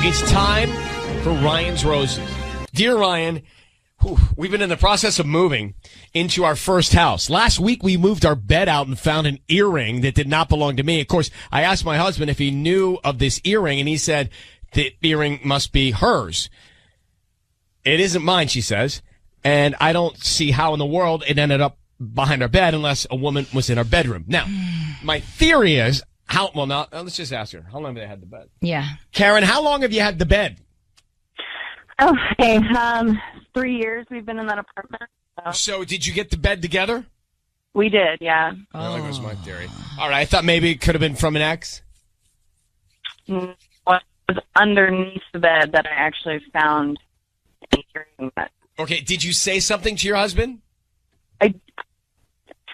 It's time for Ryan's Roses. Dear Ryan, we've been in the process of moving into our first house. Last week, we moved our bed out and found an earring that did not belong to me. Of course, I asked my husband if he knew of this earring, and he said the earring must be hers. It isn't mine, she says, and I don't see how in the world it ended up behind our bed unless a woman was in our bedroom. Now, my theory is, let's just ask her. How long have they had the bed? Yeah. Karen, how long have you had the bed? Okay, 3 years we've been in that apartment. So did you get the bed together? We did, yeah. Oh, that was my theory. All right, I thought maybe it could have been from an ex. It was underneath the bed that I actually found an earring. Okay, did you say something to your husband?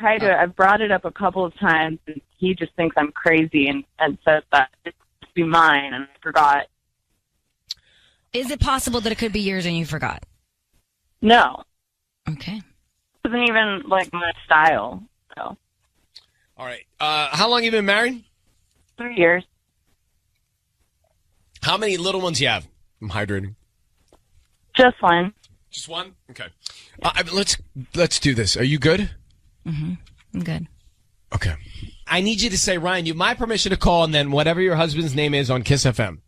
I've brought it up a couple of times, and he just thinks I'm crazy and says that it must be mine, and I forgot. Is it possible that it could be yours and you forgot? No. Okay. It wasn't even like my style. So. All right. How long have you been married? 3 years. How many little ones you have? I'm hydrating. Just one. Just one? Okay. Let's do this. Are you good? Mm-hmm. I'm good. Okay. I need you to say, Ryan, you have my permission to call, and then whatever your husband's name is on Kiss FM.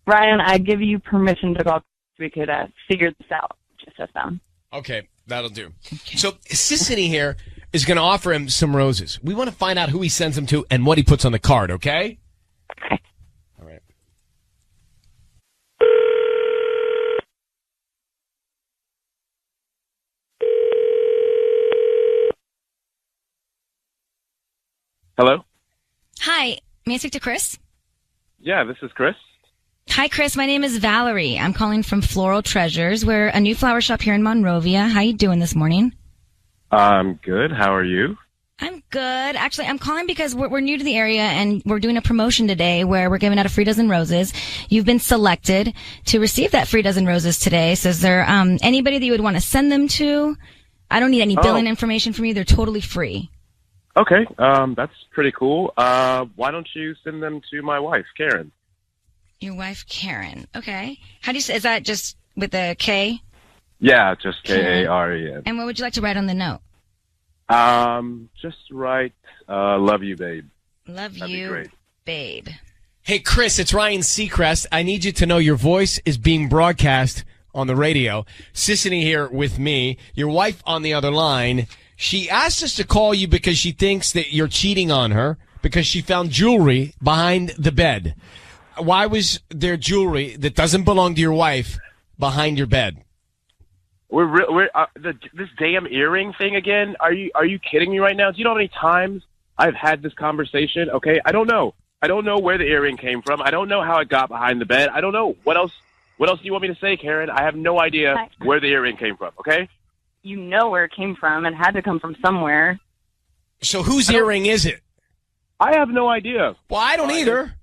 Ryan, I give you permission to call so we could figure this out. Just FM. Okay, that'll do. Okay. So Sissany here is going to offer him some roses. We want to find out who he sends them to and what he puts on the card, okay? Okay. All right. Hello? Hi, may I speak to Chris? Yeah, this is Chris. Hi, Chris. My name is Valerie. I'm calling from Floral Treasures. We're a new flower shop here in Monrovia. How you doing this morning? I'm good. How are you? I'm good. Actually, I'm calling because we're new to the area, and we're doing a promotion today where we're giving out a free dozen roses. You've been selected to receive that free dozen roses today. So is there anybody that you would want to send them to? I don't need any billing information from you. They're totally free. Okay, that's pretty cool. Why don't you send them to my wife, Karen? Your wife, Karen. Okay. How do you say, is that just with a K? Yeah, just K-A-R-E-N. And what would you like to write on the note? Just write, love you, babe. Love That'd you, be great. babe. Hey, Chris, it's Ryan Seacrest. I need you to know your voice is being broadcast on the radio. Sissany here with me, your wife on the other line. She asked us to call you because she thinks that you're cheating on her because she found jewelry behind the bed. Why was there jewelry that doesn't belong to your wife behind your bed? This damn earring thing again? Are you kidding me right now? Do you know how many times I've had this conversation? Okay, I don't know. I don't know where the earring came from. I don't know how it got behind the bed. I don't know. What else do you want me to say, Karen? I have no idea where the earring came from, okay? You know where it came from. It had to come from somewhere. So whose earring is it? I have no idea. Well, I don't either.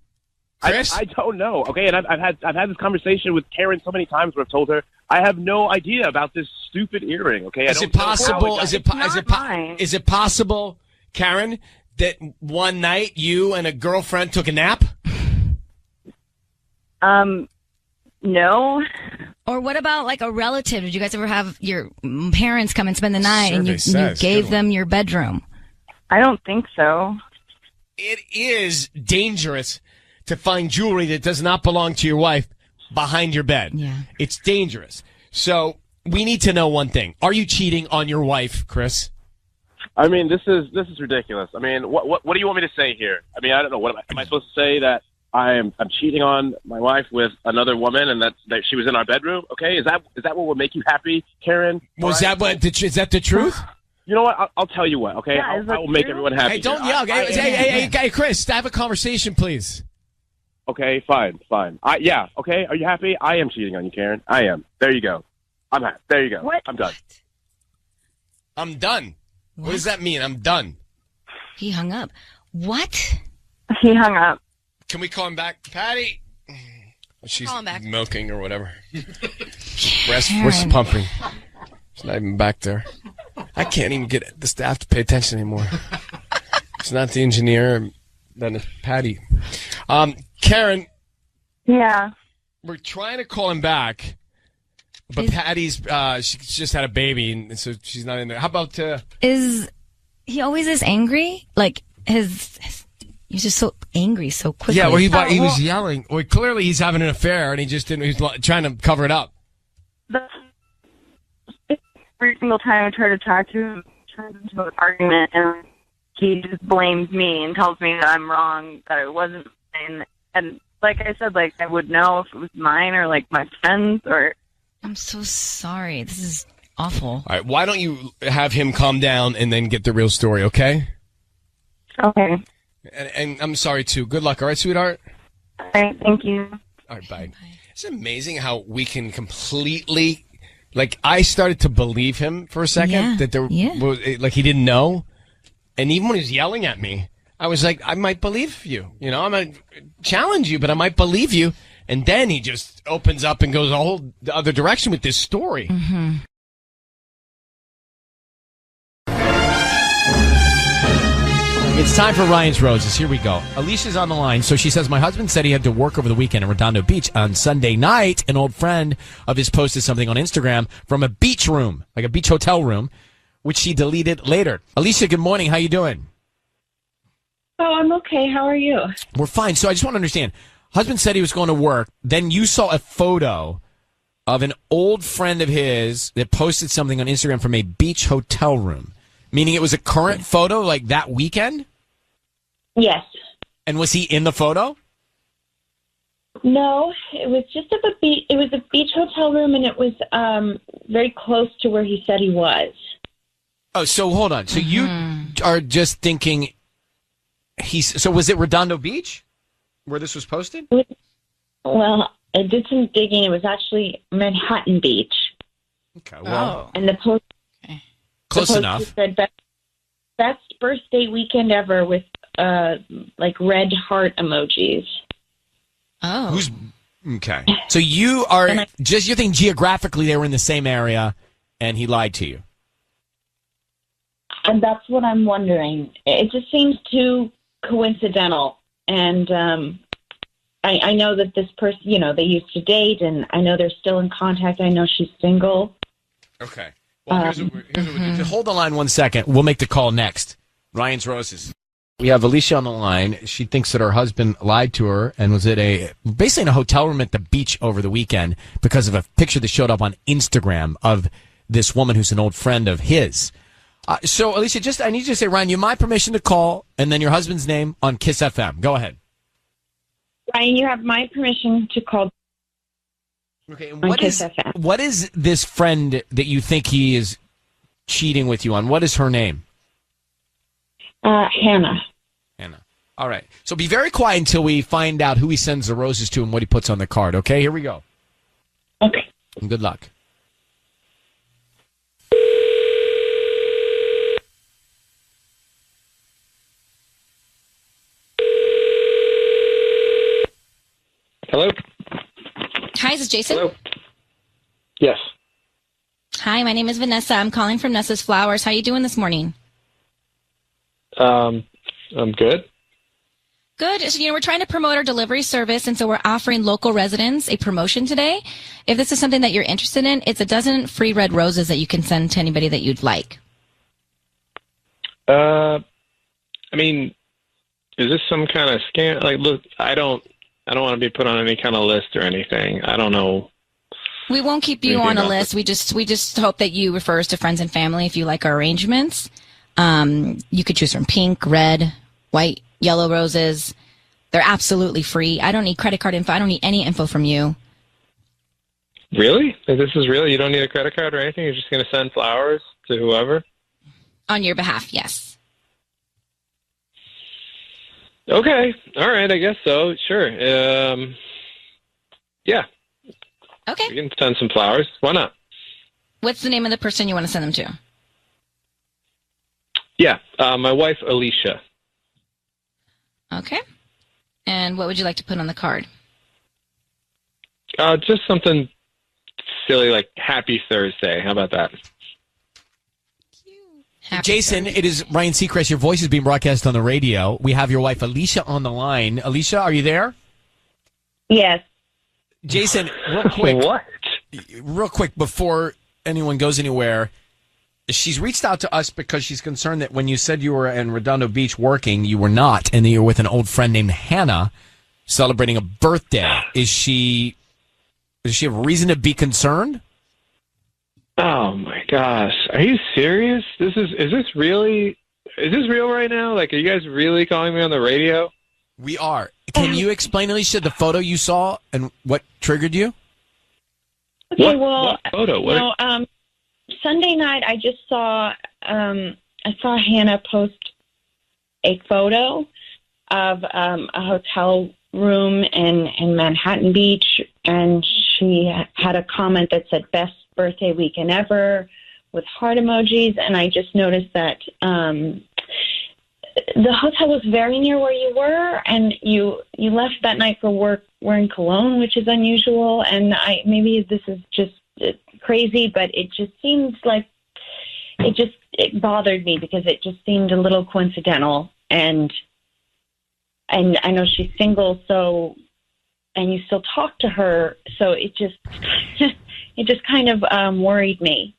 Chris? I don't know. Okay, and I've had this conversation with Karen so many times where I've told her I have no idea about this stupid earring. Okay, is it possible? Is it possible, Karen, that one night you and a girlfriend took a nap? No. Or what about like a relative? Did you guys ever have your parents come and spend the night and you gave them your bedroom? I don't think so. It is dangerous to find jewelry that does not belong to your wife behind your bed. Yeah. It's dangerous. So we need to know one thing. Are you cheating on your wife, Chris? I mean, this is ridiculous. I mean, what do you want me to say here? I mean, I don't know. What am I supposed to say that I'm cheating on my wife with another woman and that she was in our bedroom? Okay, is that what would make you happy, Karen? Is that the truth? You know what? I'll tell you what. Okay, yeah, I will make everyone happy. Hey, don't yell. Hey, Chris, have a conversation, please. Okay, fine. Yeah, okay. Are you happy? I am cheating on you, Karen. I am. There you go. I'm happy. There you go. What? I'm done. I'm done. What does that mean? I'm done. He hung up. What? He hung up. Can we call him back? Patty? She's milking or whatever. Breast pumping. She's not even back there. I can't even get the staff to pay attention anymore. It's not the engineer. Then it's Patty. Karen. Yeah. We're trying to call him back, but Patty's she just had a baby, and so she's not in there. How about Is he always this angry? Like he's just so angry so quickly. Yeah, well, he was yelling. Well, clearly he's having an affair, and he just didn't. He's trying to cover it up. Every single time I try to talk to him, it turns into an argument, and he just blames me and tells me that I'm wrong, that it wasn't mine. And like I said, like I would know if it was mine or like my friends or. I'm so sorry. This is awful. All right, why don't you have him calm down and then get the real story, okay? Okay. And I'm sorry too. Good luck, all right, sweetheart? All right, thank you. All right, bye. It's amazing how we can completely. Like, I started to believe him for a second that there was, like, he didn't know. And even when he was yelling at me, I was like, I might believe you. You know, I might challenge you, but I might believe you. And then he just opens up and goes a whole other direction with this story. Mm-hmm. It's time for Ryan's Roses. Here we go. Alicia's on the line. So she says, my husband said he had to work over the weekend in Redondo Beach. On Sunday night, an old friend of his posted something on Instagram from a beach room, like a beach hotel room, which she deleted later. Alicia, good morning. How you doing? Oh, I'm okay. How are you? We're fine. So I just want to understand. Husband said he was going to work. Then you saw a photo of an old friend of his that posted something on Instagram from a beach hotel room, meaning it was a current photo like that weekend? Yes. And was he in the photo? No, it was just at the beach. It was a beach hotel room, and it was very close to where he said he was. Oh, so hold on. So you are just thinking so was it Redondo Beach where this was posted? Well, I did some digging. It was actually Manhattan Beach. Okay, well. And the post... Close enough. Said best first date weekend ever with like red heart emojis. Oh. Okay. So you are you're thinking geographically they were in the same area and he lied to you. And that's what I'm wondering. It just seems too coincidental. And I know that this person, you know, they used to date, and I know they're still in contact. I know she's single. Okay. Well, here's what we'll do. Hold the line 1 second. We'll make the call next. Ryan's Roses. We have Alicia on the line. She thinks that her husband lied to her and was basically in a hotel room at the beach over the weekend because of a picture that showed up on Instagram of this woman who's an old friend of his. So, Alicia, I need you to say, Ryan, you have my permission to call and then your husband's name on Kiss FM. Go ahead. Ryan, you have my permission to call. Okay, and what is this friend that you think he is cheating with you on? What is her name? Hannah. Hannah. All right. So be very quiet until we find out who he sends the roses to and what he puts on the card. Okay, here we go. Okay. And good luck. Hello? Hi, is this Jason? Hello? Yes. Hi, my name is Vanessa. I'm calling from Nessa's Flowers. How you doing this morning? I'm good. Good. So, we're trying to promote our delivery service, and so we're offering local residents a promotion today. If this is something that you're interested in, it's a dozen free red roses that you can send to anybody that you'd like. I mean, is this some kind of scam? Like, look, I don't want to be put on any kind of list or anything. I don't know. We won't keep you on a list. We just hope that you refer us to friends and family if you like our arrangements. You could choose from pink, red, white, yellow roses. They're absolutely free. I don't need credit card info. I don't need any info from you. Really? This is real? You don't need a credit card or anything? You're just going to send flowers to whoever? On your behalf, yes. Okay. All right. I guess so. Sure. Yeah. Okay. We can send some flowers. Why not? What's the name of the person you want to send them to? Yeah. My wife, Alicia. Okay. And what would you like to put on the card? Just something silly like Happy Thursday. How about that? Jason, it is Ryan Seacrest. Your voice is being broadcast on the radio. We have your wife, Alicia, on the line. Alicia, are you there? Yes. Jason, real quick. What? Real quick, before anyone goes anywhere, she's reached out to us because she's concerned that when you said you were in Redondo Beach working, you were not, and that you were with an old friend named Hannah celebrating a birthday. Does she have reason to be concerned? Oh my gosh. Are you serious? Is this real right now? Like, are you guys really calling me on the radio? We are. Can you explain, Alicia, the photo you saw and what triggered you? Okay, What photo? What? Sunday night I just saw I saw Hannah post a photo of a hotel room in Manhattan Beach, and she had a comment that said best birthday weekend ever with heart emojis, and I just noticed that the hotel was very near where you were, and you left that night for work wearing cologne, which is unusual, and maybe this is just crazy, but it just seems like it bothered me because it just seemed a little coincidental, and I know she's single, so, and you still talk to her, so it just it just kind of worried me.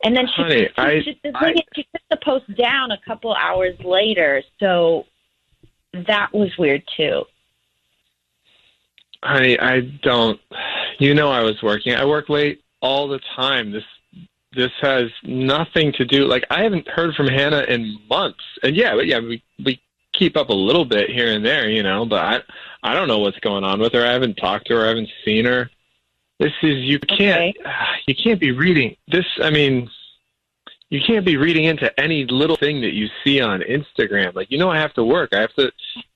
And then she took the post down a couple hours later, so that was weird too. Honey, I don't. You know, I was working. I work late all the time. This has nothing to do. Like, I haven't heard from Hannah in months. And we keep up a little bit here and there, you know. But I don't know what's going on with her. I haven't talked to her. I haven't seen her. You can't be reading this. I mean, you can't be reading into any little thing that you see on Instagram. Like, you know, I have to work. I have to.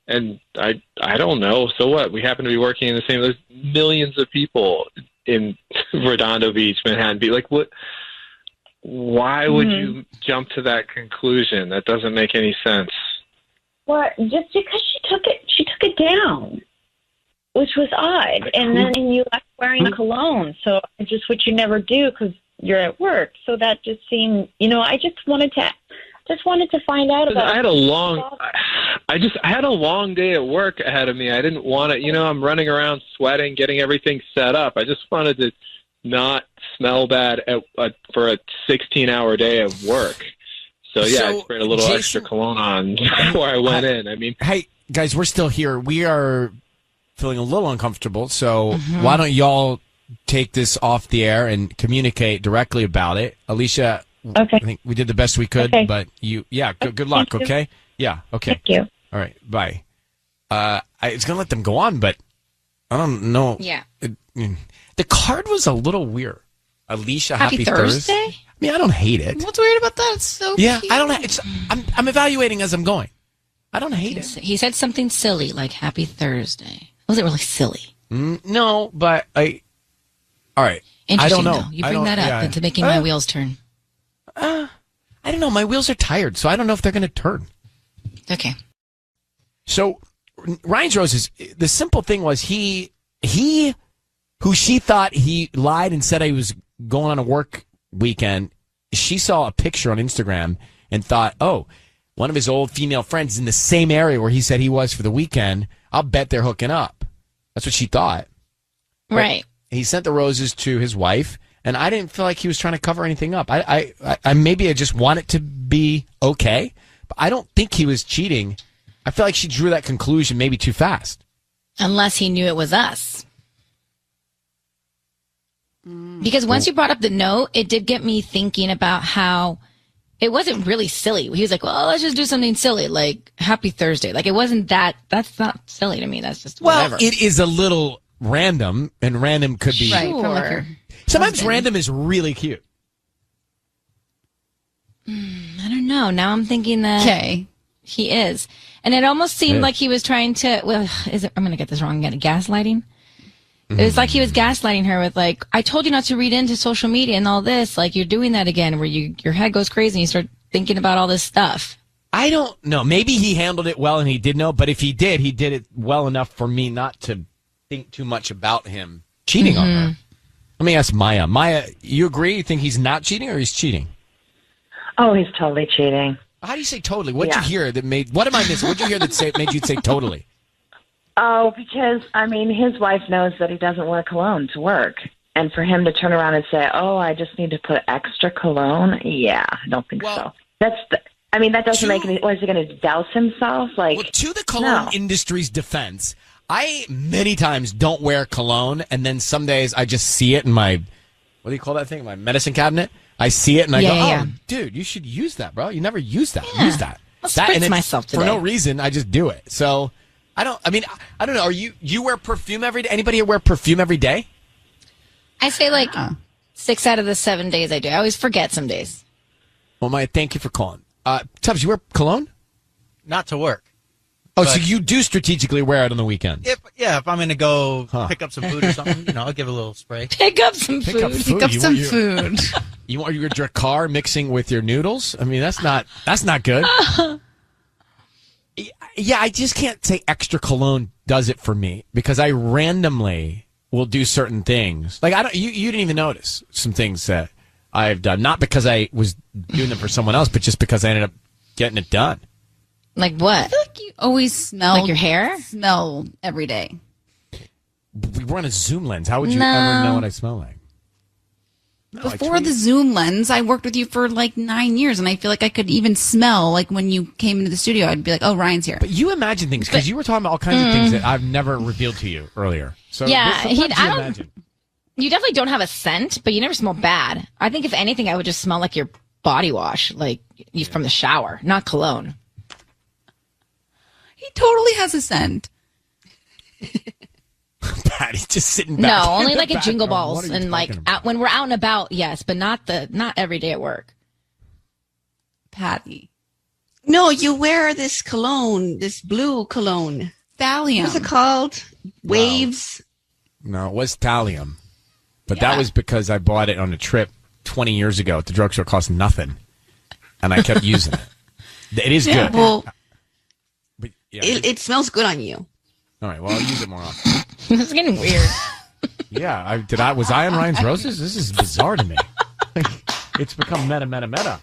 And I don't know. So what? We happen to be working in the same. There's millions of people in Redondo Beach, Manhattan Beach. Like, what? Why would you jump to that conclusion? That doesn't make any sense. Well, just because she took it down, which was odd. And then you left wearing cologne, so just what you never do because you're at work. So that just seemed, you know, I just wanted to find out about. I had a long day at work ahead of me. I didn't want to, you know, I'm running around sweating, getting everything set up. I just wanted to not smell bad for a 16-hour day of work. So I sprayed a little extra cologne on before I went in. I mean, hey guys, we're still here. We are feeling a little uncomfortable. So why don't y'all take this off the air and communicate directly about it, Alicia? Okay. I think we did the best we could, but good luck. Thank you. Okay. Yeah. Okay. Thank you. All right. Bye. It's gonna let them go on, but I don't know. Yeah. The card was a little weird. Alicia, happy Thursday? I mean, I don't hate it. What's weird about that? It's so Yeah, cute. I don't. I'm evaluating as I'm going. I don't hate it. He said something silly like "Happy Thursday." Was it really silly? No, but all right. Interesting, I don't know. Though. You bring that up into making my wheels turn. I don't know. My wheels are tired, so I don't know if they're going to turn. Okay. So Ryan's Roses, the simple thing was he who she thought he lied and said he was going on a work weekend. She saw a picture on Instagram and thought, oh, one of his old female friends is in the same area where he said he was for the weekend. I'll bet they're hooking up. That's what she thought. Right. But he sent the roses to his wife, and I didn't feel like he was trying to cover anything up. I maybe I just want it to be okay, but I don't think he was cheating. I feel like she drew that conclusion maybe too fast. Unless he knew it was us. Because once you brought up the note, it did get me thinking about how it wasn't really silly. He was like, well, let's just do something silly, like Happy Thursday. Like, it wasn't that. That's not silly to me. That's just whatever. Well, it is a little random, and random could be. Right, from like your sometimes husband. random is really cute. I don't know. Now I'm thinking that he is. And it almost seemed like he was trying to, I'm going to get this wrong again, gaslighting? It was like he was gaslighting her with like, I told you not to read into social media and all this. Like, you're doing that again where your head goes crazy and you start thinking about all this stuff. I don't know. Maybe he handled it well and he did know, but if he did it well enough for me not to think too much about him cheating on her. Let me ask Maya. Maya, you agree? You think he's not cheating or he's cheating? Oh, he's totally cheating. How do you say totally? What'd you hear that made, what am I missing? What'd you hear that made you say totally? Oh, because, I mean, his wife knows that he doesn't wear cologne to work. And for him to turn around and say, oh, I just need to put extra cologne, yeah, I don't think so. That doesn't make any... Was he going to douse himself? To the cologne industry's defense, I many times don't wear cologne, and then some days I just see it in my... What do you call that thing? My medicine cabinet? I see it, and I go, dude, you should use that, bro. You never use that. Yeah. Use that. I'll spritz myself today. For no reason, I just do it. So... I don't know. Are you wear perfume every day? Anybody wear perfume every day? I say 6 out of the 7 days I do. I always forget some days. Well, thank you for calling. Tubbs, you wear cologne? Not to work. Oh, so you do strategically wear it on the weekend? If I'm going to go pick up some food or something, I'll give it a little spray. Pick up some food. Pick up some food. You want your car mixing with your noodles? I mean, that's not good. Yeah, I just can't say extra cologne does it for me because I randomly will do certain things. Like you didn't even notice some things that I've done, not because I was doing them for someone else, but just because I ended up getting it done. Like what? I feel like you always smell like your hair. Smell every day. We're on a Zoom lens. How would you ever know what I smell like? No, Before the Zoom lens, I worked with you for 9 years, and I feel like I could even smell, when you came into the studio, I'd be like, oh, Ryan's here. But you imagine things, because you were talking about all kinds of things that I've never revealed to you earlier. So yeah, you imagine. You definitely don't have a scent, but you never smell bad. I think if anything, I would just smell like your body wash, from the shower, not cologne. He totally has a scent. Patty just sitting back. No, only a Jingle Balls and when we're out and about, yes, but not every day at work. Patty. No, you wear this cologne, this blue cologne. Thallium. What's it called? Waves? No, it was Thallium. But that was because I bought it on a trip 20 years ago at the drugstore. It cost nothing. And I kept using it. It is good. Well, but, it smells good on you. All right, well, I'll use it more often. It's getting weird. Yeah, was I on Ryan's Roses? This is bizarre to me. It's become meta.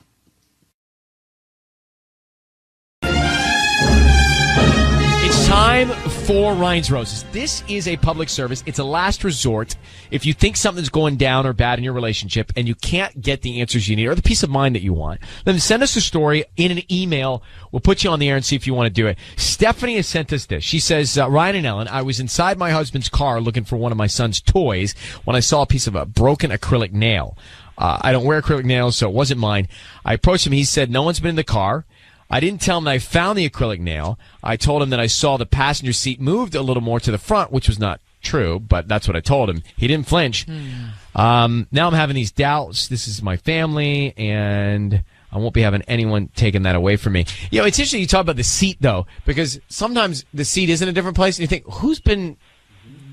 It's time for Ryan's Roses. This is a public service. It's a last resort. If you think something's going down or bad in your relationship and you can't get the answers you need or the peace of mind that you want, then send us a story in an email. We'll put you on the air and see if you want to do it. Stephanie has sent us this. She says, Ryan and Ellen, I was inside my husband's car looking for one of my son's toys when I saw a piece of a broken acrylic nail. I don't wear acrylic nails, so it wasn't mine. I approached him. He said, no one's been in the car. I didn't tell him that I found the acrylic nail. I told him that I saw the passenger seat moved a little more to the front, which was not true, but that's what I told him. He didn't flinch. Now I'm having these doubts. This is my family, and I won't be having anyone taking that away from me. It's interesting you talk about the seat, though, because sometimes the seat is in a different place, and you think, who's been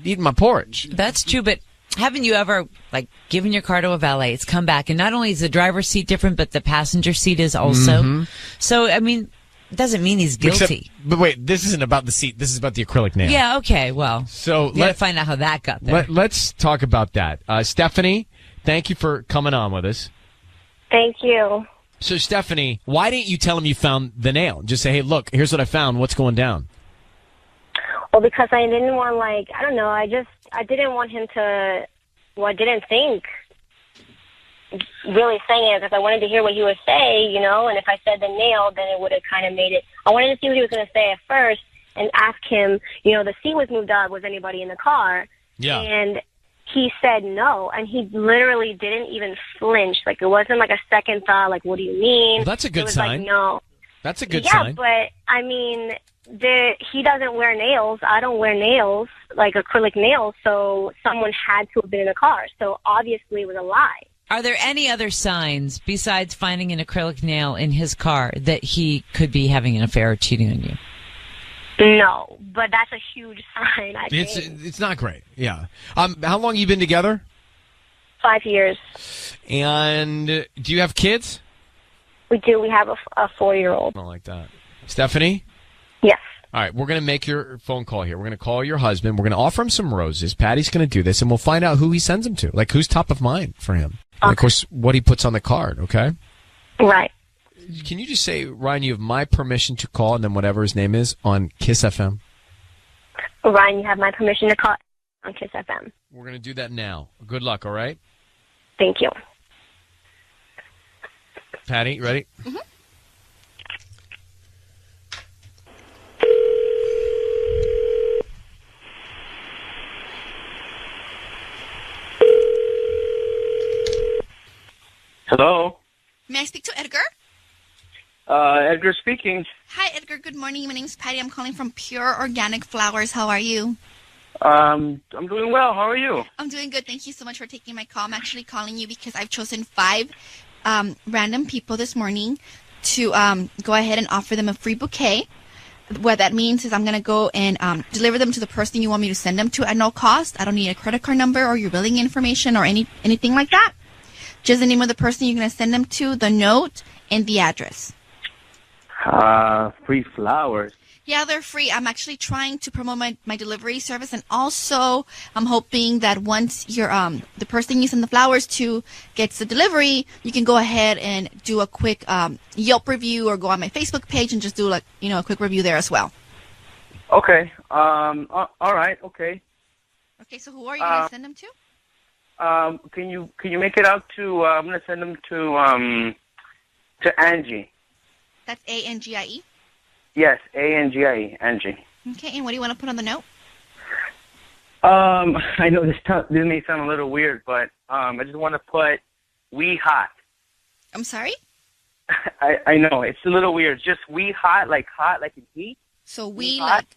eating my porridge? That's true, but haven't you ever, given your car to a valet, it's come back, and not only is the driver's seat different, but the passenger seat is also. Mm-hmm. So, it doesn't mean he's guilty. But wait, this isn't about the seat. This is about the acrylic nail. Yeah, okay, well, so you gotta find out how that got there. Let's talk about that. Stephanie, thank you for coming on with us. Thank you. So, Stephanie, why didn't you tell him you found the nail? Just say, hey, look, here's what I found. What's going down? Well, because I didn't want, I don't know, I didn't want him to, I didn't think really saying it because I wanted to hear what he would say, and if I said the nail, then it would have kind of made it, I wanted to see what he was going to say at first and ask him, the seat was moved up, was anybody in the car? Yeah. And he said no, and he literally didn't even flinch. It wasn't a second thought, what do you mean? Well, that's a good sign. No. That's a good sign. Yeah, but, he doesn't wear nails. I don't wear nails, acrylic nails, so someone had to have been in the car. So obviously it was a lie. Are there any other signs besides finding an acrylic nail in his car that he could be having an affair or cheating on you? No, but that's a huge sign, I think. It's not great, yeah. How long have you been together? 5 years. And do you have kids? We do. We have a 4-year-old. I don't like that. Stephanie? Yes. All right, we're going to make your phone call here. We're going to call your husband. We're going to offer him some roses. Patty's going to do this, and we'll find out who he sends them to, who's top of mind for him. Okay. And, of course, what he puts on the card, okay? Right. Can you just say, Ryan, you have my permission to call, and then whatever his name is, on Kiss FM? Ryan, you have my permission to call on Kiss FM. We're going to do that now. Good luck, all right? Thank you. Patty, you ready? Mm-hmm. Hello? May I speak to Edgar? Edgar speaking. Hi, Edgar. Good morning. My name's Patty. I'm calling from Pure Organic Flowers. How are you? I'm doing well. How are you? I'm doing good. Thank you so much for taking my call. I'm actually calling you because I've chosen 5 random people this morning to go ahead and offer them a free bouquet. What that means is I'm going to go and deliver them to the person you want me to send them to at no cost. I don't need a credit card number or your billing information or anything like that. Just the name of the person you're going to send them to, the note, and the address. Free flowers. Yeah, they're free. I'm actually trying to promote my delivery service, and also I'm hoping that once you're the person you send the flowers to gets the delivery, you can go ahead and do a quick Yelp review or go on my Facebook page and just do a quick review there as well. Okay. All right. Okay. Okay. So who are you going to send them to? Can you make it out to? I'm going to send them to Angie. That's Angie. Yes, Angie. Angie. Okay, and what do you want to put on the note? I know this may sound a little weird, but I just want to put "we hot." I'm sorry? I know it's a little weird. Just "we hot" like in heat. So we hot.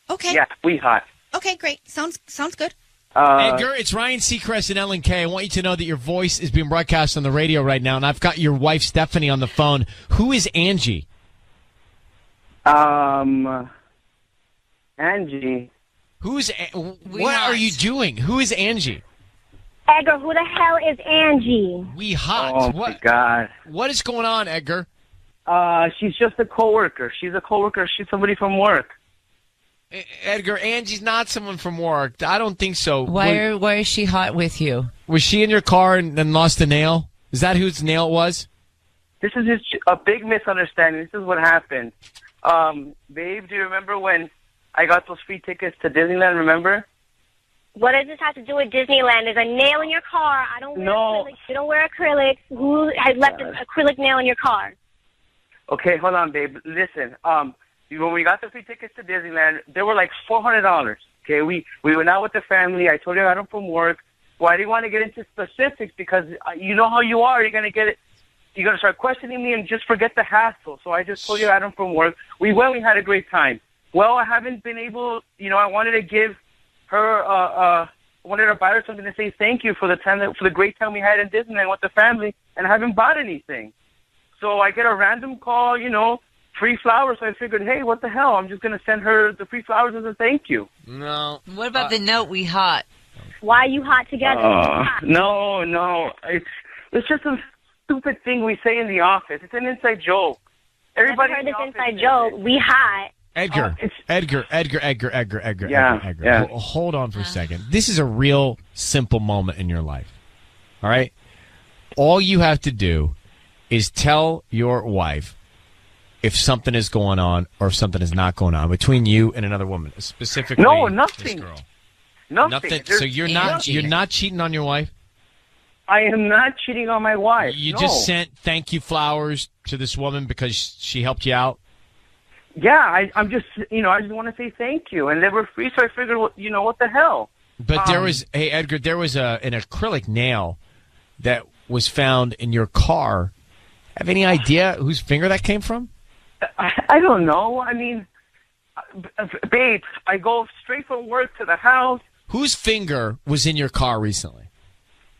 Okay. Yeah, we hot. Okay, great. Sounds good. Edgar, it's Ryan Seacrest and Ellen K. I want you to know that your voice is being broadcast on the radio right now, and I've got your wife Stephanie on the phone. Who is Angie? Angie. What are you doing? Who is Angie? Edgar, who the hell is Angie? We hot. Oh, my God. What is going on, Edgar? She's just a coworker. She's a coworker. She's somebody from work. Edgar, Angie's not someone from work. I don't think so. Why is she hot with you? Was she in your car and then lost a nail? Is that whose nail it was? This is just a big misunderstanding. This is what happened. Babe, do you remember when I got those free tickets to Disneyland, remember? What does this have to do with Disneyland? There's a nail in your car. I don't wear acrylics. You don't wear acrylics. Who has left an acrylic nail in your car? Okay, hold on, babe. Listen, when we got the free tickets to Disneyland, they were like $400. Okay, we went out with the family. I told you I got them from work. Well, I didn't want to get into specifics because you know how you are. You're going to get it. You're going to start questioning me and just forget the hassle. So I just told you I got them from work. We went. We had a great time. Well, I haven't been able, I wanted to give her, wanted to buy her something to say thank you for the great time we had in Disneyland with the family, and I haven't bought anything. So I get a random call, free flowers. So I figured, hey, what the hell? I'm just going to send her the free flowers as a thank you. No. What about the note, we hot? Why are you hot together? No. It's just a stupid thing we say in the office. It's an inside joke. Everybody heard this inside joke. We hot. Edgar. Yeah. Hold on for a second. This is a real simple moment in your life. All right? All you have to do is tell your wife if something is going on or if something is not going on between you and another woman, specifically nothing. this girl. Nothing. So you're not cheating on your wife? I am not cheating on my wife. You just sent thank you flowers to this woman because she helped you out? Yeah, I'm just, I just want to say thank you. And they were free, so I figured, what the hell? But hey, Edgar, there was an acrylic nail that was found in your car. Have any idea whose finger that came from? I don't know. I mean, babe, I go straight from work to the house. Whose finger was in your car recently?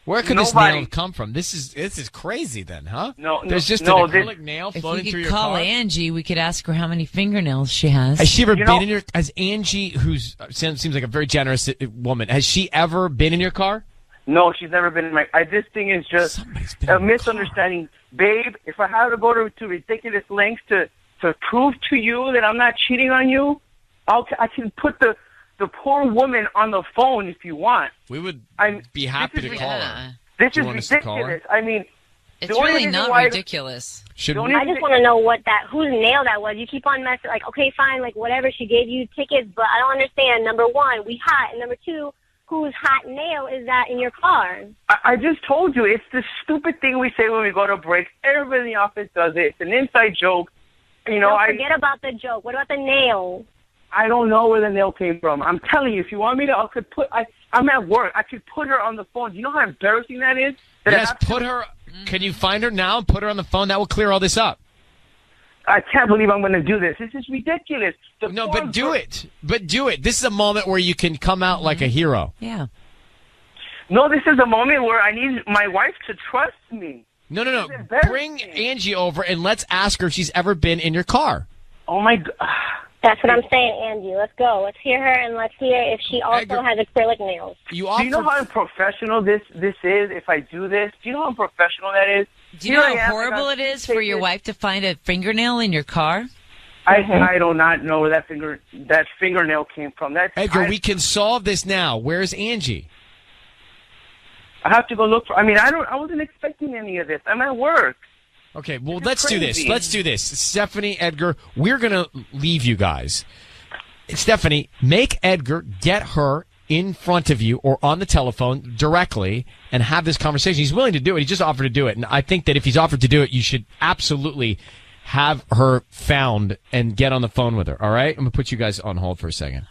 Where could this nail have come from? This is crazy then, huh? There's just an acrylic nail floating through your car. If we could call Angie, we could ask her how many fingernails she has. Has she ever been in your... Has Angie, who seems like a very generous woman, has she ever been in your car? No, she's never been in my... this thing is just a misunderstanding. Babe, if I have to go to ridiculous lengths to prove to you that I'm not cheating on you, I can put the poor woman on the phone if you want. We would be happy to call her. This is ridiculous. I mean, It's really not ridiculous. I just want to know whose nail that was. You keep on messing, like, okay, fine, like, whatever, she gave you tickets, but I don't understand. Number one, we hot, and number two, whose hot nail is that in your car? I just told you, it's the stupid thing we say when we go to break. Everybody in the office does it. It's an inside joke. You know, forget about the joke. What about the nail? I don't know where the nail came from. I'm telling you, if you want me to, I'm at work. I could put her on the phone. Do you know how embarrassing that is? Put her. Can you find her now and put her on the phone? That will clear all this up. I can't believe I'm going to do this. This is ridiculous. But do it. But do it. This is a moment where you can come out like a hero. Yeah. No, this is a moment where I need my wife to trust me. No. Bring Angie over and let's ask her if she's ever been in your car. Oh, my God. That's what I'm saying, Angie. Let's go. Let's hear her, and let's hear if she also has acrylic nails. Do you know how unprofessional this is if I do this? Do you know how unprofessional that is? Do you know how horrible it is for your wife to find a fingernail in your car? I do not know where that fingernail came from. Edgar, we can solve this now. Where's Angie? I have to go look for. I wasn't expecting any of this. I'm at work. Okay, well, let's do this. Let's do this. Stephanie, Edgar, we're going to leave you guys. Stephanie, make Edgar get her in front of you or on the telephone directly and have this conversation. He's willing to do it. He just offered to do it. And I think that if he's offered to do it, you should absolutely have her found and get on the phone with her. All right? I'm going to put you guys on hold for a second.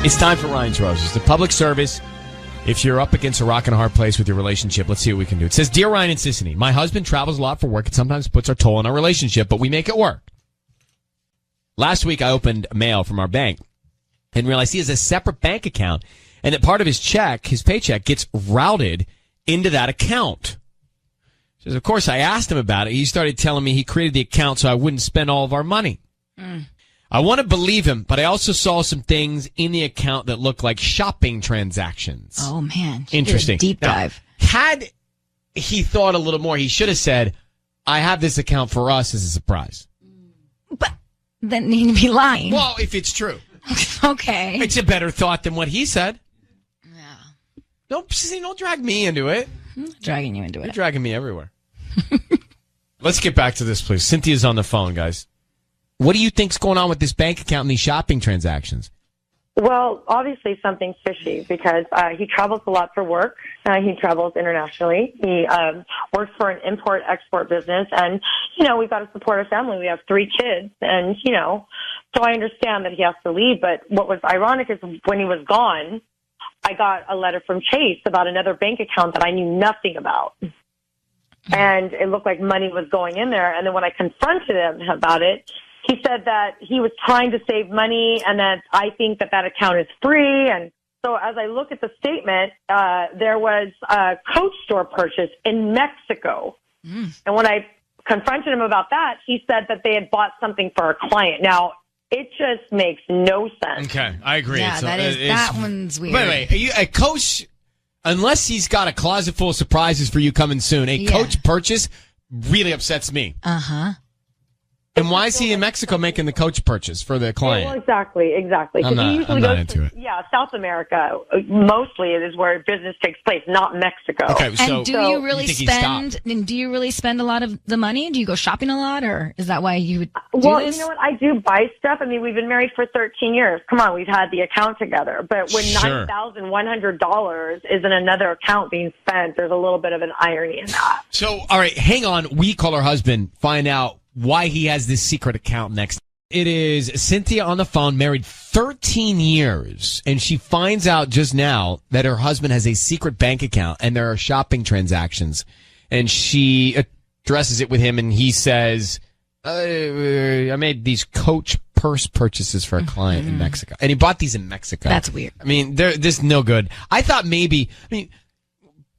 It's time for Ryan's Roses, the public service. If you're up against a rock and a hard place with your relationship, let's see what we can do. It says, Dear Ryan and Sissany, my husband travels a lot for work and sometimes puts our toll on our relationship, but we make it work. Last week, I opened mail from our bank and realized he has a separate bank account and that part of his paycheck gets routed into that account. Says, of course, I asked him about it. He started telling me he created the account so I wouldn't spend all of our money. I want to believe him, but I also saw some things in the account that look like shopping transactions. Oh, man. Interesting. Deep dive. Now, had he thought a little more, he should have said, I have this account for us as a surprise. But then he'd be lying. Well, if it's true. Okay. It's a better thought than what he said. Yeah. Don't drag me into it. I'm not dragging you into it. You're dragging me everywhere. Let's get back to this, please. Cynthia's on the phone, guys. What do you think's going on with this bank account and these shopping transactions? Well, obviously something's fishy because he travels a lot for work. He travels internationally. He works for an import-export business. And, we've got to support our family. We have 3 kids. And, so I understand that he has to leave. But what was ironic is when he was gone, I got a letter from Chase about another bank account that I knew nothing about. And it looked like money was going in there. And then when I confronted him about it, he said that he was trying to save money and that I think that account is free. And so as I look at the statement, there was a Coach store purchase in Mexico. And when I confronted him about that, he said that they had bought something for a client. Now, it just makes no sense. Okay, I agree. Yeah, that one's weird. Wait. Are you a Coach, unless he's got a closet full of surprises for you coming soon, Coach purchase really upsets me. Uh-huh. And why is he in Mexico making the Coach purchase for the client? Well, exactly. I'm not into it. Yeah, South America mostly is where business takes place, not Mexico. Okay, so and do you really spend a lot of the money? Do you go shopping a lot, or is that why you would do this? You know what? I do buy stuff. I mean, we've been married for 13 years. Come on, we've had the account together. But when $9,100 is in another account being spent, there's a little bit of an irony in that. So, all right, hang on. We call her husband, find out why he has this secret account next. It is Cynthia on the phone, married 13 years, and she finds out just now that her husband has a secret bank account and there are shopping transactions. And she addresses it with him, and he says, I made these Coach purse purchases for a client in Mexico. And he bought these in Mexico. That's weird. I mean, this is no good. I thought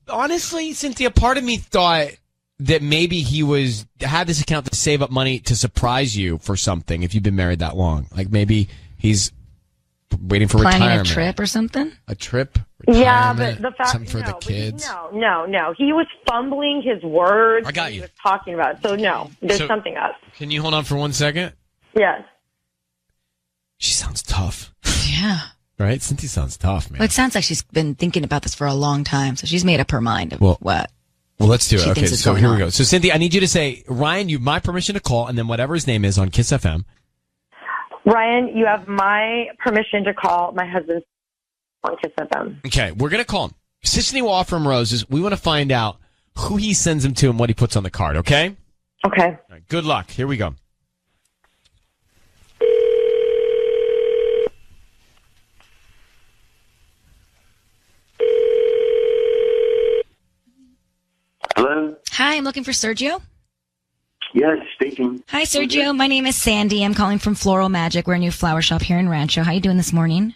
honestly, Cynthia, part of me thought that maybe he had this account to save up money to surprise you for something if you've been married that long. Like maybe he's waiting for planning retirement. a trip or something? A trip? Yeah, but the fact something for the kids? No. He was fumbling his words. I got you. He was talking about it. So no, there's something else. Can you hold on for 1 second? Yes. She sounds tough. Yeah. Right? Cynthia sounds tough, man. Well, it sounds like she's been thinking about this for a long time, so she's made up her mind of what. Well, let's do it. She Okay, thinks is so going here we on. go. So, Cynthia, I need you to say, Ryan, you have my permission to call, and then whatever his name is on Kiss FM. Ryan, you have my permission to call my husband on Kiss FM. Okay, we're going to call him. Sissany will offer him roses. We want to find out who he sends them to and what he puts on the card, okay? Okay. All right, good luck. Here we go. Hello? Hi, I'm looking for Sergio. Yes, speaking. Hi, Sergio. My name is Sandy. I'm calling from Floral Magic. We're a new flower shop here in Rancho. How you doing this morning?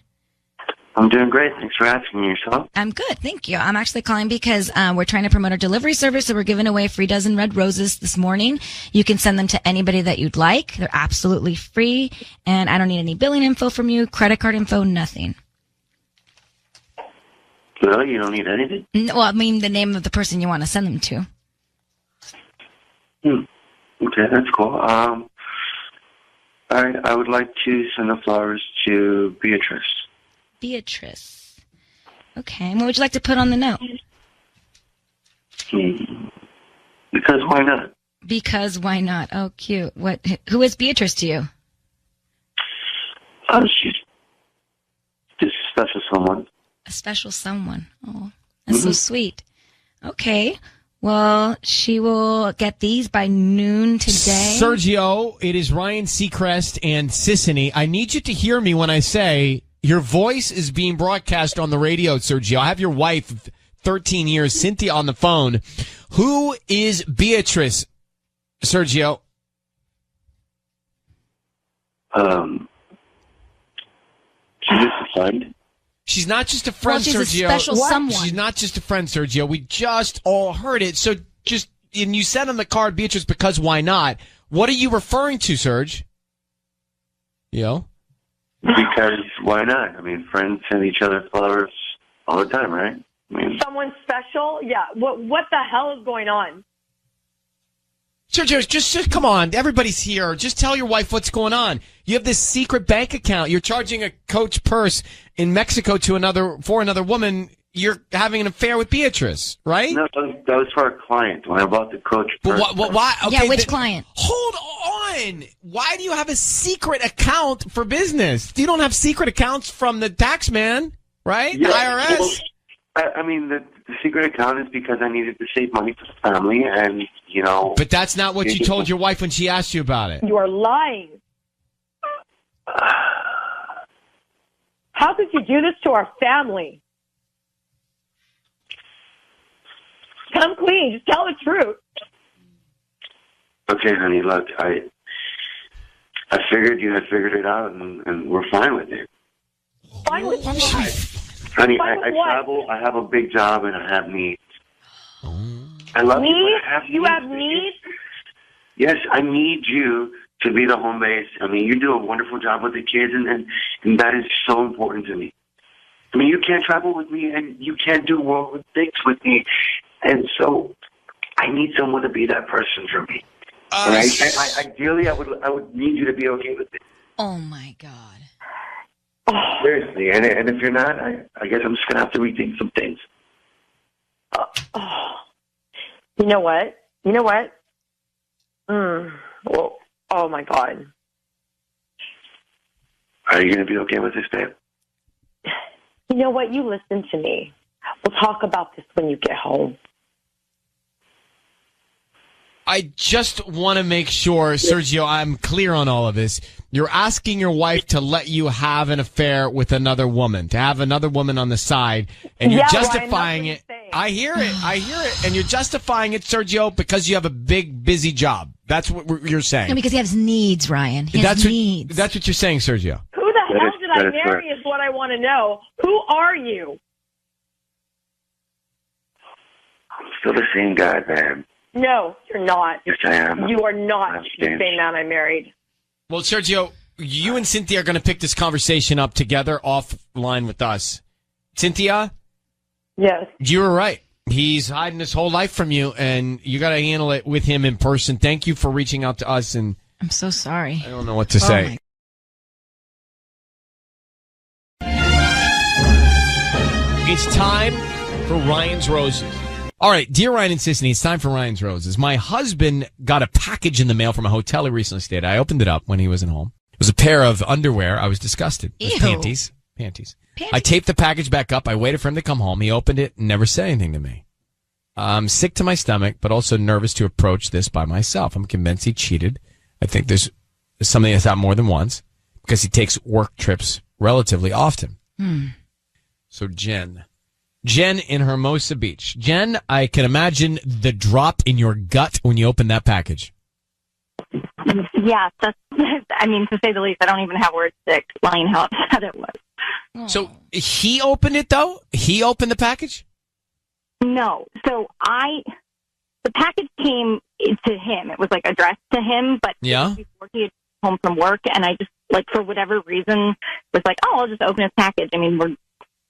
I'm doing great. Thanks for asking yourself. I'm good, thank you. I'm actually calling because we're trying to promote our delivery service, so we're giving away a free dozen red roses this morning. You can send them to anybody that you'd like. They're absolutely free, and I don't need any billing info from you, credit card info, nothing. Really? You don't need anything? Well, I mean the name of the person you want to send them to. Okay, that's cool. All right, I would like to send the flowers to Beatrice. Beatrice. Okay, and what would you like to put on the note? Because why not? Because why not? Oh, cute. Who is Beatrice to you? She's just a special someone. A special someone. Oh, that's so sweet. Okay. Well, she will get these by noon today. Sergio, it is Ryan Seacrest and Sissany. I need you to hear me when I say your voice is being broadcast on the radio, Sergio. I have your wife of 13 years, Cynthia, on the phone. Who is Beatrice, Sergio? She's just a friend. She's not just a friend, she's Sergio. a special someone. She's not just a friend, Sergio. We just all heard it. So and you sent on the card, Beatrice, because why not? What are you referring to, Serge? Yo? Because why not? I mean, friends send each other flowers all the time, right? I mean, Someone special? Yeah. What the hell is going on? Sergio, just come on. Everybody's here. Just tell your wife what's going on. You have this secret bank account. You're charging a Coach purse in Mexico for another woman. You're having an affair with Beatrice, right? no, that was for a client when I bought the Coach purse. But why? Okay, Yeah, which client? Hold on. Why do you have a secret account for business? You don't have secret accounts from the tax man, right? Yeah, the IRS. Well, I mean, the secret account is because I needed to save money for the family, and, you know... But that's not what you told your wife when she asked you about it. You are lying. How could you do this to our family? Come clean. Just tell the truth. Okay, honey, look, I figured you had figured it out, and we're fine with it. Fine with what? Honey, Fine I with what? travel, I have a big job, and I have needs. I love you, but I have needs. You have needs? Yes, I need you to be the home base. I mean, you do a wonderful job with the kids, and that is so important to me. I mean, you can't travel with me, and you can't do world things with me, and so I need someone to be that person for me. All right? Ideally, I would need you to be okay with it. Oh, my God. Seriously, and if you're not, I guess I'm just gonna have to rethink some things. You know what? Well, oh my God. Are you gonna be okay with this, babe? You know what? You listen to me. We'll talk about this when you get home. I just want to make sure, Sergio, I'm clear on all of this. You're asking your wife to let you have an affair with another woman, to have another woman on the side, and you're justifying it. I hear it. And you're justifying it, Sergio, because you have a big, busy job. That's what you're saying. No, because he has needs, Ryan. He has needs. That's what you're saying, Sergio. Who the hell did I marry is what I want to know. Who are you? I'm still the same guy, man. No, you're not. Yes, I am. You are not the same man I married. Well, Sergio, you and Cynthia are going to pick this conversation up together offline with us. Cynthia? Yes. You were right. He's hiding his whole life from you, and you got to handle it with him in person. Thank you for reaching out to us. And I'm so sorry. I don't know what to say. It's time for Ryan's Roses. All right, dear Ryan and Sissany, it's time for Ryan's Roses. My husband got a package in the mail from a hotel he recently stayed at. I opened it up when he wasn't home. It was a pair of underwear. I was disgusted. It was panties. Panties. I taped the package back up. I waited for him to come home. He opened it and never said anything to me. I'm sick to my stomach, but also nervous to approach this by myself. I'm convinced he cheated. I think there's something that's happened more than once because he takes work trips relatively often. So Jen in Hermosa Beach. Jen, I can imagine the drop in your gut when you opened that package. Yeah, I mean, to say the least, I don't even have words to explain how upset it was. So he opened it, though? He opened the package? No. So the package came to him. It was like addressed to him, but before he had come home from work, and I just, like, for whatever reason, was like, oh, I'll just open his package. I mean, we're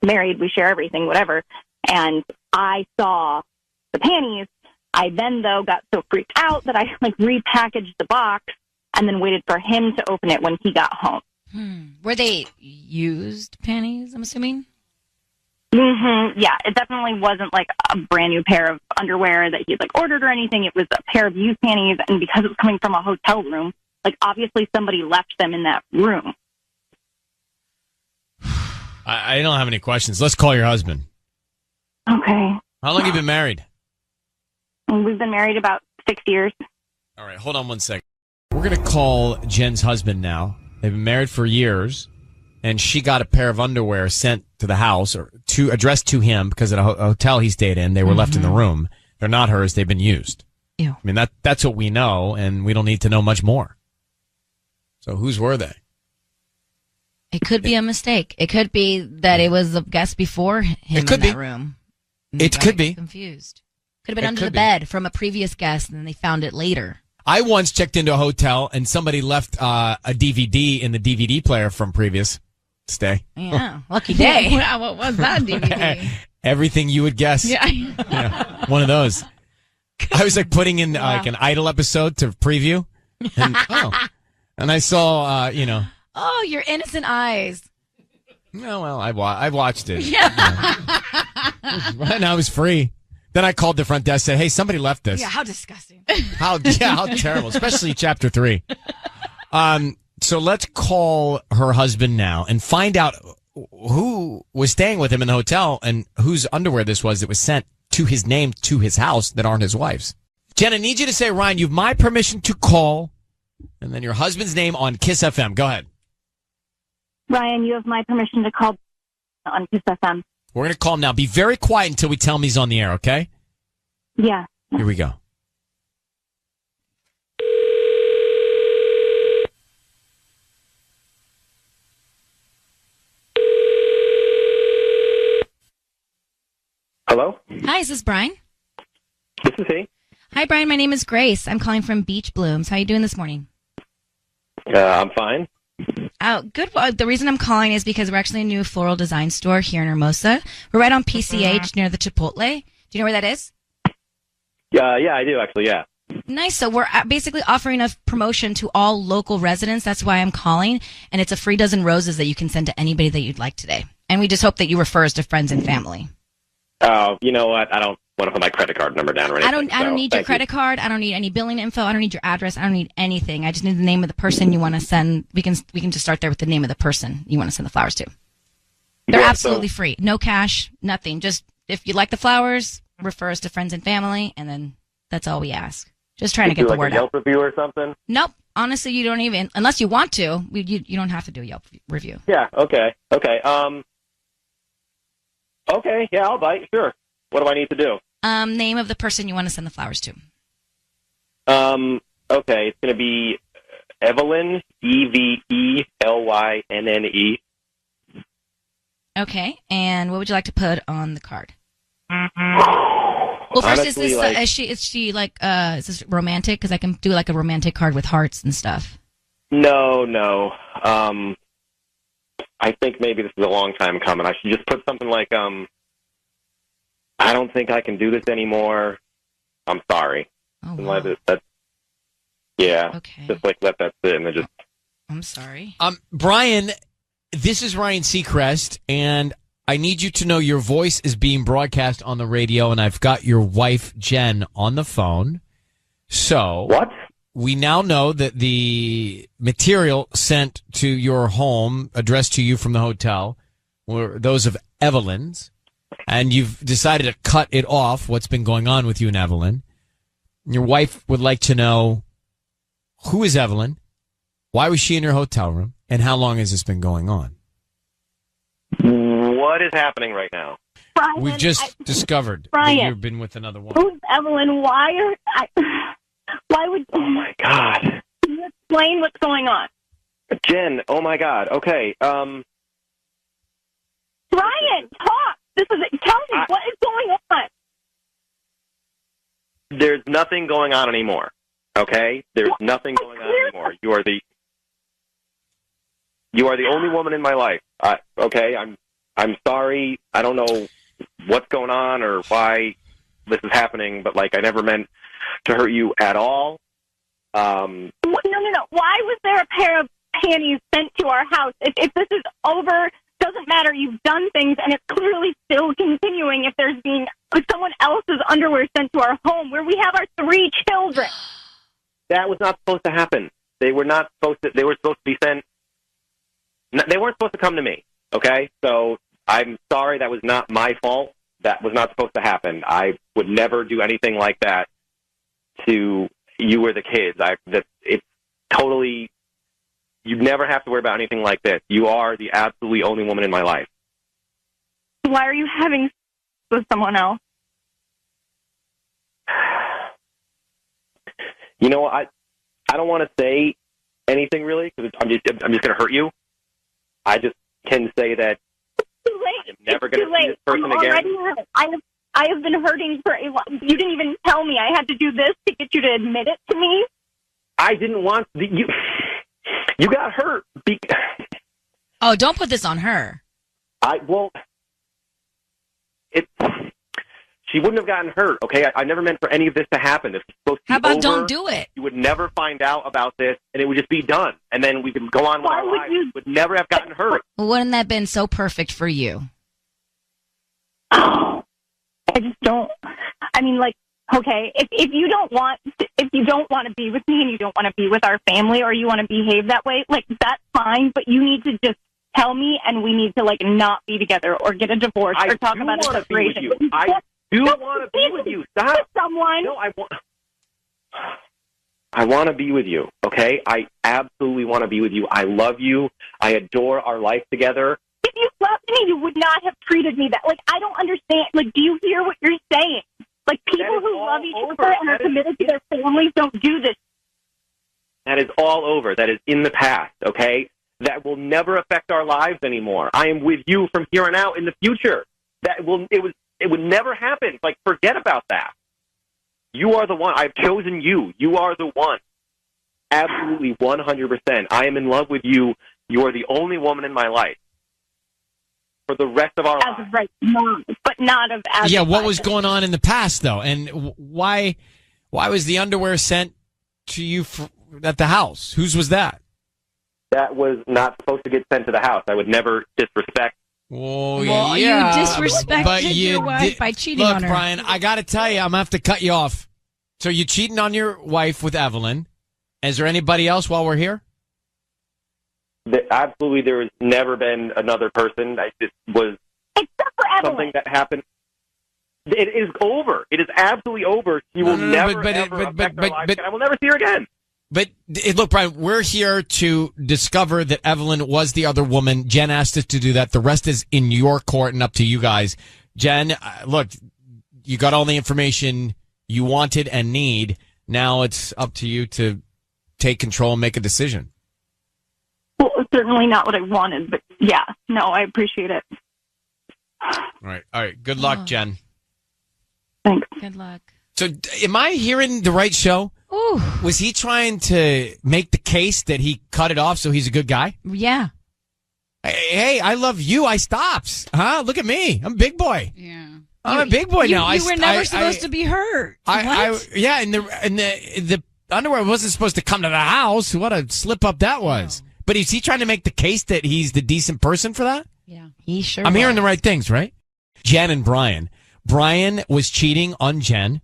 married, we share everything, whatever. And I saw the panties. I then, though, got so freaked out that I, like, repackaged the box and then waited for him to open it when he got home. Were they used panties, I'm assuming? Mm-hmm. Yeah, it definitely wasn't like a brand new pair of underwear that he'd like ordered or anything. It was a pair of used panties, and because it was coming from a hotel room, like obviously somebody left them in that room. I don't have any questions. Let's call your husband. Okay. How long have you been married? We've been married about 6 years. All right, hold on one second. We're going to call Jen's husband now. They've been married for years, and she got a pair of underwear sent to the house or addressed to him because at a hotel he stayed in, they were left in the room. They're not hers. They've been used. Ew. I mean, that's what we know, and we don't need to know much more. So whose were they? It could be a mistake. It could be that it was a guest before him in that room. It could be. Confused. Could have been under the bed from a previous guest, and then they found it later. I once checked into a hotel, and somebody left a DVD in the DVD player from previous stay. Yeah, lucky day. Wow, what was that DVD? Everything you would guess. Yeah. One of those. I was like putting in like an Idol episode to preview, and I saw, Oh, your innocent eyes. No, well, I watched it. Yeah. And I was free. Then I called the front desk, said, "Hey, somebody left this." Yeah, how disgusting. How terrible, especially chapter 3. So let's call her husband now and find out who was staying with him in the hotel and whose underwear this was that was sent to his name to his house that aren't his wife's. Jen, I need you to say, Ryan, you have my permission to call, and then your husband's name on Kiss FM. Go ahead. Ryan, you have my permission to call on Kiss FM. We're going to call him now. Be very quiet until we tell him he's on the air, okay? Yeah. Here we go. Hello? Hi, is this Brian? This is he. Hi, Brian. My name is Grace. I'm calling from Beach Blooms. How are you doing this morning? I'm fine. Oh, good. Well, the reason I'm calling is because we're actually a new floral design store here in Hermosa. We're right on PCH near the Chipotle. Do you know where that is? Yeah, I do actually, yeah. Nice. So we're basically offering a promotion to all local residents. That's why I'm calling. And it's a free dozen roses that you can send to anybody that you'd like today. And we just hope that you refer us to friends and family. Oh, you know what? I don't want to put my credit card number down or anything. I don't need your credit card. I don't need any billing info. I don't need your address. I don't need anything. I just need the name of the person you want to send. We can just start there with the name of the person you want to send the flowers to. They're absolutely free. No cash, nothing. Just if you like the flowers, refer us to friends and family, and then that's all we ask. Just trying to get the word out. Yelp review or something? Nope. Honestly, you don't even, unless you want to, you don't have to do a Yelp review. Yeah, okay. Okay, yeah, I'll bite, sure. What do I need to do? Name of the person you want to send the flowers to. Okay, it's going to be Evelyn, Evelyne. Okay, and what would you like to put on the card? Well, first, honestly, is she like, is this romantic? Because I can do like a romantic card with hearts and stuff. No. I think maybe this is a long time coming. I should just put something like, I don't think I can do this anymore. I'm sorry. Oh, wow. Okay. Just like let that sit and then just. I'm sorry. Brian, this is Ryan Seacrest, and I need you to know your voice is being broadcast on the radio, and I've got your wife, Jen, on the phone. So what? We now know that the material sent to your home, addressed to you from the hotel, were those of Evelyn's, and you've decided to cut it off, what's been going on with you and Evelyn. Your wife would like to know, who is Evelyn? Why was she in your hotel room? And how long has this been going on? What is happening right now? Brian, We've just discovered Brian, that you've been with another woman. Who's Evelyn? Why would? Oh my God! Can you explain what's going on? Jen, oh my God. Okay. Brian, talk. Tell me what is going on. There's nothing going on anymore. Okay? There's nothing going on anymore. You are the only woman in my life. Okay? I'm sorry. I don't know what's going on or why this is happening, but I never meant to hurt you at all. No. Why was there a pair of panties sent to our house? If this is over, doesn't matter. You've done things, and it's clearly still continuing. If there's being someone else's underwear sent to our home, where we have our 3 children. That was not supposed to happen. They were not supposed to. They were supposed to be sent. They weren't supposed to come to me. Okay, so I'm sorry. That was not my fault. That was not supposed to happen. I would never do anything like that to you or the kids. It's totally. You never have to worry about anything like this. You are the absolutely only woman in my life. Why are you having with someone else? You know, I don't want to say anything really because I'm just going to hurt you. I just can say that too late. I'm never going to see this person again. Hurt. I have been hurting for a while. You didn't even tell me. I had to do this to get you to admit it to me. I didn't want you. You got hurt. Oh, don't put this on her. She wouldn't have gotten hurt, okay? I never meant for any of this to happen. If it's supposed to be How about over, don't do it? You would never find out about this, and it would just be done. And then we could go on with our lives. You would never have gotten hurt. Well, wouldn't that have been so perfect for you? I just don't. I mean, okay, if you don't want to be with me and you don't want to be with our family or you want to behave that way, that's fine. But you need to just tell me, and we need to not be together or get a divorce or talk about a separation. I do want to be with you. Stop. Someone. No, I want to be with you. Okay, I absolutely want to be with you. I love you. I adore our life together. If you loved me, you would not have treated me that. I don't understand. Do you hear what you're saying? People who love each other and are committed to their families don't do this. That is all over. That is in the past, okay? That will never affect our lives anymore. I am with you from here on out in the future. It would never happen. Forget about that. You are the one. I've chosen you. You are the one. Absolutely 100%. I am in love with you. You are the only woman in my life. For the rest of our lives. As of right now, but not of as Yeah, of what was going on in the past, though? And why was the underwear sent to you at the house? Whose was that? That was not supposed to get sent to the house. I would never disrespect. Well, you disrespected your wife by cheating on her. Look, Brian, I got to tell you, I'm going to have to cut you off. So you're cheating on your wife with Evelyn. Is there anybody else while we're here? Absolutely, there has never been another person. It was something that happened. It is over. It is absolutely over. You will never affect our lives again. I will never see her again. But look, Brian, we're here to discover that Evelyn was the other woman. Jen asked us to do that. The rest is in your court and up to you guys. Jen, look, you got all the information you wanted and need. Now it's up to you to take control and make a decision. Well, certainly not what I wanted, but yeah, no, I appreciate it. All right. Good luck, Jen. Thanks. Good luck. So, am I hearing the right show? Ooh. Was he trying to make the case that he cut it off so he's a good guy? Yeah. Hey, I love you. I stops. Huh? Look at me. I'm a big boy. Yeah. I'm a big boy now. You were never supposed to be hurt. Yeah, and the underwear wasn't supposed to come to the house. What a slip up that was. But is he trying to make the case that he's the decent person for that? Yeah. He sure I'm was. hearing the right things, right? Jen and Brian. Brian was cheating on Jen.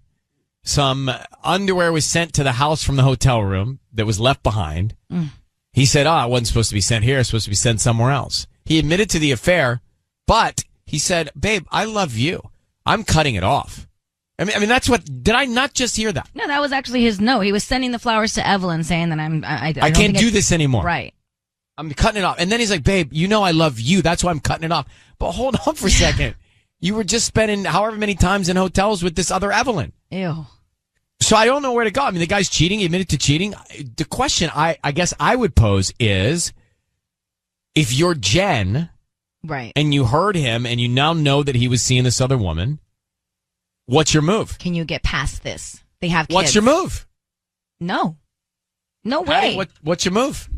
Some underwear was sent to the house from the hotel room that was left behind. He said, it wasn't supposed to be sent here. It's supposed to be sent somewhere else. He admitted to the affair, but he said, babe, I love you. I'm cutting it off. I mean, that's what, did I not just hear that? No, that was actually his note. He was sending the flowers to Evelyn saying that I can't do this anymore. Right. I'm cutting it off. And then he's like, babe, you know I love you. That's why I'm cutting it off. But hold on for a second. You were just spending however many times in hotels with this other Evelyn. Ew. So I don't know where to go. I mean, the guy's cheating. He admitted to cheating. The question I guess I would pose is, if you're Jen, right, and you heard him and you now know that he was seeing this other woman, what's your move? Can you get past this? They have kids. What's your move? No. No Patty, way. What's your move?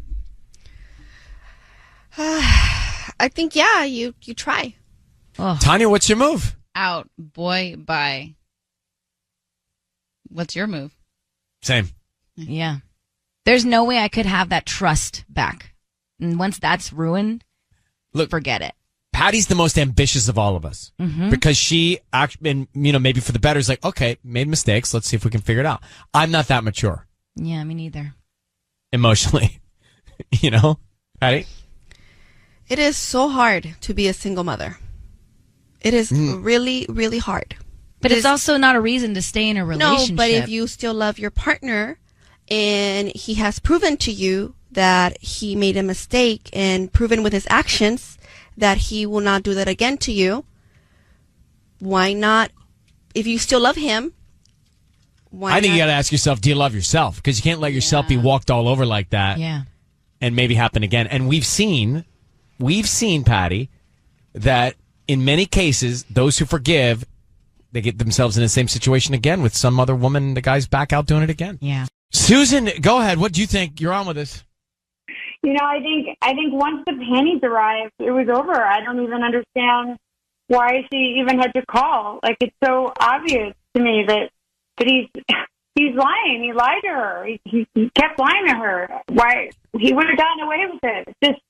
I think, you try. Oh. Tanya, what's your move? Out. Boy, bye. What's your move? Same. Yeah. There's no way I could have that trust back. And once that's ruined, look, forget it. Patty's the most ambitious of all of us because she, and maybe for the better, is like, okay, made mistakes. Let's see if we can figure it out. I'm not that mature. Yeah, me neither. Emotionally, Patty? It is so hard to be a single mother. It is really, really hard. But it's also not a reason to stay in a relationship. No, but if you still love your partner and he has proven to you that he made a mistake and proven with his actions that he will not do that again to you, why not? If you still love him, I think you got to ask yourself, do you love yourself? Because you can't let yourself be walked all over like that. Yeah. And maybe happen again. And we've seen, Patty, that in many cases, those who forgive, they get themselves in the same situation again with some other woman. The guy's back out doing it again. Yeah. Susan, go ahead. What do you think? You're on with us. I think once the panties arrived, it was over. I don't even understand why she even had to call. Like, it's so obvious to me that he's lying. He lied to her. He kept lying to her. Why he would have gotten away with it? It's just,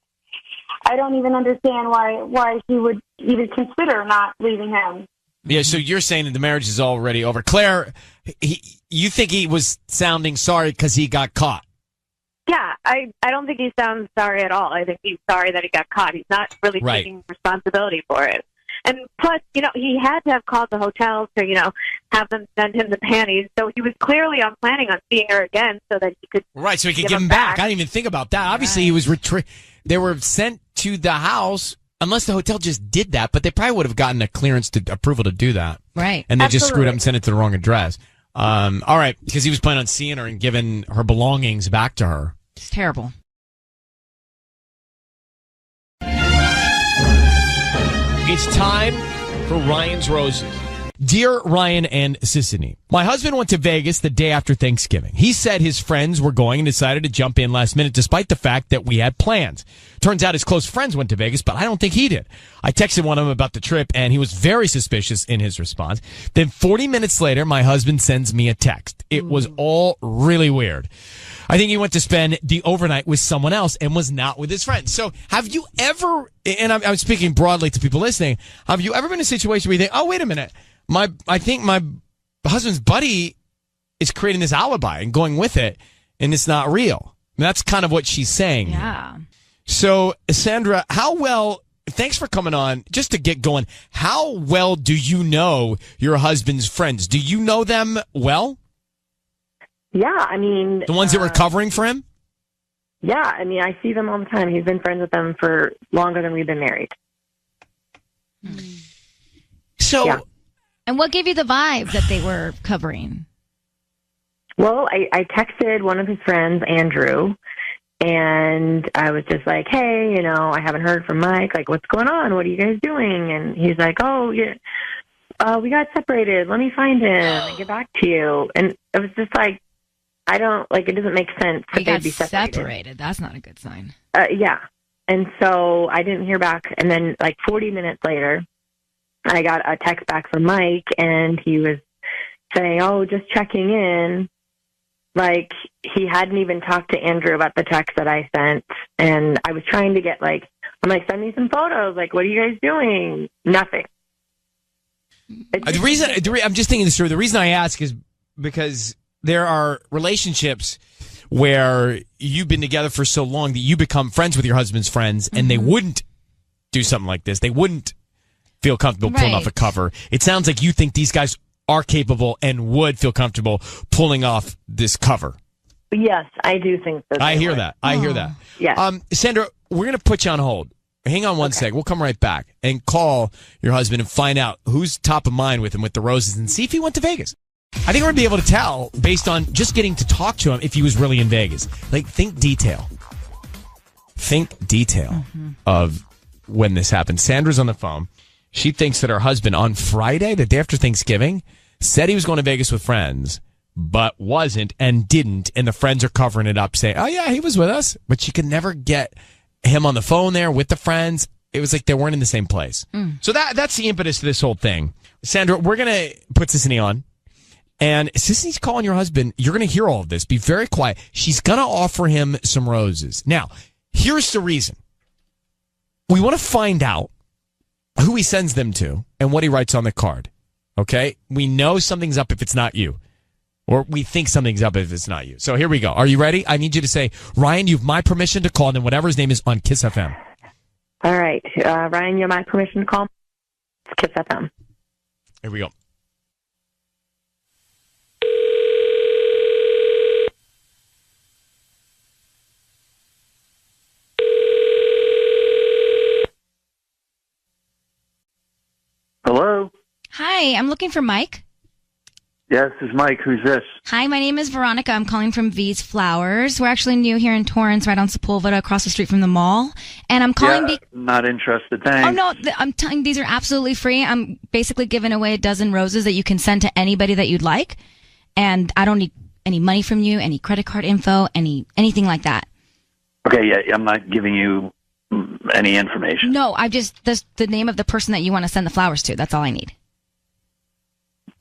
I don't even understand why she would even consider not leaving him. Yeah, so you're saying that the marriage is already over. Claire, you think he was sounding sorry because he got caught? Yeah, I don't think he sounds sorry at all. I think he's sorry that he got caught. He's not really taking responsibility for it. And plus, he had to have called the hotel to, have them send him the panties. So he was clearly planning on seeing her again so that he could so he could give them back. I didn't even think about that. Obviously, he was they were sent to the house, unless the hotel just did that, but they probably would have gotten a clearance to approval to do that. Right. And they just screwed up and sent it to the wrong address. All right, because he was planning on seeing her and giving her belongings back to her. It's terrible. It's time for Ryan's Roses. Dear Ryan and Sissany, my husband went to Vegas the day after Thanksgiving. He said his friends were going and decided to jump in last minute despite the fact that we had plans. Turns out his close friends went to Vegas, but I don't think he did. I texted one of them about the trip, and he was very suspicious in his response. Then 40 minutes later, my husband sends me a text. It was all really weird. I think he went to spend the overnight with someone else and was not with his friends. So have you ever, and I'm speaking broadly to people listening, have you ever been in a situation where you think, oh, wait a minute, I think my husband's buddy is creating this alibi and going with it, and it's not real. I mean, that's kind of what she's saying. Yeah. So, Sandra, thanks for coming on. Just to get going, how well do you know your husband's friends? Do you know them well? Yeah, I mean... The ones that were covering for him? Yeah, I mean, I see them all the time. He's been friends with them for longer than we've been married. So... Yeah. And what gave you the vibe that they were covering? Well, I texted one of his friends, Andrew, and I was just like, hey, I haven't heard from Mike. Like, what's going on? What are you guys doing? And he's like, oh, yeah, we got separated. Let me find him and get back to you. And it was just like, it doesn't make sense that they'd be separated. That's not a good sign. Yeah. And so I didn't hear back. And then 40 minutes later, I got a text back from Mike, and he was saying, oh, just checking in. He hadn't even talked to Andrew about the text that I sent. And I was trying to get, I'm like, send me some photos. Like, what are you guys doing? Nothing. I'm just thinking this through. The reason I ask is because there are relationships where you've been together for so long that you become friends with your husband's friends, and they wouldn't do something like this. They wouldn't feel comfortable pulling off a cover. It sounds like you think these guys are capable and would feel comfortable pulling off this cover. Yes, I do think that. I hear that. I hear that. Yeah. Sandra, we're going to put you on hold. Hang on one sec. We'll come right back and call your husband and find out who's top of mind with him with the roses and see if he went to Vegas. I think we're going to be able to tell based on just getting to talk to him if he was really in Vegas. Like, think detail. Think detail of when this happened. Sandra's on the phone. She thinks that her husband on Friday, the day after Thanksgiving, said he was going to Vegas with friends, but wasn't and didn't. And the friends are covering it up, saying, oh, yeah, he was with us. But she could never get him on the phone there with the friends. It was like they weren't in the same place. So that's the impetus to this whole thing. Sandra, we're going to put Sissany on. And Sissy's calling your husband. You're going to hear all of this. Be very quiet. She's going to offer him some roses. Now, here's the reason. We want to find out who he sends them to and what he writes on the card. Okay? We know something's up if it's not you. Or we think something's up if it's not you. So here we go. Are you ready? I need you to say, Ryan, you have my permission to call, and then whatever his name is on Kiss FM. All right. Ryan, you have my permission to call? It's Kiss FM. Here we go. Hello? Hi, I'm looking for Mike. Yes, this is Mike. Who's this? Hi, my name is Veronica. I'm calling from V's Flowers. We're actually new here in Torrance, right on Sepulveda, across the street from the mall. And I'm calling not interested, thanks. Oh, no, I'm telling these are absolutely free. I'm basically giving away a dozen roses that you can send to anybody that you'd like. And I don't need any money from you, any credit card info, anything like that. Okay, yeah, I'm not giving you any information. No, I just, the name of the person that you want to send the flowers to. That's all I need.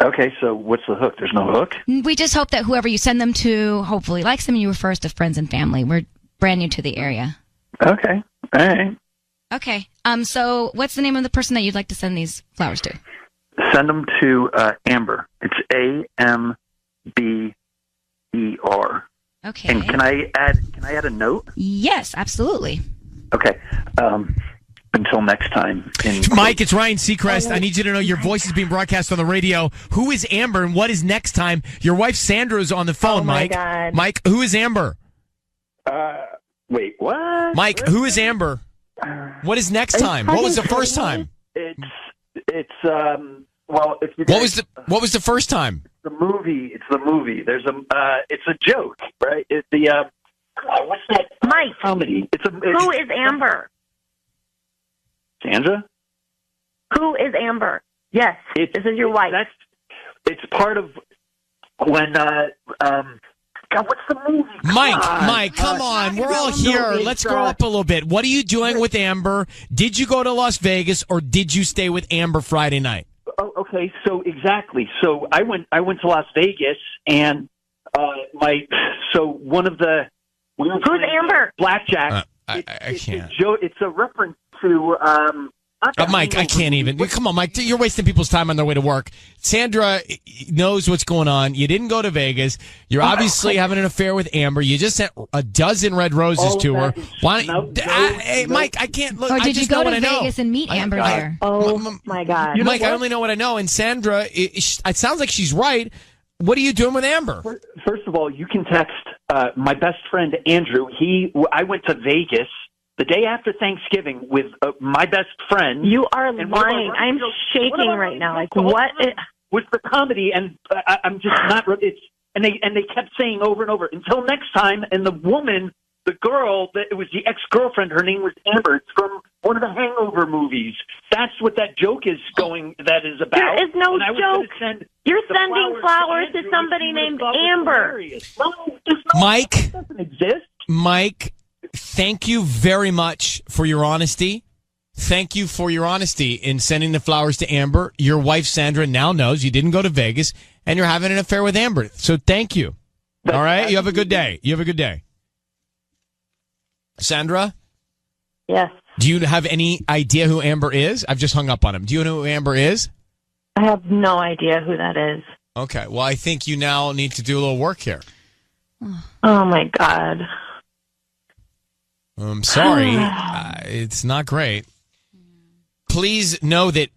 Okay, so what's the hook? There's no hook? We just hope that whoever you send them to hopefully likes them and you refer us to friends and family. We're brand new to the area. Okay, all right. Okay, so what's the name of the person that you'd like to send these flowers to? Send them to Amber. It's AMBER. Okay. And can I add a note? Yes, absolutely. Okay. Until next time. Mike, it's Ryan Seacrest. I need you to know your voice is being broadcast on the radio. Who is Amber and what is next time? Your wife Sandra is on the phone, oh my Mike. God. Mike, who is Amber? Wait, what? Mike, who is Amber? What is next time? What was the first time? It's well, if you guys, what was the first time? The movie. It's the movie. There's it's a joke, right? It's the what's that? Mike. Comedy. Who is Amber? Sandra? Who is Amber? Yes, this is your wife. It's part of when, God, what's the movie? Mike, come on. We're all here. Let's grow up a little bit. What are you doing with Amber? Did you go to Las Vegas or did you stay with Amber Friday night? Oh, okay. So exactly. So I went to Las Vegas and, one of the, who's Amber? Blackjack. I can't. It's a reference to Mike, I can't even. Come on, Mike. You're wasting people's time on their way to work. Sandra knows what's going on. You didn't go to Vegas. You're obviously having an affair with Amber. You just sent a dozen red roses to her. Why? Hey, Mike, I can't look. Or did you go to Vegas Vegas and meet Amber there? Oh my God, Mike! I only know what I know. And Sandra, it sounds like she's right. What are you doing with Amber? First of all, you can text my best friend Andrew. I went to Vegas the day after Thanksgiving with my best friend. You are lying. I'm shaking right now. Like what? With the comedy, and I'm just not. And they kept saying over and over until next time. And the woman, the girl, it was the ex-girlfriend. Her name was Amber. It's from one of the Hangover movies. That's what that joke is going. That is about. There is no joke. You're sending flowers to somebody named Amber. Mike, doesn't exist. Mike, thank you very much for your honesty. Thank you for your honesty in sending the flowers to Amber. Your wife, Sandra, now knows you didn't go to Vegas and you're having an affair with Amber. So thank you. All right? You have a good day. You have a good day. Sandra? Yes. Do you have any idea who Amber is? I've just hung up on him. Do you know who Amber is? I have no idea who that is. Okay. Well, I think you now need to do a little work here. Oh, my God. I'm sorry. It's not great. Please know that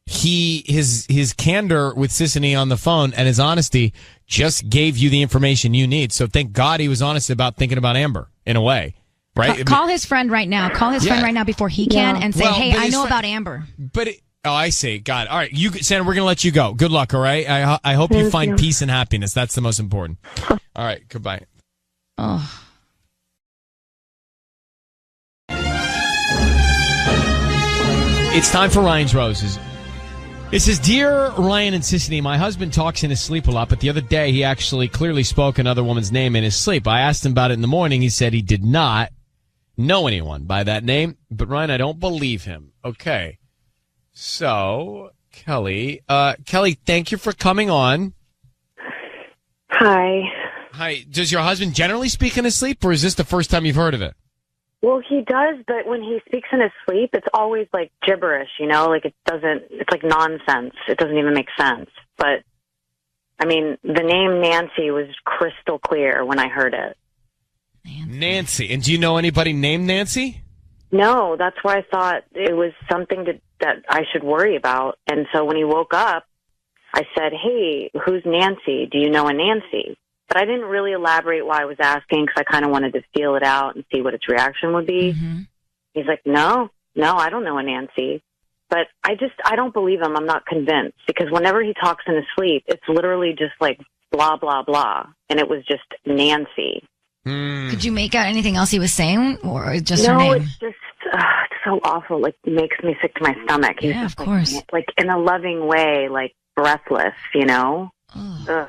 his candor with Sissany on the phone and his honesty just gave you the information you need. So thank God he was honest about thinking about Amber in a way, right? Call his friend right now. Call his friend right now before he can and say, hey, I know about Amber. But I see. God. All right. Sandra, we're going to let you go. Good luck. All right. I hope you find peace and happiness. That's the most important. All right. Goodbye. Oh. It's time for Ryan's Roses. It says, Dear Ryan and Sissany, my husband talks in his sleep a lot, but the other day he actually clearly spoke another woman's name in his sleep. I asked him about it in the morning. He said he did not know anyone by that name, but Ryan, I don't believe him. Okay. So, Kelly, thank you for coming on. Hi. Hi. Does your husband generally speak in his sleep, or is this the first time you've heard of it? Well, he does, but when he speaks in his sleep, it's always like gibberish, like it's like nonsense. It doesn't even make sense. But, I mean, the name Nancy was crystal clear when I heard it. Nancy. And do you know anybody named Nancy? No, that's why I thought it was something that I should worry about. And so when he woke up, I said, hey, who's Nancy? Do you know a Nancy? But I didn't really elaborate why I was asking because I kind of wanted to feel it out and see what its reaction would be. Mm-hmm. He's like, no, I don't know a Nancy. But I don't believe him. I'm not convinced because whenever he talks in his sleep, it's literally just like blah, blah, blah. And it was just Nancy. Could you make out anything else he was saying or just her name? No, it's just it's so awful. Like, makes me sick to my stomach. He's yeah, just, of course. Like in a loving way, like breathless, Ugh.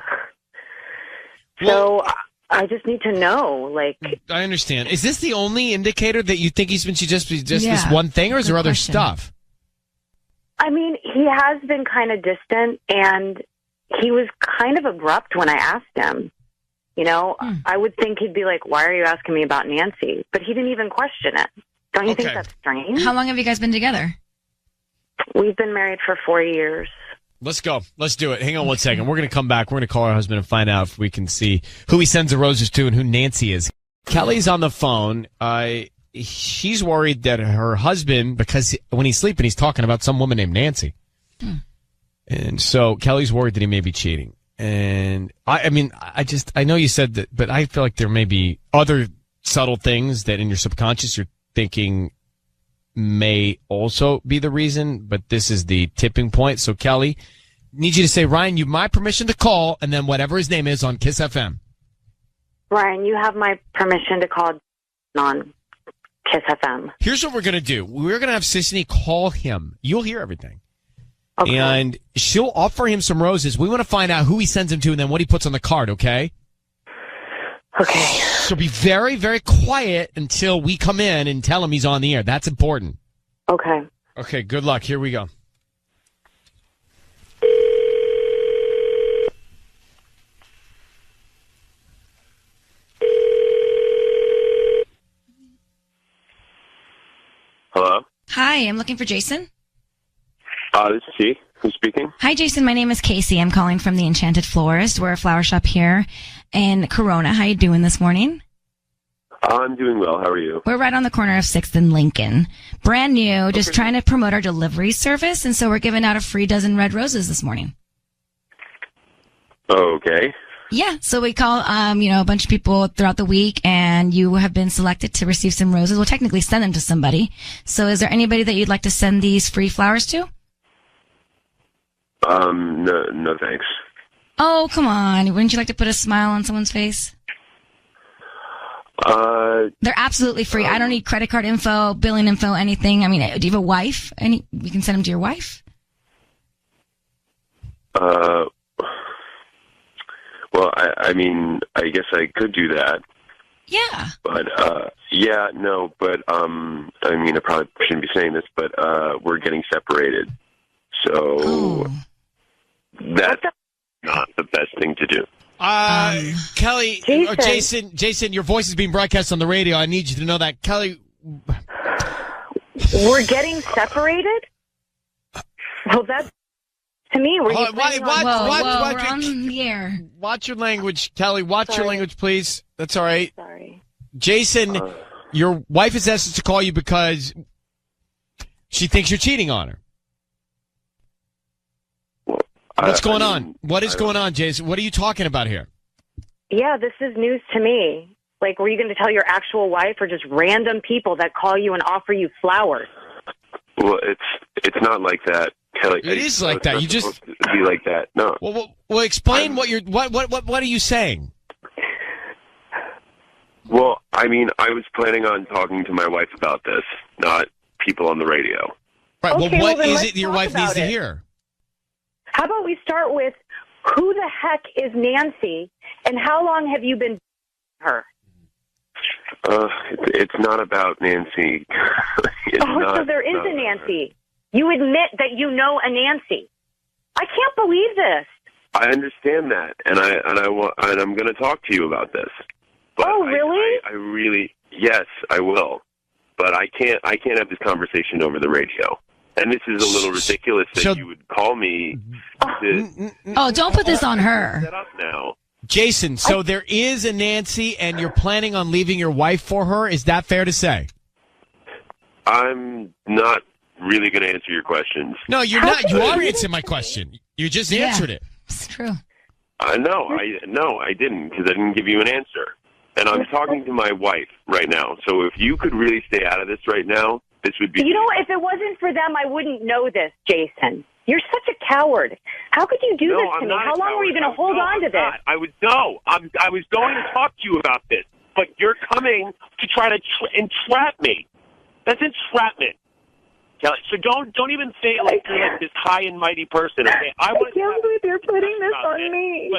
So I just need to know, like. I understand. Is this the only indicator that you think he's been just this one thing, or is there other stuff? I mean, he has been kind of distant, and he was kind of abrupt when I asked him. I would think he'd be like, why are you asking me about Nancy? But he didn't even question it. Don't you think that's strange? How long have you guys been together? We've been married for 4 years. Let's go. Let's do it. Hang on one second. We're going to come back. We're going to call our husband and find out if we can see who he sends the roses to and who Nancy is. Kelly's on the phone. She's worried that her husband, because when he's sleeping, he's talking about some woman named Nancy. And so Kelly's worried that he may be cheating. And I know you said that, but I feel like there may be other subtle things that in your subconscious you're thinking may also be the reason, but this is the tipping point. So Kelly, need you to say, Ryan, you have my permission to call, and then whatever his name is on Kiss FM. Ryan, you have my permission to call on Kiss FM. Here's what we're going to do. We're going to have Sissany call him. You'll hear everything. Okay. And she'll offer him some roses. We want to find out who he sends them to and then what he puts on the card, okay? Okay. So be very, very quiet until we come in and tell him he's on the air. That's important. Okay. Okay, good luck. Here we go. Hello? Hi, I'm looking for Jason. This is he. Who's speaking? Hi, Jason. My name is Casey. I'm calling from the Enchanted Florist. We're a flower shop here in Corona. How you doing this morning? I'm doing well. How are you? We're right on the corner of 6th and Lincoln. Brand new, just trying to promote our delivery service, and so we're giving out a free dozen red roses this morning. Okay. Yeah, so we call, a bunch of people throughout the week, and you have been selected to receive some roses. We'll technically send them to somebody. So is there anybody that you'd like to send these free flowers to? No thanks. Oh, come on. Wouldn't you like to put a smile on someone's face? They're absolutely free. I don't need credit card info, billing info, anything. I mean, do you have a wife? We can send them to your wife? Well, I guess I could do that. Yeah. But, I probably shouldn't be saying this, but, we're getting separated. So, that's not the best thing to do. Kelly, or Jason, your voice is being broadcast on the radio. I need you to know that. Kelly, We're getting separated? Well, that's, to me, we're we're on the air. Watch your language, Kelly. Watch your language, please. That's all right. Sorry. Jason, your wife has asked us to call you because she thinks you're cheating on her. What's going on? What is going on, Jason? What are you talking about here? Yeah, this is news to me. Like, were you going to tell your actual wife or just random people that call you and offer you flowers? Well, it's not like that, Kelly. It is like that. You just be like that. No. Well, explain what you're. What are you saying? Well, I mean, I was planning on talking to my wife about this, not people on the radio. Right. Okay, well, what then is let's it your talk wife needs about to it. hear? How about we start with who the heck is Nancy and how long have you been her? It's not about Nancy. So there is a Nancy. You admit that you know a Nancy. I can't believe this. I understand that, and I'm going to talk to you about this. But really? I really, yes, I will. But I can't have this conversation over the radio. And this is a little ridiculous that you would call me. Don't put this on her. Set up now. Jason, so there is a Nancy, and you're planning on leaving your wife for her? Is that fair to say? I'm not really going to answer your questions. No, you're not. You are answering my question. You just answered it. It's true. No, I didn't, because I didn't give you an answer. And I'm talking to my wife right now. So if you could really stay out of this right now, this would be... You know, if it wasn't for them, I wouldn't know this, Jason. You're such a coward. How could you do this to me? How long were you going to hold on to this? I was going to talk to you about this, but you're coming to try to entrap me. That's entrapment. Kelly, so don't even say it like you're like this high and mighty person. Okay? I can't believe you're putting this on me.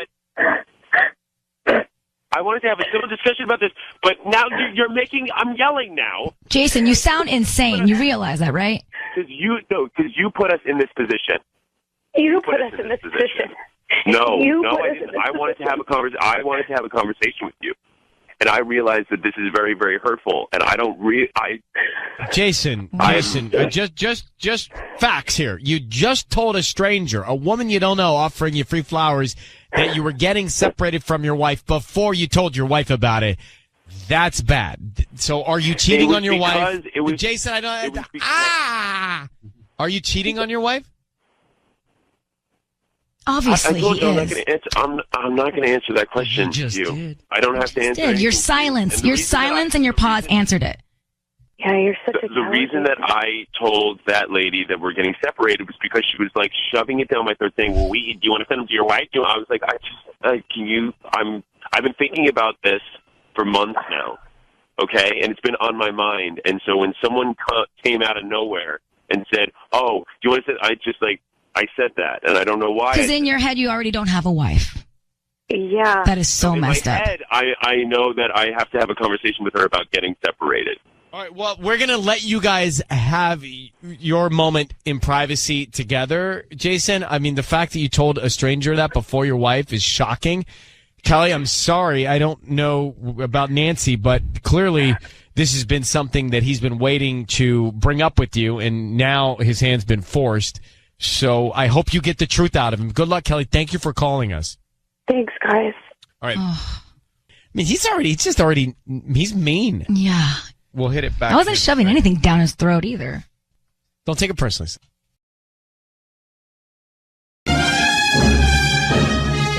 But I wanted to have a civil discussion about this, but now I'm yelling now. Jason, you sound insane. You realize that, right? Because you put us in this position. You put us in this position. No, I didn't. I wanted to have a conversation with you. And I realized that this is very, very hurtful, and I don't Jason, just facts here. You just told a stranger, a woman you don't know, offering you free flowers, that you were getting separated from your wife before you told your wife about it. That's bad. So, are you cheating on your wife? Jason, I don't. Are you cheating on your wife? Obviously, I told you I'm not going to answer that question to you. Did. I don't have to answer. Your silence, and your pause answered it. Yeah, you're such a The reason that I told that lady that we're getting separated was because she was like shoving it down my throat, saying, "Well, do you want to send them to your wife?" I was like, I've been thinking about this for months now, okay, and it's been on my mind. And so when someone came out of nowhere and said, "Oh, do you want to?" I said that, and I don't know why. Because in your head, you already don't have a wife. Yeah. That is so messed up. In my head, I know that I have to have a conversation with her about getting separated. All right, well, we're going to let you guys have your moment in privacy together, Jason. I mean, the fact that you told a stranger that before your wife is shocking. Kelly, I'm sorry. I don't know about Nancy, but clearly this has been something that he's been waiting to bring up with you, and now his hand's been forced. So I hope you get the truth out of him. Good luck, Kelly. Thank you for calling us. Thanks, guys. All right. I mean, he's mean. Yeah. We'll hit it back. I wasn't shoving anything down his throat either. Don't take it personally.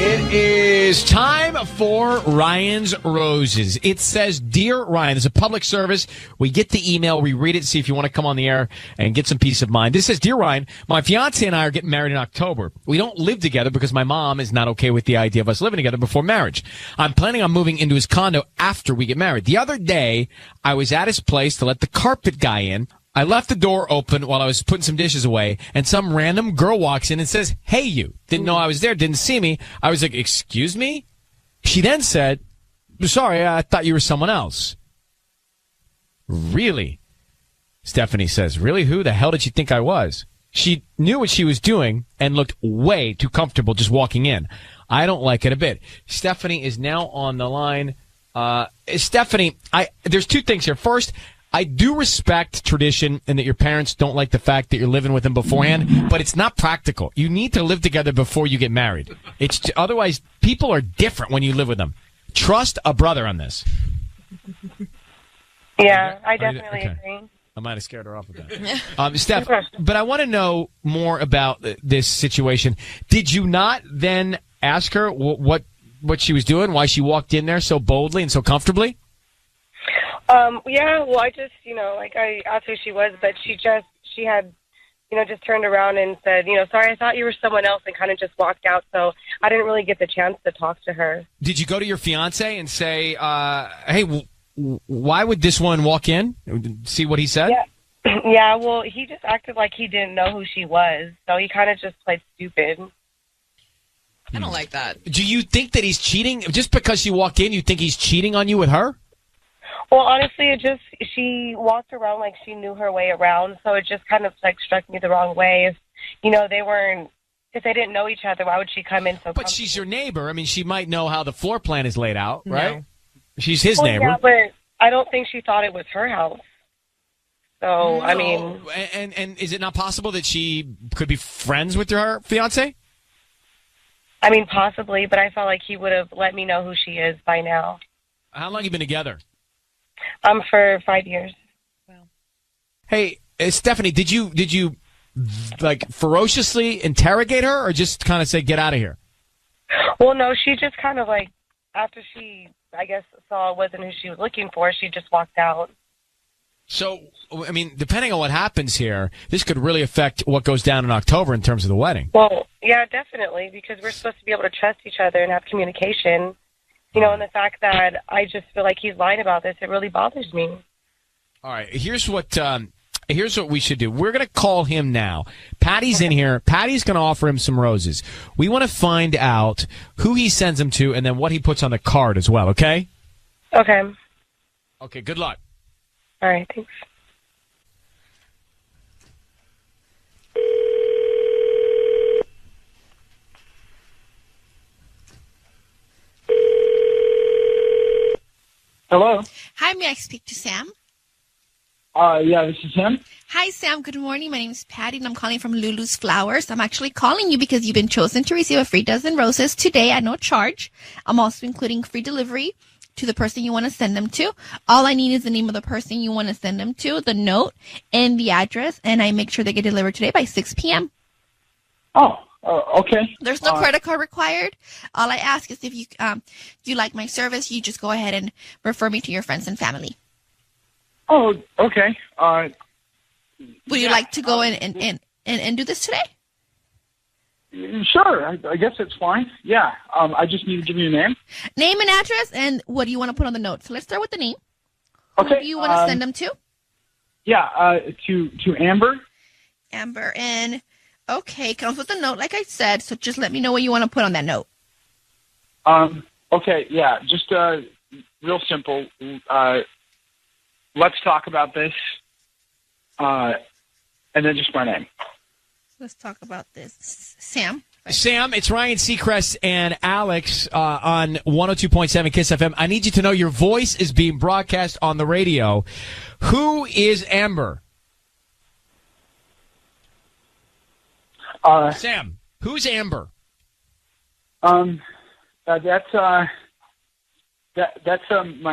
It is time for Ryan's Roses. It says, Dear Ryan, it's a public service. We get the email, we read it, see if you want to come on the air and get some peace of mind. This says, Dear Ryan, my fiance and I are getting married in October. We don't live together because my mom is not okay with the idea of us living together before marriage. I'm planning on moving into his condo after we get married. The other day, I was at his place to let the carpet guy in. I left the door open while I was putting some dishes away, and some random girl walks in and says, "Hey, you." Didn't know I was there, didn't see me. I was like, "Excuse me?" She then said, "Sorry, I thought you were someone else." Really? Stephanie says, "Really? Who the hell did you think I was?" She knew what she was doing and looked way too comfortable just walking in. I don't like it a bit. Stephanie is now on the line. Stephanie, there's two things here. First, I do respect tradition and that your parents don't like the fact that you're living with them beforehand, but it's not practical. You need to live together before you get married. Otherwise, people are different when you live with them. Trust a brother on this. Yeah, I definitely agree. I might have scared her off with that. Steph, but I want to know more about this situation. Did you not then ask her what she was doing, why she walked in there so boldly and so comfortably? Yeah, well, I just, I asked who she was, but she had, just turned around and said, sorry, I thought you were someone else, and kind of just walked out. So I didn't really get the chance to talk to her. Did you go to your fiance and say, hey, why would this one walk in? See what he said? Yeah. Yeah, well, he just acted like he didn't know who she was. So he kind of just played stupid. I don't like that. Do you think that he's cheating? Just because she walked in, you think he's cheating on you with her? Well, honestly, she walked around like she knew her way around, so it just kind of struck me the wrong way. If they didn't know each other, why would she come in so? But she's your neighbor. I mean, she might know how the floor plan is laid out, right? No. She's his neighbor. Yeah, but I don't think she thought it was her house. So no. I mean, and is it not possible that she could be friends with her fiance? I mean, possibly, but I felt like he would have let me know who she is by now. How long have you been together? For 5 years. Wow. Hey, Stephanie, did you ferociously interrogate her, or just kind of say get out of here? Well, no, she just kind of after she, I guess, saw it wasn't who she was looking for, she just walked out. So, I mean, depending on what happens here, this could really affect what goes down in October in terms of the wedding. Well, yeah, definitely, because we're supposed to be able to trust each other and have communication. And the fact that I just feel like he's lying about this, it really bothers me. All right, here's what we should do. We're going to call him now. Patty's in here. Patty's going to offer him some roses. We want to find out who he sends them to and then what he puts on the card as well, okay? Okay. Okay, good luck. All right, thanks. Hello. Hi, may I speak to Sam? Yeah, this is him. Hi, Sam. Good morning. My name is Patty, and I'm calling from Lulu's Flowers. I'm actually calling you because you've been chosen to receive a free dozen roses today at no charge. I'm also including free delivery to the person you want to send them to. All I need is the name of the person you want to send them to, the note, and the address, and I make sure they get delivered today by 6 p.m. Oh, okay. There's no credit card required. All I ask is if you like my service, you just go ahead and refer me to your friends and family. Oh, okay. Would you like to go and do this today? Sure. I guess it's fine. Yeah. I just need to give you a name. Name and address, and what do you want to put on the note? So let's start with the name. Okay. Who do you want to send them to? Yeah, to Amber. Amber, and okay, comes with a note, like I said, so just let me know what you want to put on that note. Okay, yeah, just real simple. Let's talk about this, and then just my name. Let's talk about this. Sam? Sam, it's Ryan Seacrest and Alex on 102.7 KISS FM. I need you to know your voice is being broadcast on the radio. Who is Amber? Sam, who's Amber? That's my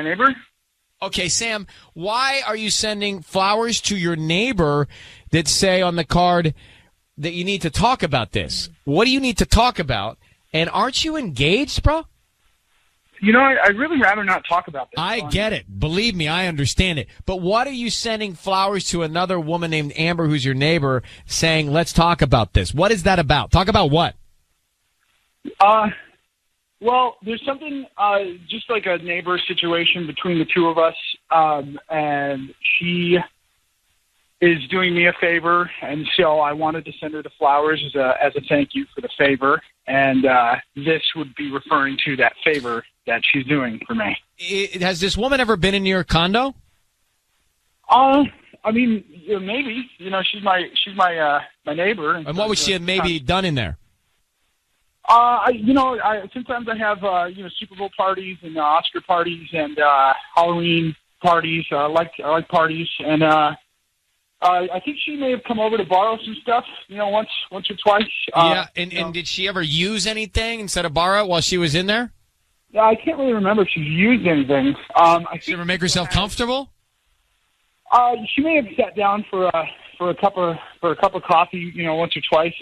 neighbor. Okay, Sam, why are you sending flowers to your neighbor that say on the card that you need to talk about this? What do you need to talk about? And aren't you engaged, bro? You know, I'd really rather not talk about this. I get it. Believe me, I understand it. But what are you sending flowers to another woman named Amber, who's your neighbor, saying, let's talk about this? What is that about? Talk about what? Well, there's something, just like a neighbor situation between the two of us, and she is doing me a favor, and so I wanted to send her the flowers as a thank you for the favor, and this would be referring to that favor that she's doing for me. Has this woman ever been in your condo? I mean, maybe. You know, she's my neighbor. And what would she have maybe done in there? Sometimes I have Super Bowl parties and Oscar parties and Halloween parties. I like parties, and I think she may have come over to borrow some stuff, once or twice. And did she ever use anything instead of borrow while she was in there? Yeah, I can't really remember if she's used anything. Did she ever make herself comfortable? She may have sat down for a cup of coffee, once or twice.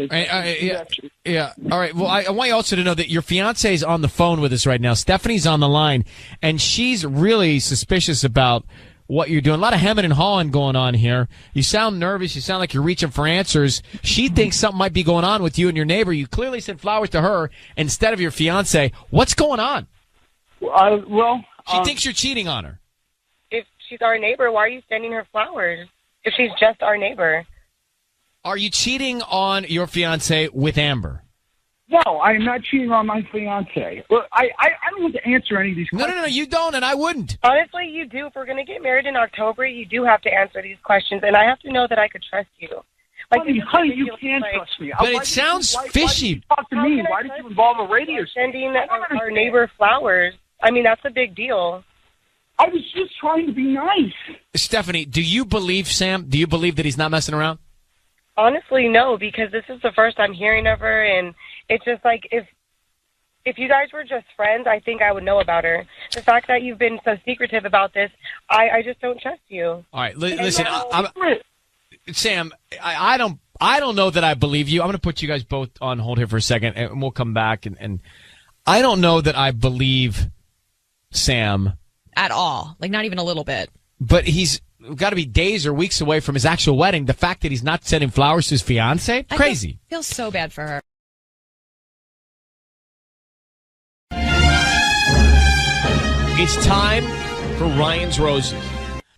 Yeah. All right. Well, I want you also to know that your fiance is on the phone with us right now. Stephanie's on the line, and she's really suspicious about what you're doing. A lot of hemming and hawing going on here. You sound nervous. You sound like you're reaching for answers. She thinks something might be going on with you and your neighbor. You clearly sent flowers to her instead of your fiance. What's going on? She thinks you're cheating on her. If she's our neighbor, why are you sending her flowers? If she's just our neighbor. Are you cheating on your fiance with Amber? No, I'm not cheating on my fiance. Well, I don't want to answer any of these questions. No, you don't, and I wouldn't. Honestly, you do. If we're going to get married in October, you do have to answer these questions, and I have to know that I could trust you. Honey, you can trust me. But it sounds fishy. Why did you talk to me? Why did you involve a radio station? Sending our neighbor flowers. I mean, that's a big deal. I was just trying to be nice. Stephanie, do you believe Sam? Do you believe that he's not messing around? Honestly, no, because this is the first I'm hearing of her, and it's just like if you guys were just friends, I think I would know about her. The fact that you've been so secretive about this, I just don't trust you. All right, listen, Sam, I don't know that I believe you. I'm going to put you guys both on hold here for a second, and we'll come back. And I don't know that I believe Sam at all. Like, not even a little bit. But he's got to be days or weeks away from his actual wedding. The fact that he's not sending flowers to his fiance, crazy. I feel so bad for her. It's time for Ryan's Roses.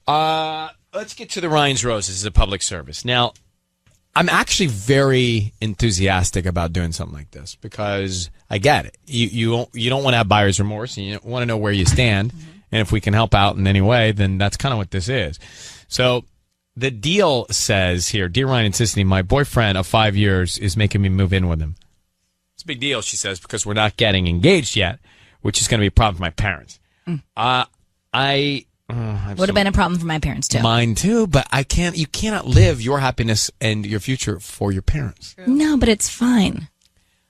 Let's get to the Ryan's Roses as a public service. Now, I'm actually very enthusiastic about doing something like this because I get it. You don't want to have buyer's remorse, and you want to know where you stand. Mm-hmm. And if we can help out in any way, then that's kind of what this is. So the deal says here, Dear Ryan and Sissany, my boyfriend of 5 years is making me move in with him. It's a big deal, she says, because we're not getting engaged yet, which is going to be a problem for my parents. Would have been a problem for my parents too. Mine too, but you cannot live your happiness and your future for your parents. No, but it's fine.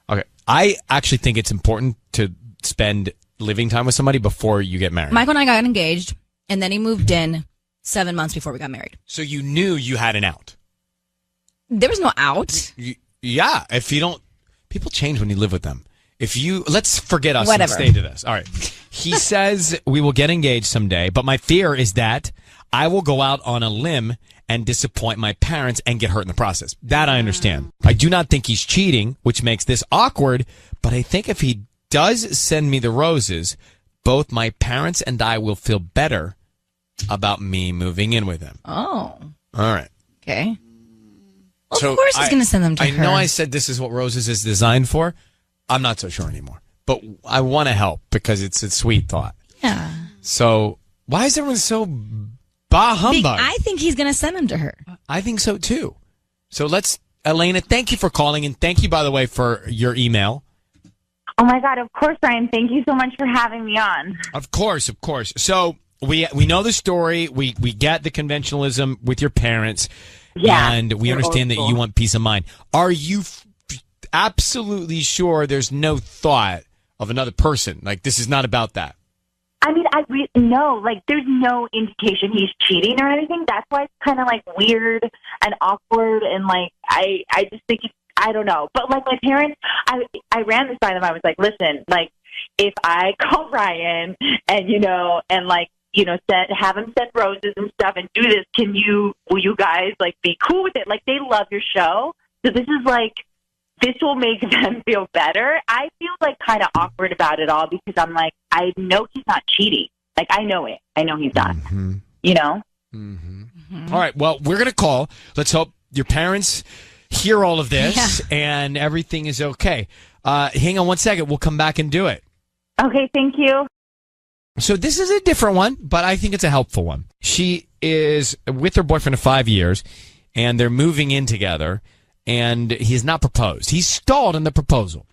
Okay. I actually think it's important to spend living time with somebody before you get married. Michael and I got engaged, and then he moved in 7 months before we got married. So you knew you had an out. There was no out. Yeah. If you don't, people change when you live with them. Let's forget us Whatever. And stay to this. All right. He says we will get engaged someday, but my fear is that I will go out on a limb and disappoint my parents and get hurt in the process. That I understand. I do not think he's cheating, which makes this awkward, but I think if he does send me the roses, both my parents and I will feel better about me moving in with him. Oh. All right. Okay. Well, so of course he's going to send them to her. I know I said this is what roses is designed for. I'm not so sure anymore. But I want to help because it's a sweet thought. Yeah. So why is everyone so bah humbug? I think he's going to send them to her. I think so too. So Elena, thank you for calling, and thank you, by the way, for your email. Oh my God, of course, Ryan. Thank you so much for having me on. Of course. So we know the story. We get the conventionalism with your parents. Yeah. And we understand that you want peace of mind. Are you absolutely sure there's no thought of another person? Like, this is not about that. I mean, no, like, there's no indication he's cheating or anything. That's why it's kind of, like, weird and awkward, and, like, I just think I don't know. But, like, my parents, I ran this by them. I was like, listen, like, if I call Ryan and, have him send roses and stuff and do this, will you guys, like, be cool with it? Like, they love your show. So this is, like, this will make them feel better. I feel, like, kind of awkward about it all because I'm like, I know he's not cheating. Like, I know it. I know he's not. Mm-hmm. You know? Mm-hmm. Mm-hmm. All right. Well, we're going to call. Let's hope your parents hear all of this and everything is okay. Hang on one second. We'll come back and do it. Okay. Thank you. So this is a different one, but I think it's a helpful one. She is with her boyfriend of 5 years, and they're moving in together, and he's not proposed. He's stalled in the proposal.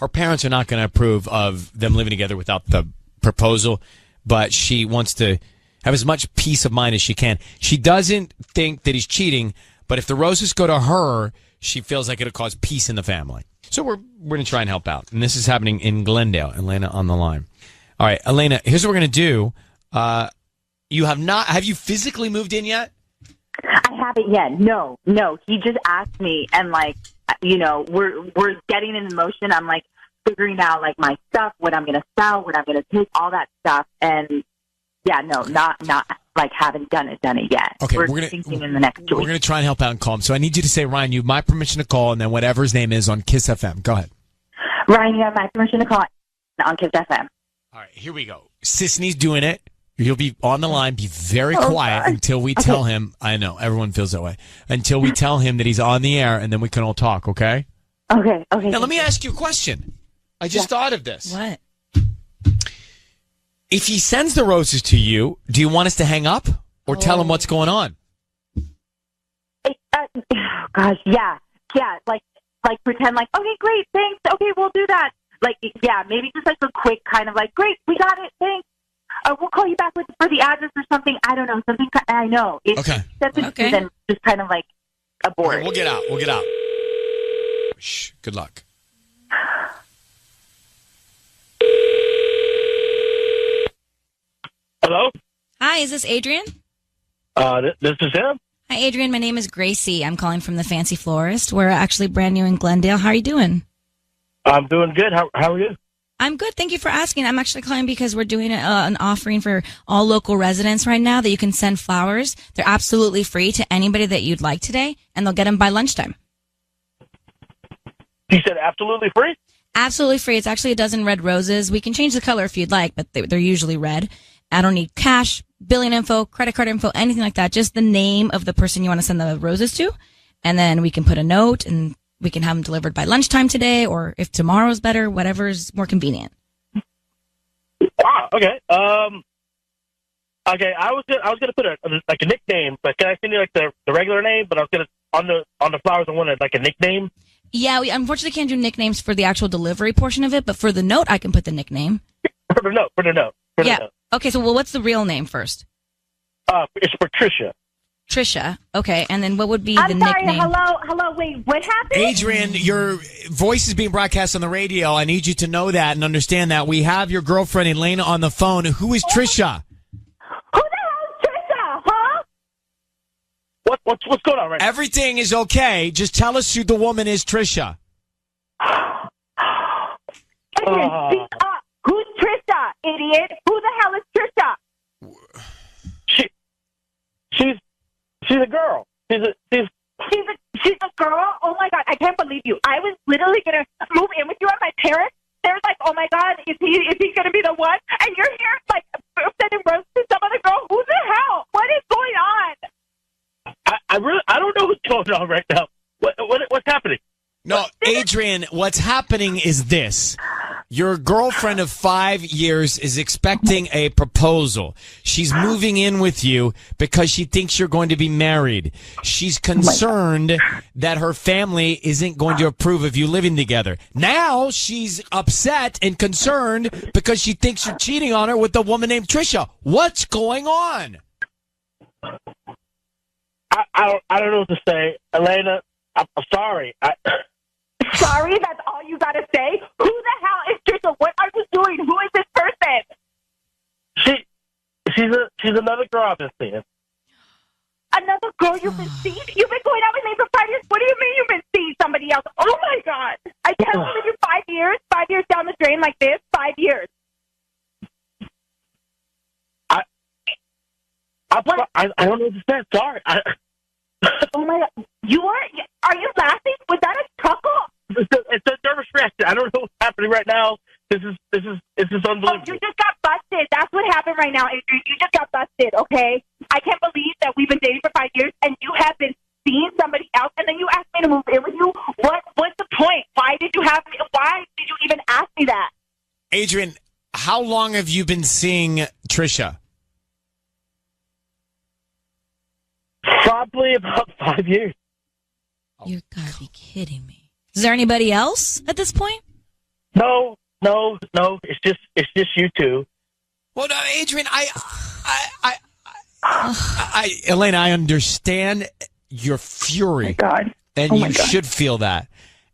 Her parents are not going to approve of them living together without the proposal, but she wants to Have as much peace of mind as she can. She doesn't think that he's cheating, but if the roses go to her, she feels like it'll cause peace in the family. So we're going to try and help out. And this is happening in Glendale. Elena on the line. All right, Elena, here's what we're going to do. Have you physically moved in yet? I haven't yet. No. He just asked me, and we're getting in motion. I'm like figuring out like my stuff, what I'm going to sell, what I'm going to take, all that stuff. And yeah, no, not like haven't done it yet. Okay, we're thinking in the next 2 weeks. We're going to try and help out and call him. So I need you to say, Ryan, you have my permission to call, and then whatever his name is on Kiss FM. Go ahead. Ryan, you have my permission to call on Kiss FM. All right, here we go. Sisney's doing it. You'll be on the line. Be very quiet until we tell him. I know everyone feels that way. Until we tell him that he's on the air, and then we can all talk. Okay. Okay. Now let me ask you a question. I just thought of this. What? If he sends the roses to you, do you want us to hang up or tell him what's going on? Gosh, yeah. Like pretend like, okay, great, thanks. Okay, we'll do that. Like, yeah, maybe just like a quick kind of like, great, we got it, thanks. We'll call you back for the address or something. I don't know. Something I know. Okay. Then just kind of like abort. Okay, we'll get out. Shh. Good luck. Hello? Hi, is this Adrian? This is him. Hi, Adrian. My name is Gracie. I'm calling from the Fancy Florist. We're actually brand new in Glendale. How are you doing? I'm doing good. How are you? I'm good. Thank you for asking. I'm actually calling because we're doing an offering for all local residents right now that you can send flowers. They're absolutely free to anybody that you'd like today, and they'll get them by lunchtime. You said absolutely free? Absolutely free. It's actually a dozen red roses. We can change the color if you'd like, but they're usually red. I don't need cash, billing info, credit card info, anything like that. Just the name of the person you want to send the roses to. And then we can put a note and we can have them delivered by lunchtime today, or if tomorrow's better, whatever's more convenient. Wow. Okay. Okay. I was gonna put a nickname, but can I send you like the regular name? But I was gonna on the flowers I wanted like a nickname. Yeah, we unfortunately can't do nicknames for the actual delivery portion of it, but for the note, I can put the nickname. For the note. Okay. So, what's the real name first? It's Patricia. Trisha. Okay. And then what would be the nickname? Hello. Wait, what happened? Adrian, your voice is being broadcast on the radio. I need you to know that and understand that. We have your girlfriend, Elena, on the phone. Who is Trisha? Who the hell is Trisha, huh? What's going on right now? Everything is okay. Just tell us who the woman is, Trisha. Adrian, speak up. Who's Trisha, idiot? Who the hell is Trisha? She's a girl. She's a girl? Oh my God, I can't believe you. I was literally gonna move in with you and my parents. They're like, oh my God, is he gonna be the one? And you're here like sending roses to some other girl? Who the hell? What is going on? I don't know what's going on right now. What's happening? No, Adrian, what's happening is this. Your girlfriend of 5 years is expecting a proposal. She's moving in with you because she thinks you're going to be married. She's concerned that her family isn't going to approve of you living together. Now she's upset and concerned because she thinks you're cheating on her with a woman named Trisha. What's going on? I don't know what to say. Elena, I'm sorry. Sorry, that's all you gotta say? Who the hell is Trisha? What are you doing? Who is this person? She's another girl I've been seeing. Another girl you've been seeing? You've been going out with me for 5 years? What do you mean you've been seeing somebody else? Oh my God. I can't believe you 5 years? 5 years down the drain like this? 5 years. I don't know what to say. Sorry. Oh my God. Are you laughing? Was that a chuckle? It's a nervous reaction. I don't know what's happening right now. This is unbelievable. Oh, you just got busted. That's what happened right now, Adrian. You just got busted, okay? I can't believe that we've been dating for 5 years and you have been seeing somebody else and then you asked me to move in with you. What's the point? Why did you even ask me that? Adrian, how long have you been seeing Trisha? Probably about 5 years. You gotta be kidding me. Is there anybody else at this point? No. It's just you two. Well, no, Adrian, Elena, I understand your fury. Oh my God. And Oh my you God. should feel that.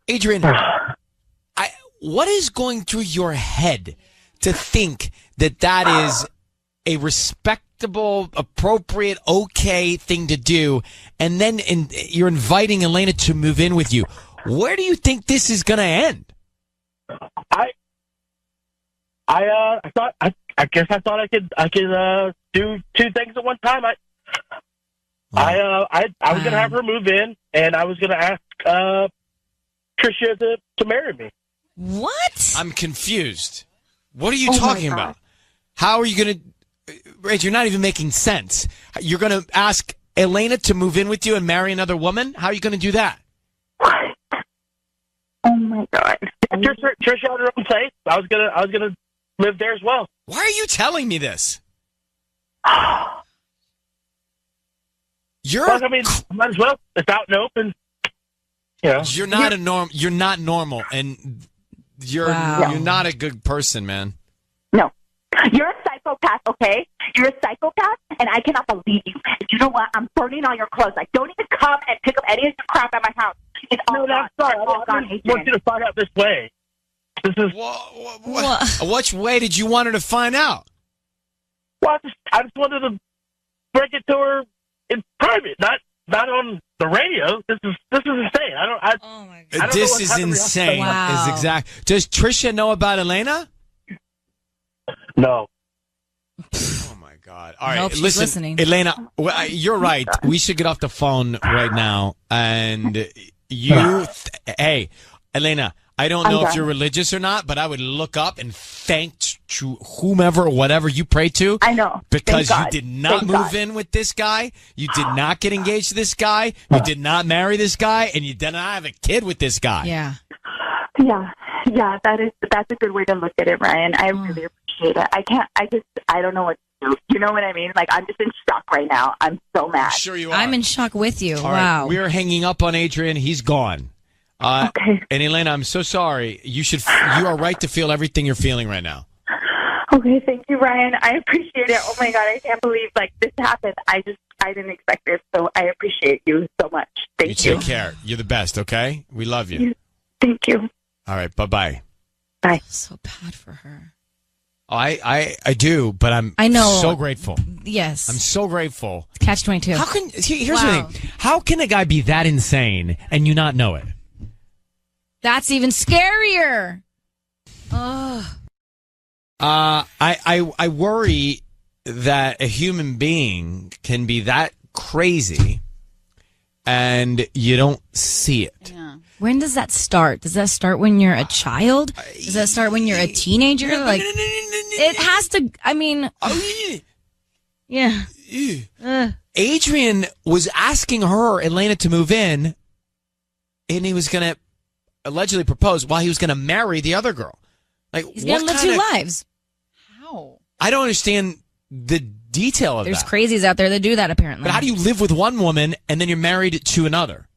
Adrian, what is going through your head to think that is a respectable, appropriate, okay thing to do, and then you're inviting Elena to move in with you? Where do you think this is going to end? I guess I thought I could do two things at one time. I was gonna have her move in, and I was gonna ask Tricia to marry me. What? I'm confused. What are you talking about? How are you going to... Rach, you're not even making sense. You're going to ask Elena to move in with you and marry another woman? How are you going to do that? Oh my God. Tricia had her own place. I was gonna live there as well. Why are you telling me this? Well, I mean, might as well. It's out and open. Yeah. You're not normal, and you're not a good person, man. No. You're a psychopath, okay? You're a psychopath, and I cannot believe you. You know what? I'm burning all your clothes. Like, don't even come and pick up any of your crap at my house. It's all gone. Sorry. It's all I gone, didn't want you to find out this way. This is... Which way did you want her to find out? Well, I just wanted to break it to her in private, not on the radio. This is insane. Oh my God. This is insane. Wow. Is exact. Does Tricia know about Elena? No. Oh my God! All I right, hope she's listen, listening. Elena. You're right. We should get off the phone right now. And you, hey, Elena. I don't know if you're religious or not, but I would look up and thank whomever or whatever you pray to. I know. Because you did not move in with this guy. You did not get engaged to this guy. You did not marry this guy. And you did not have a kid with this guy. Yeah. Yeah, that's a good way to look at it, Ryan. I really appreciate it. I don't know what to do. You know what I mean? Like, I'm just in shock right now. I'm so mad. Sure you are. I'm in shock with you. All Wow. right, we're hanging up on Adrian. He's gone. Okay. And Elena, I'm so sorry. You are right to feel everything you're feeling right now. Okay, thank you, Ryan. I appreciate it. Oh my God, I can't believe this happened. I didn't expect this, so I appreciate you so much. Thank you. Take care. You're the best, okay? We love you. Thank you. All right, bye-bye. Bye. So bad for her. Oh, I do, but I know. so grateful. Yes. I'm so grateful. Catch-22. How can here's the thing. How can a guy be that insane and you not know it? That's even scarier. Oh. I worry that a human being can be that crazy and you don't see it. Yeah. When does that start? Does that start when you're a child? Does that start when you're a teenager? Like, it has to, I mean, yeah. Adrian was asking her, Elena, to move in, and he was going to allegedly propose while he was going to marry the other girl. Like, he's going to live two lives. How? I don't understand the detail of There's that. crazies out there that do that, apparently. But how do you live with one woman and then you're married to another?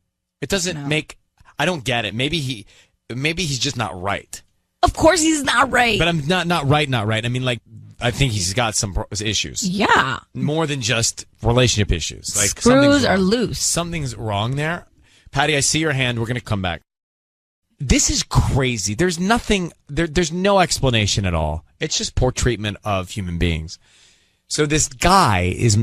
It doesn't make... I don't get it. Maybe he's just not right. Of course he's not right. But I'm not right. I mean, like, I think he's got some issues. Yeah. More than just relationship issues. Like, screws are loose. Something's wrong there. Patty, I see your hand. We're going to come back. This is crazy. There's nothing, there's no explanation at all. It's just poor treatment of human beings. So this guy is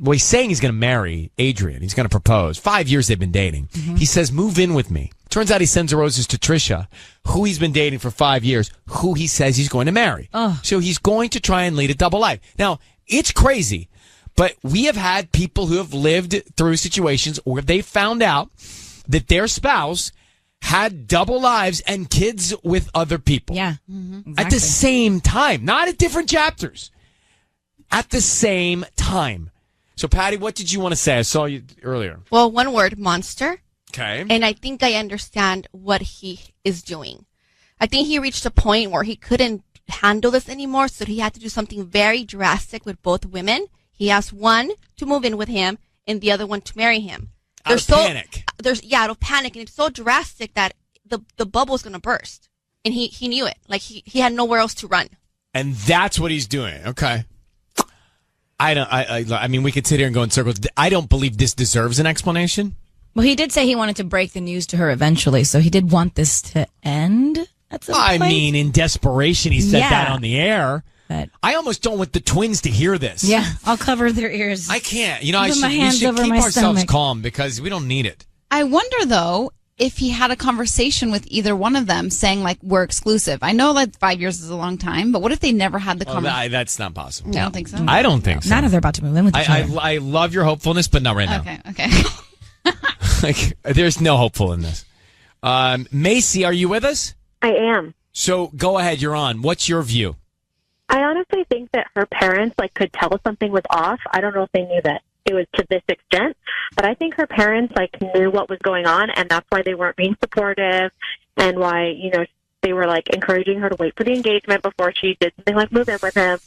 well, he's saying he's going to marry Adrian. He's going to propose. 5 years they've been dating. Mm-hmm. He says, move in with me. Turns out he sends the roses to Tricia, who he's been dating for 5 years, who he says he's going to marry. Oh. So he's going to try and lead a double life. Now, it's crazy, but we have had people who have lived through situations where they found out that their spouse had double lives and kids with other people. Yeah. Mm-hmm. At the same time, not at different chapters. At the same time. So, Patty, what did you want to say? I saw you earlier. Well, one word, monster. Okay. And I think I understand what he is doing. I think he reached a point where he couldn't handle this anymore, so he had to do something very drastic with both women. He asked one to move in with him and the other one to marry him. Out of panic. Out of panic. And it's so drastic that the bubble's going to burst. And he knew it. Like, he had nowhere else to run. And that's what he's doing. Okay. I mean, we could sit here and go in circles. I don't believe this deserves an explanation. Well, he did say he wanted to break the news to her eventually, so he did want this to end at some point. I mean, in desperation, he said that on the air. But I almost don't want the twins to hear this. Yeah, I'll cover their ears. I can't. We my should hands over keep my ourselves stomach. calm because we don't need it. I wonder, though, if he had a conversation with either one of them saying, like, we're exclusive. I know, like, 5 years is a long time, but what if they never had the conversation? That's not possible. You don't think so? I don't think so. Not if they're about to move in with each other. I love your hopefulness, but not right now. Okay. Like, there's no hopeful in this. Macy, are you with us? I am. So go ahead. You're on. What's your view? I honestly think that her parents could tell something was off. I don't know if they knew that it was to this extent, but I think her parents knew what was going on, and that's why they weren't being supportive, and why they were encouraging her to wait for the engagement before she did something like move in with him.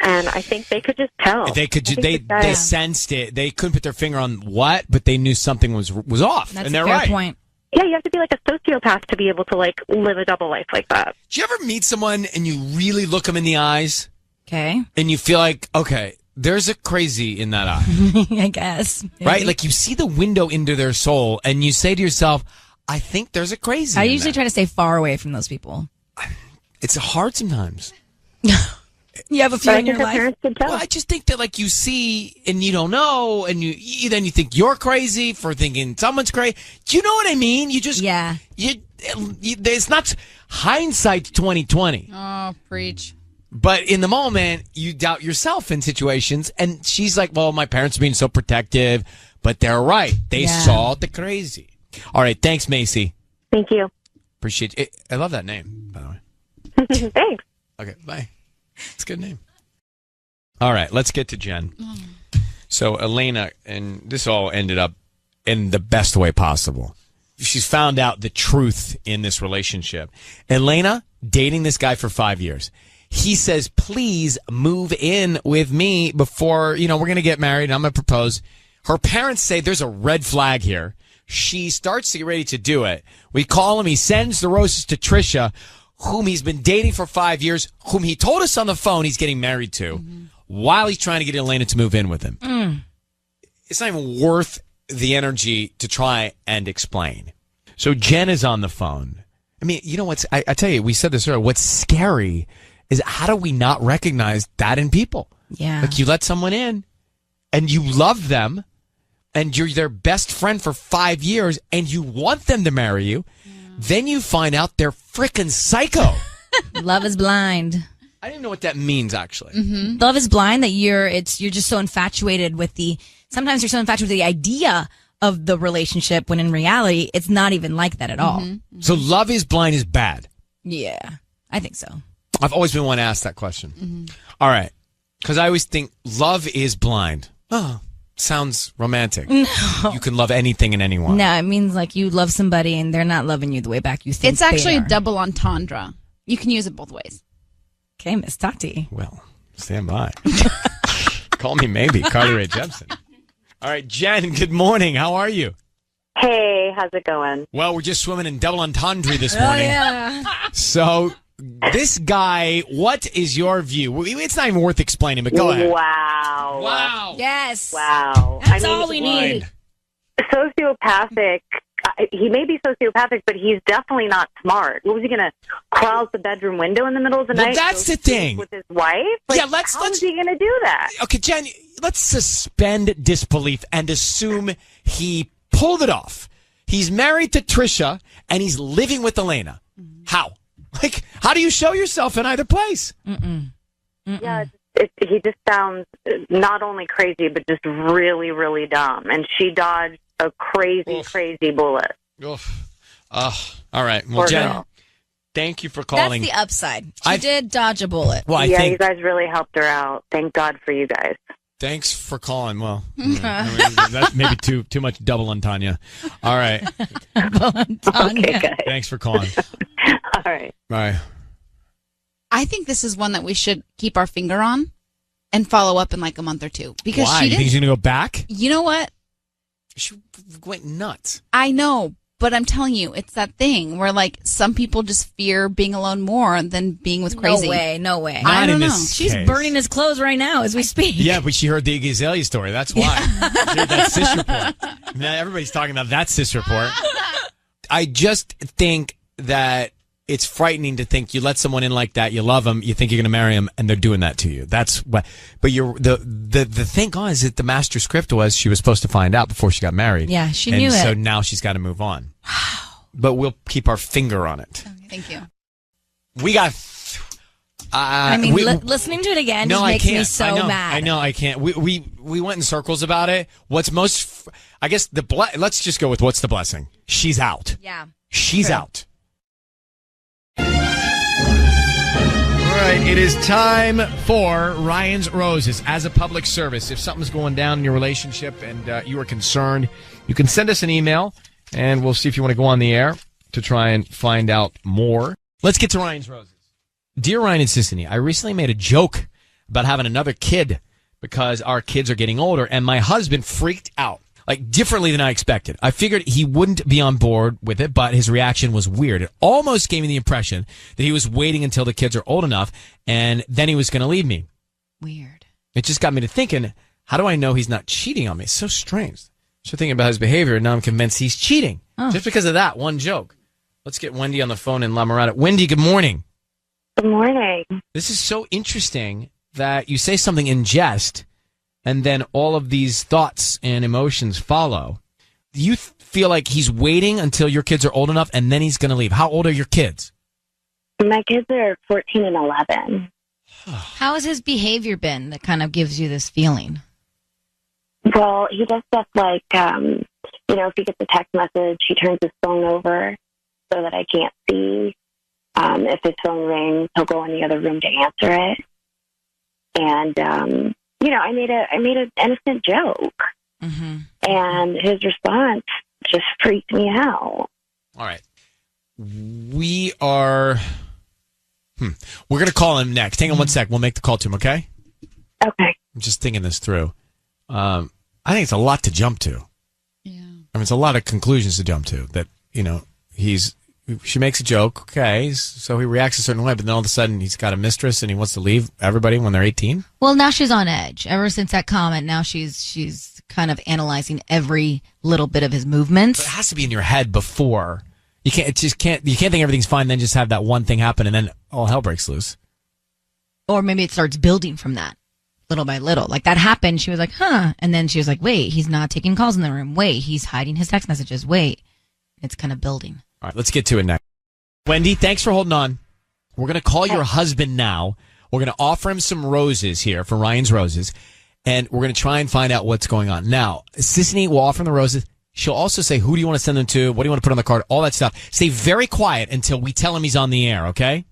And I think they could just tell. They sensed it. They couldn't put their finger on what, but they knew something was off. That's and they're a fair right. point. Yeah, you have to be a sociopath to be able to live a double life like that. Do you ever meet someone and you really look them in the eyes? Okay. And you feel like, okay, there's a crazy in that eye. I guess. Maybe. Right? Like you see the window into their soul and you say to yourself, I think there's a crazy I in usually that. try to stay far away from those people. It's hard sometimes. You have a few in your life. Well, I just think that you see and you don't know, and then you think you're crazy for thinking someone's crazy. Do you know what I mean? You just it's not hindsight 2020. Oh, preach. But in the moment, you doubt yourself in situations, and she's like, "Well, my parents are being so protective, but they're right. They saw the crazy." All right, thanks, Macy. Thank you. Appreciate it. I love that name, by the way. Thanks. Okay, bye. It's a good name. All right, let's get to Jen. So Elena, and this all ended up in the best way possible. She's found out the truth in this relationship. Elena, dating this guy for 5 years. He says, please move in with me before, we're going to get married and I'm going to propose. Her parents say there's a red flag here. She starts to get ready to do it. We call him. He sends the roses to Trisha, whom he's been dating for 5 years, whom he told us on the phone he's getting married to, while he's trying to get Elena to move in with him. It's not even worth the energy to try and explain. So Jen is on the phone. I mean, you know what's, I tell you, we said this earlier, what's scary is how do we not recognize that in people? Yeah. Like you let someone in and you love them and you're their best friend for 5 years and you want them to marry you. Then you find out they're frickin' psycho. Love is blind. I didn't know what that means, actually. Mm-hmm. Love is blind, that you're just so infatuated with sometimes you're so infatuated with the idea of the relationship when in reality, it's not even like that at all. Mm-hmm. So love is blind is bad. Yeah, I think so. I've always been one to ask that question. Mm-hmm. All right. Because I always think love is blind. Oh, sounds romantic. No. You can love anything and anyone. No, it means you love somebody and they're not loving you the way back you think It's actually they a are. double entendre. You can use it both ways. Okay, Miss Tati. Well, stand by. Call me maybe, Carly Rae Jepsen. All right, Jen, good morning. How are you? Hey, how's it going? Well, we're just swimming in double entendre this morning. Oh, yeah. So, this guy, what is your view? It's not even worth explaining, but go ahead. Wow. Wow. Yes. Wow. That's all we need. Sociopathic. He may be sociopathic, but he's definitely not smart. What was he going to crawl out the bedroom window in the middle of the Well, night? that's go the sleep thing. With his wife? Yeah, let's. How is he going to do that? Okay, Jen, let's suspend disbelief and assume he pulled it off. He's married to Trisha and he's living with Elena. How? How do you show yourself in either place? Yeah, he just sounds not only crazy, but just really, really dumb. And she dodged a crazy bullet. Oof. All right. Well, Poor Jen, girl. thank you for calling. That's the upside. She did dodge a bullet. Well, I yeah, think- you guys really helped her out. Thank God for you guys. Thanks for calling. Well, that's maybe too much double entendre. All right. Okay, guys. Thanks for calling. All right. Bye. I think this is one that we should keep our finger on and follow up in a month or two. Because Why? she You think didn't. he's going to go back? You know what? She went nuts. I know, But I'm telling you, it's that thing where like some people just fear being alone more than being with crazy. No way. I don't know. She's case. burning his clothes right now as we speak. Yeah, but she heard the Iggy Azalea story. That's why. She heard that sis report. Now everybody's talking about that sis report. I just think that it's frightening to think you let someone in like that, you love them, you think you're going to marry them, and they're doing that to you. That's what. But the thing is that the master script was she was supposed to find out before she got married. Yeah, she knew it. So now she's got to move on. Wow. But we'll keep our finger on it. Thank you. We got. Listening to it again just makes me so mad. I know I can't. We went in circles about it. What's most? I guess let's just go with what's the blessing. She's out. Yeah. She's out. All right, it is time for Ryan's Roses. As a public service, if something's going down in your relationship and you are concerned, you can send us an email, and we'll see if you want to go on the air to try and find out more. Let's get to Ryan's Roses. Dear Ryan and Sissany, I recently made a joke about having another kid because our kids are getting older, and my husband freaked out. Like, differently than I expected. I figured he wouldn't be on board with it, but his reaction was weird. It almost gave me the impression that he was waiting until the kids are old enough, and then he was going to leave me. Weird. It just got me to thinking, how do I know he's not cheating on me? It's so strange. So thinking about his behavior, and now I'm convinced he's cheating. Just because of that one joke. Let's get Wendy on the phone in La Mirada. Wendy, good morning. Good morning. This is so interesting that you say something in jest, and then all of these thoughts and emotions follow. Do you feel like he's waiting until your kids are old enough and then he's going to leave? How old are your kids? My kids are 14 and 11. How has his behavior been that kind of gives you this feeling? Well, he does stuff like, if he gets a text message, he turns his phone over so that I can't see. If his phone rings, he'll go in the other room to answer it. And, I made an innocent joke, and his response just freaked me out. All right. We're going to call him next. Hang on one sec. We'll make the call to him, okay? Okay. I'm just thinking this through. I think it's a lot to jump to. Yeah. I mean, it's a lot of conclusions to jump to that, she makes a joke, okay, so he reacts a certain way, but then all of a sudden he's got a mistress and he wants to leave everybody when they're 18? Well, now she's on edge. Ever since that comment, now she's kind of analyzing every little bit of his movements. But it has to be in your head before. You can't think everything's fine, then just have that one thing happen and then all hell breaks loose. Or maybe it starts building from that, little by little. Like that happened, she was like, and then she was like, wait, he's not taking calls in the room. Wait, he's hiding his text messages. Wait. It's kind of building. All right, let's get to it next. Wendy, thanks for holding on. We're going to call your husband now. We're going to offer him some roses here for Ryan's Roses, and we're going to try and find out what's going on. Now, Sissany will offer him the roses. She'll also say, who do you want to send them to? What do you want to put on the card? All that stuff. Stay very quiet until we tell him he's on the air, okay?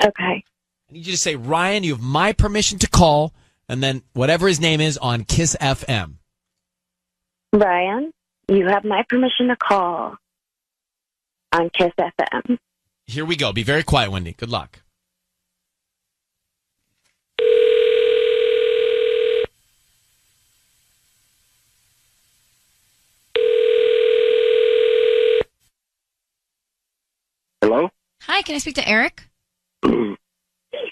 Okay. I need you to say, Ryan, you have my permission to call, and then whatever his name is on Kiss FM. Ryan, you have my permission to call on Kiss FM. Here we go. Be very quiet, Wendy. Good luck. Hello? Hi, can I speak to Eric? Yeah,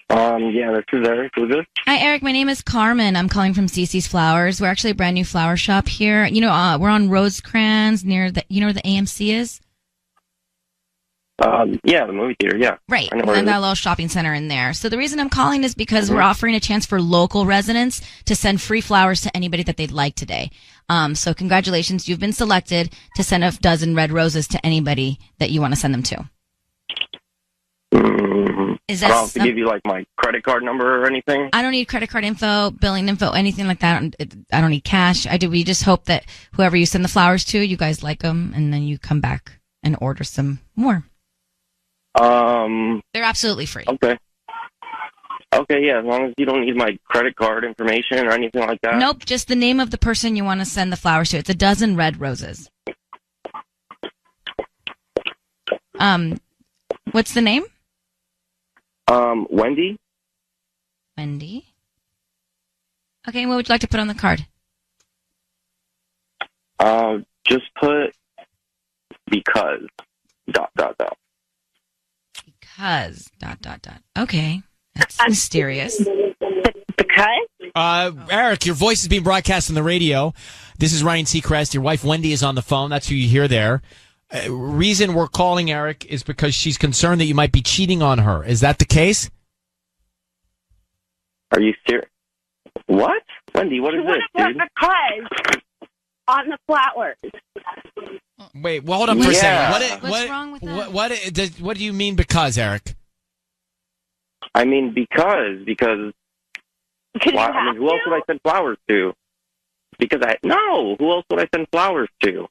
this is Eric. Who's this? Hi, Eric. My name is Carmen. I'm calling from Cece's Flowers. We're actually a brand new flower shop here. We're on Rosecrans near where the AMC is? Yeah, the movie theater, yeah. Right, I know and where it that is. little shopping center in there. So the reason I'm calling is because we're offering a chance for local residents to send free flowers to anybody that they'd like today. So congratulations, you've been selected to send a dozen red roses to anybody that you want to send them to. Is that I don't have to give you like my credit card number or anything? I don't need credit card info, billing info, anything like that. I don't need cash. We just hope that whoever you send the flowers to, you guys like them, and then you come back and order some more. They're absolutely free. Okay. Okay, yeah, as long as you don't need my credit card information or anything like that. Nope, just the name of the person you want to send the flowers to. It's a dozen red roses. What's the name? Wendy. Wendy. Okay, what would you like to put on the card? Just put, be because ... Because ... Okay. That's mysterious. Because? Eric, your voice is being broadcast on the radio. This is Ryan Seacrest. Your wife, Wendy, is on the phone. That's who you hear there. Reason we're calling Eric is because she's concerned that you might be cheating on her. Is that the case? Are you serious? What? Wendy, what is this, dude? Because on the flowers. Wait, well, hold on for a second. What's wrong with that? What do you mean because, Eric? I mean, because I mean, who else would I send flowers to? Who else would I send flowers to?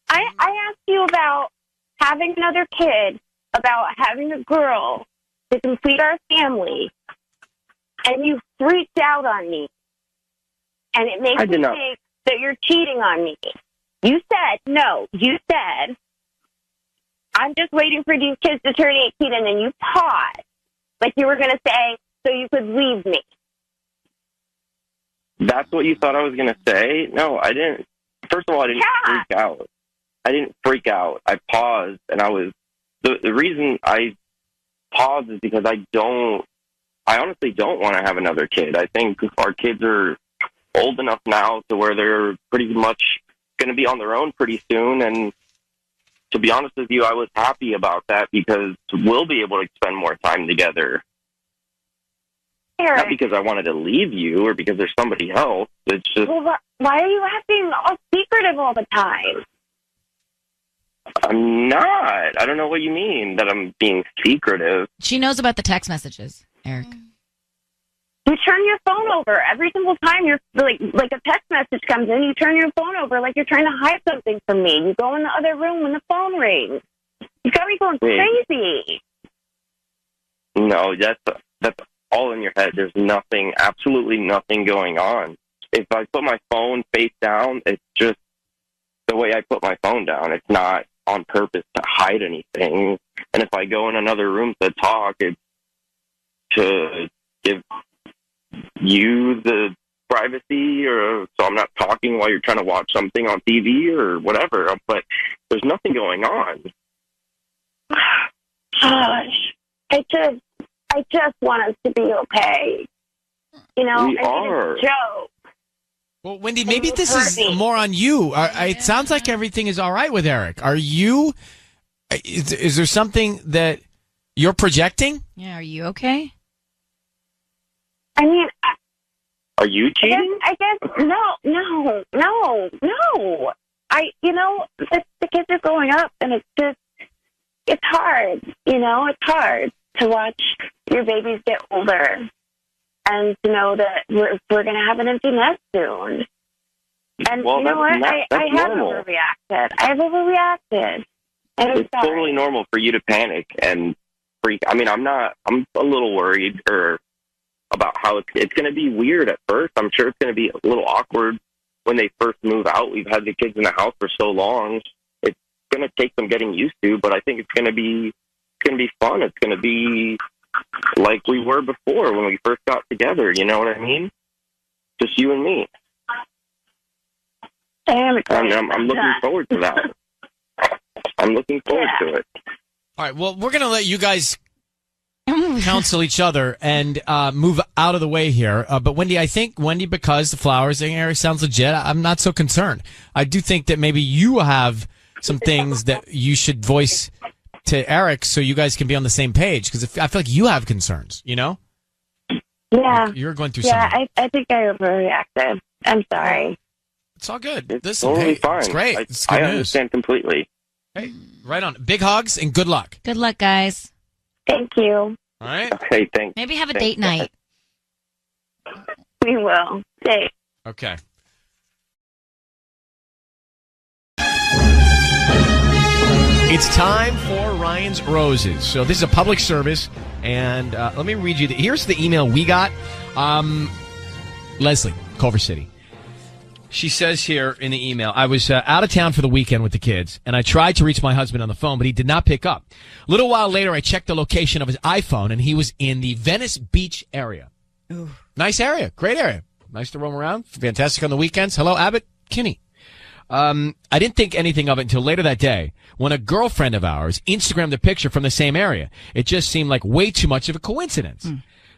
I asked you about having another kid, about having a girl to complete our family, and you freaked out on me. And it makes me think that you're cheating on me. You said, no, you said, I'm just waiting for these kids to turn 18, and then you paused. Like you were going to say, so you could leave me. That's what you thought I was going to say? No, I didn't. First of all, I didn't freak out. I didn't freak out. I paused, and I was... The reason I paused is because I honestly don't want to have another kid. I think our kids are old enough now to where they're pretty much going to be on their own pretty soon, and to be honest with you, I was happy about that because we'll be able to spend more time together. Eric. Not because I wanted to leave you or because there's somebody else. It's just... Well, why are you acting all secretive all the time? I'm not. I don't know what you mean that I'm being secretive. She knows about the text messages, Eric. You turn your phone over every single time you're like a text message comes in. You turn your phone over like you're trying to hide something from me. You go in the other room when the phone rings. You got me going crazy. No, that's all in your head. There's nothing, absolutely nothing going on. If I put my phone face down, it's just the way I put my phone down. It's not on purpose to hide anything. And if I go in another room to talk, it's to give you the privacy, or so I'm not talking while you're trying to watch something on TV or whatever. But there's nothing going on. Gosh, I just want us to be okay. You know, we are. It's a joke. Well, Wendy, maybe this is more on you. It sounds like everything is all right with Eric. Are you? Is there something that you're projecting? Yeah, are you okay? I mean, are you cheating? I guess no. The kids are growing up, and it's hard. You know, it's hard to watch your babies get older, and to know that we're going to have an empty nest soon. And well, you know what? I have normal. overreacted. And it's totally normal for you to panic and freak. I mean, I'm a little worried about how it's going to be weird at first. I'm sure it's going to be a little awkward when they first move out. We've had the kids in the house for so long. It's going to take some getting used to, but I think it's going to be fun. It's going to be like we were before when we first got together. You know what I mean? Just you and me. I'm looking forward to that. I'm looking forward to it. All right. Well, we're going to let you guys counsel each other and move out of the way here. But Wendy, because the flowers thing, Eric, sounds legit, I'm not so concerned. I do think that maybe you have some things that you should voice to Eric so you guys can be on the same page, because I feel like you have concerns, you know? Yeah. Like you're going through something. Yeah, I think I overreacted. I'm sorry. It's all good. It's totally fine. It's great. It's good I news. understand completely. Hey, right on. Big hugs and good luck. Good luck, guys. Thank you. All right. Okay, thanks. Maybe have a date night. We will. Thanks. Okay. It's time for Ryan's Roses. So this is a public service, and let me read you. Here's the email we got. Leslie, Culver City. She says here in the email, I was out of town for the weekend with the kids, and I tried to reach my husband on the phone, but he did not pick up. A little while later, I checked the location of his iPhone, and he was in the Venice Beach area. Ooh. Nice area. Great area. Nice to roam around. Fantastic on the weekends. Hello, Abbott Kinney. I didn't think anything of it until later that day when a girlfriend of ours Instagrammed a picture from the same area. It just seemed like way too much of a coincidence.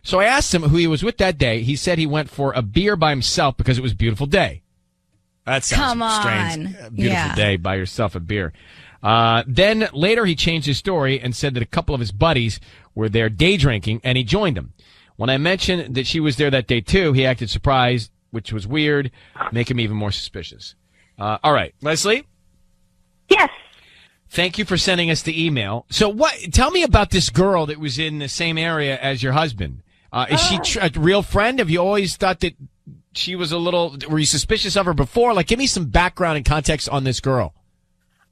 So I asked him who he was with that day. He said he went for a beer by himself because it was a beautiful day. That sounds strange. A beautiful day by yourself, a beer. Then later he changed his story and said that a couple of his buddies were there day drinking and he joined them. When I mentioned that she was there that day too, he acted surprised, which was weird, making me even more suspicious. All right, Leslie? Yes. Thank you for sending us the email. So tell me about this girl that was in the same area as your husband. Is she a real friend? Have you always thought that she was were you suspicious of her before? Like, give me some background and context on this girl.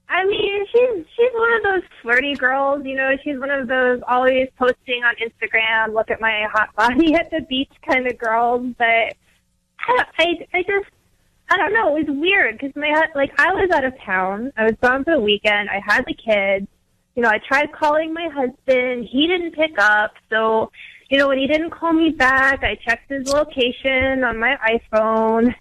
I mean, she's one of those flirty girls, you know. She's one of those always posting on Instagram, look at my hot body at the beach kind of girls. But I don't know. It was weird because I was out of town. I was gone for the weekend. I had the kids. You know, I tried calling my husband. He didn't pick up. So, you know, when he didn't call me back, I checked his location on my iPhone,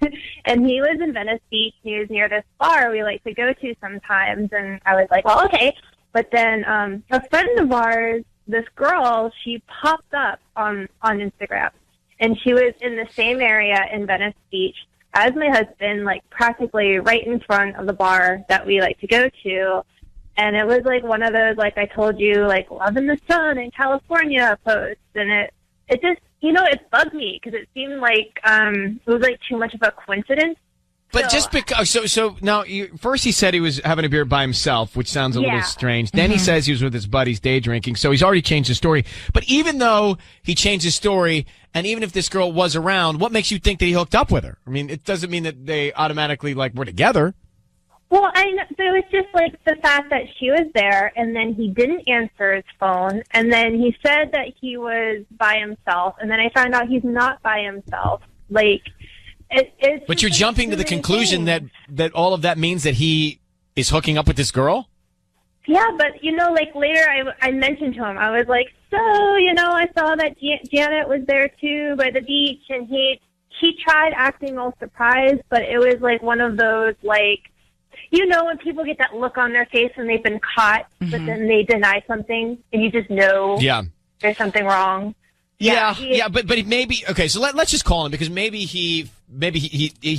and he was in Venice Beach. He was near this bar we like to go to sometimes, and I was like, well, okay. But then a friend of ours, this girl, she popped up on Instagram, and she was in the same area in Venice Beach as my husband, like practically right in front of the bar that we like to go to. And it was like one of those, like I told you, like love in the sun in California posts. And it just, you know, it bugged me because it seemed like it was like too much of a coincidence. But just because, so now, first he said he was having a beer by himself, which sounds a little strange. Then he says he was with his buddies day drinking, so he's already changed his story. But even though he changed his story, and even if this girl was around, what makes you think that he hooked up with her? I mean, it doesn't mean that they automatically, were together. Well, so it was just like the fact that she was there, and then he didn't answer his phone, and then he said that he was by himself, and then I found out he's not by himself. But you're jumping to the conclusion that all of that means that he is hooking up with this girl? Yeah, but, you know, later I mentioned to him, I was like, so, you know, I saw that Janet was there too by the beach, and he tried acting all surprised, but it was like one of those, you know, when people get that look on their face when they've been caught, but then they deny something, and you just know there's something wrong. Yeah, but maybe, okay, so let's just call him, because maybe he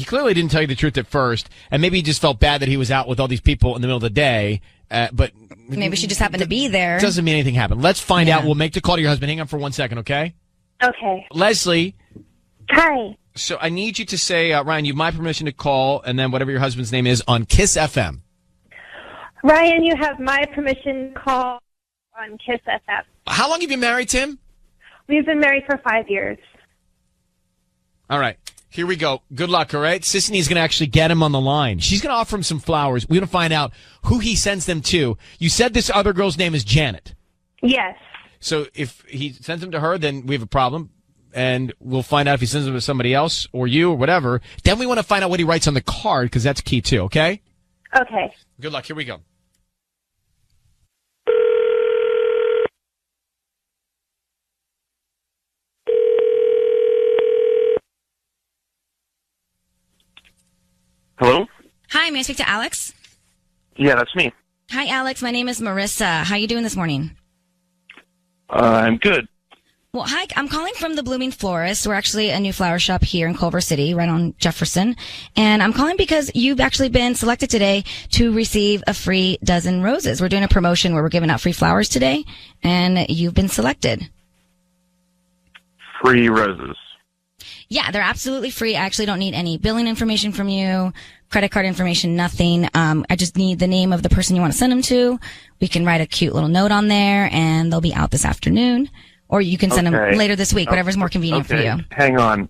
clearly didn't tell you the truth at first, and maybe he just felt bad that he was out with all these people in the middle of the day, but maybe she just happened to be there. Doesn't mean anything happened. Let's find out. We'll make the call to your husband. Hang on for 1 second, okay? Okay. Leslie. Hi. So I need you to say, Ryan, you have my permission to call, and then whatever your husband's name is on Kiss FM. Ryan, you have my permission to call on Kiss FM. How long have you been married, Tim? We've been married for 5 years. All right. Here we go. Good luck, all right? Sisney's going to actually get him on the line. She's going to offer him some flowers. We're going to find out who he sends them to. You said this other girl's name is Janet. Yes. So if he sends them to her, then we have a problem. And we'll find out if he sends them to somebody else or you or whatever. Then we want to find out what he writes on the card, because that's key too, okay? Okay. Good luck. Here we go. Hello? Hi, may I speak to Alex? Yeah, that's me. Hi, Alex. My name is Marissa. How you doing this morning? I'm good. Well, hi. I'm calling from the Blooming Florist. We're actually a new flower shop here in Culver City, right on Jefferson. And I'm calling because you've actually been selected today to receive a free dozen roses. We're doing a promotion where we're giving out free flowers today, and you've been selected. Free roses. Yeah, they're absolutely free. I actually don't need any billing information from you, credit card information, nothing. I just need the name of the person you want to send them to. We can write a cute little note on there, and they'll be out this afternoon. Or you can send them later this week, whatever's more convenient for you. Hang on.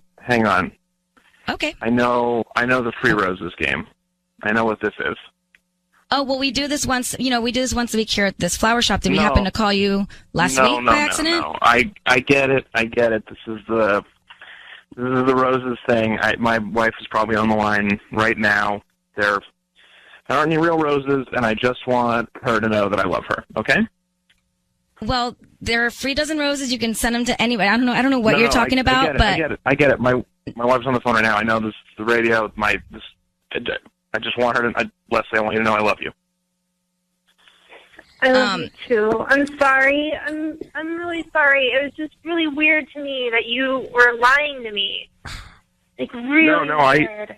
Okay. I know the free roses game. I know what this is. Oh, well, we do this once, we do this once a week here at this flower shop. Did we happen to call you last week by accident? No. I get it. This is the roses thing. My wife is probably on the line right now. There aren't any real roses, and I just want her to know that I love her. Okay? Well, there are free dozen roses. You can send them to anybody. I don't know what you're talking about, but I get it. My wife's on the phone right now. I know this the radio. I I just want her to, Leslie, I want you to know I love you. I love you too. I'm sorry. I'm really sorry. It was just really weird to me that you were lying to me. Like really weird.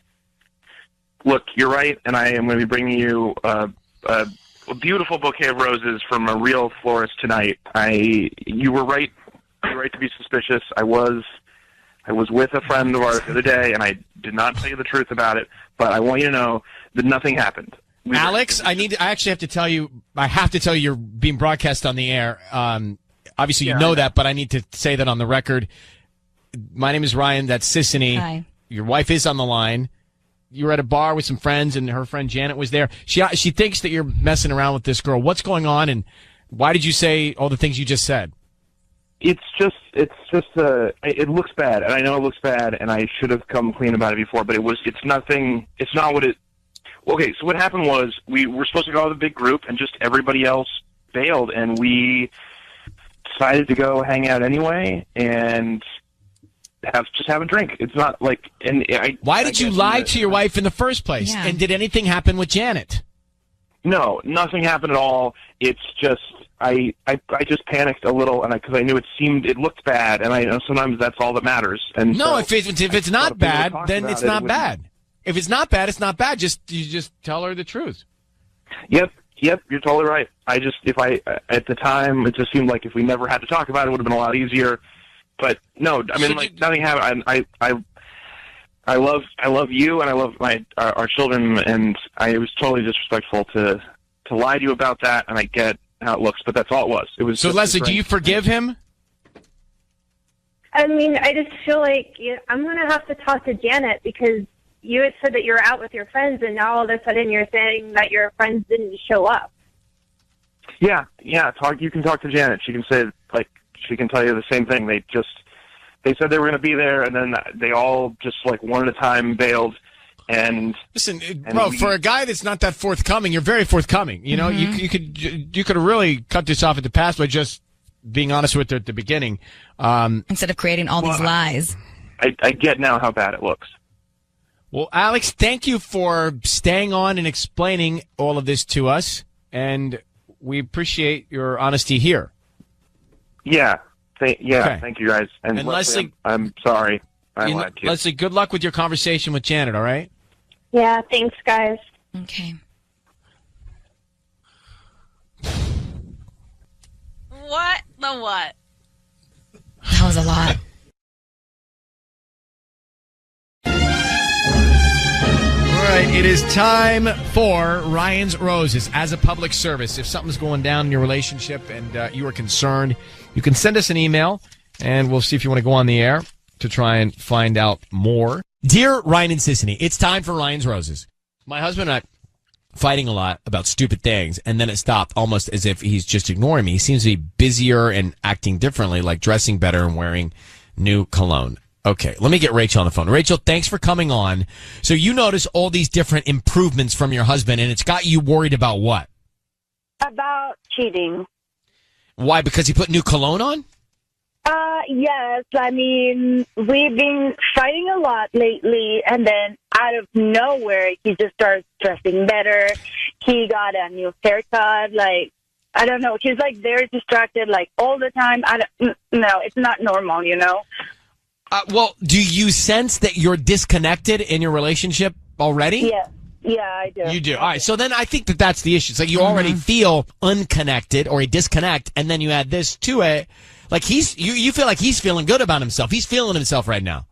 Look, you're right, and I am going to be bringing you a beautiful bouquet of roses from a real florist tonight. You were right. You were right to be suspicious. I was with a friend of ours the other day, and I did not tell you the truth about it. But I want you to know that nothing happened. Alex, I actually have to tell you. I have to tell you, you're being broadcast on the air. Obviously, you know that, but I need to say that on the record. My name is Ryan. That's Sissany. Hi. Your wife is on the line. You were at a bar with some friends, and her friend Janet was there. She thinks that you're messing around with this girl. What's going on, and why did you say all the things you just said? It looks bad, and I know it looks bad, and I should have come clean about it before, but it's nothing, it's not what it, okay, so what happened was, we were supposed to go with a big group, and just everybody else bailed, and we decided to go hang out anyway, and have a drink. It's not like, why did you lie to your wife in the first place? Yeah. And did anything happen with Janet? No, nothing happened at all. It's just, I just panicked a little, and because I knew it looked bad, and I know sometimes that's all that matters. And no, so, if it's not bad, then it's not bad. If it's not bad, it's not bad. You just tell her the truth. Yep, you're totally right. At the time, it just seemed like if we never had to talk about it, it would have been a lot easier. But no, I mean, nothing happened. I love you, and I love our children, and I was totally disrespectful to lie to you about that, and I get how it looks, but that's all it was. It was. So, Leslie, do you forgive him? I mean, I just feel like I'm going to have to talk to Janet because you had said that you were out with your friends, and now all of a sudden you're saying that your friends didn't show up. Yeah. You can talk to Janet. She can say, she can tell you the same thing. They said they were going to be there, and then they all just one at a time bailed. And listen, bro, for a guy that's not that forthcoming, you're very forthcoming. You know, you could have really cut this off at the pass by just being honest with her at the beginning, instead of creating all these lies. I get now how bad it looks. Well, Alex, thank you for staying on and explaining all of this to us, and we appreciate your honesty here. Yeah. Okay. Thank you, guys. And Leslie, I'm sorry. I lied to you. Leslie, good luck with your conversation with Janet, all right? Yeah, thanks, guys. Okay. What? The what? That was a lot. All right, it is time for Ryan's Roses. As a public service, if something's going down in your relationship and you are concerned, you can send us an email, and we'll see if you want to go on the air to try and find out more. Dear Ryan and Sissany, it's time for Ryan's Roses. My husband and I fighting a lot about stupid things, and then it stopped almost as if he's just ignoring me. He seems to be busier and acting differently, like dressing better and wearing new cologne. Okay, let me get Rachel on the phone. Rachel, thanks for coming on. So you notice all these different improvements from your husband, and it's got you worried about what? About cheating. Why? Because he put new cologne on? Yes. I mean, we've been fighting a lot lately, and then out of nowhere, he just starts dressing better. He got a new haircut. I don't know. He's very distracted, all the time. No, it's not normal, you know? Well, do you sense that you're disconnected in your relationship already? Yeah. Yeah, I do. You do. All right. So then I think that that's the issue. It's you already feel unconnected or a disconnect, and then you add this to it. You feel like he's feeling good about himself. He's feeling himself right now.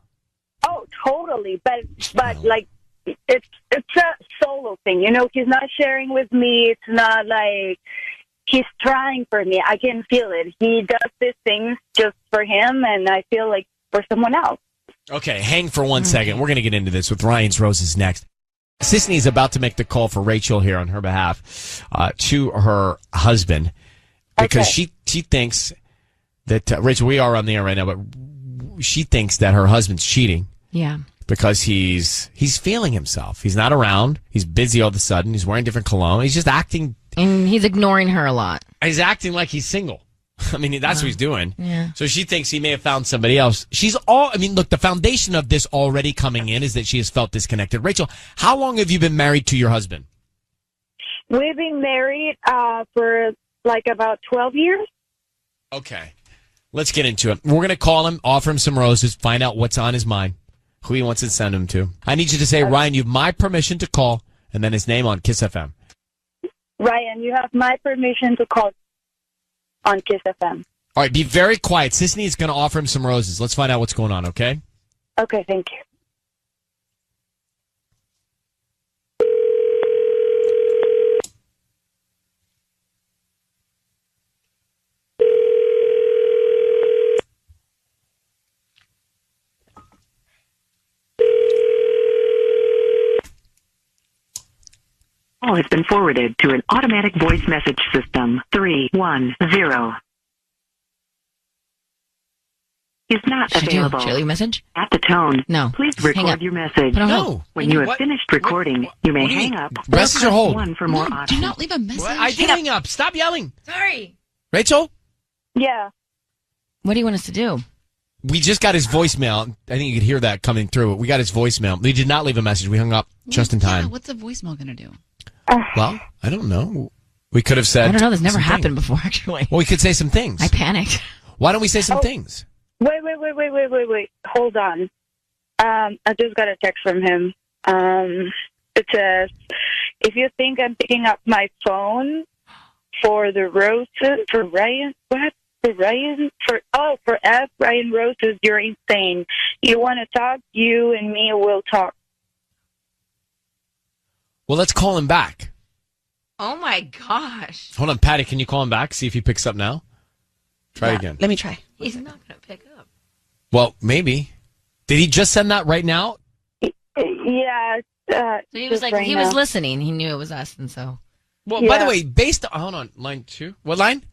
Oh, totally. But it's a solo thing. You know, he's not sharing with me. It's not he's trying for me. I can feel it. He does these things just for him, and I feel like for someone else. Okay, hang for 1 second. We're going to get into this with Ryan's Roses next. Sissany is about to make the call for Rachel here on her behalf to her husband because she thinks that Rachel, we are on the air right now, but she thinks that her husband's cheating. Yeah. Because he's feeling himself. He's not around. He's busy all of a sudden. He's wearing different cologne. He's just acting. And he's ignoring her a lot. He's acting like he's single. I mean, that's what he's doing. Yeah. So she thinks he may have found somebody else. Look, the foundation of this already coming in is that she has felt disconnected. Rachel, how long have you been married to your husband? We've been married for like about 12 years. Okay. Let's get into it. We're going to call him, offer him some roses, find out what's on his mind, who he wants to send them to. I need you to say, Ryan, you have my permission to call, and then his name on Kiss FM. Ryan, you have my permission to call on Kiss FM. All right, be very quiet. Sisney is going to offer him some roses. Let's find out what's going on, okay? Okay, thank you. Call has been forwarded to an automatic voice message system. 310 is not available. Should I leave a message? At the tone, no. Please Hang record up. your message. Put on hold. When you have finished recording, you may hang up. Message or hold? One for more options. Do not leave a message. I did hang up. Stop yelling. Sorry. Rachel? Yeah. What do you want us to do? We just got his voicemail. I think you could hear that coming through. We got his voicemail. We did not leave a message. We hung up just in time. Yeah, what's a voicemail going to do? Well, I don't know. We could have said... I don't know. This never some happened things. before, actually. Well, we could say some things. I panicked. Why don't we say some things? Wait. Hold on. I just got a text from him. It says, if you think I'm picking up my phone for the roses, for Ryan, what? For F. Ryan Roses, you're insane. You want to talk? You and me will talk. Well, let's call him back. Oh, my gosh. Hold on, Patty, can you call him back? See if he picks up now? Try again. Let me try. He's not going to pick up. Well, maybe. Did he just send that right now? Yeah. So he was just like, he was listening. He knew it was us, and so. Well, by the way, hold on, line 2. What line?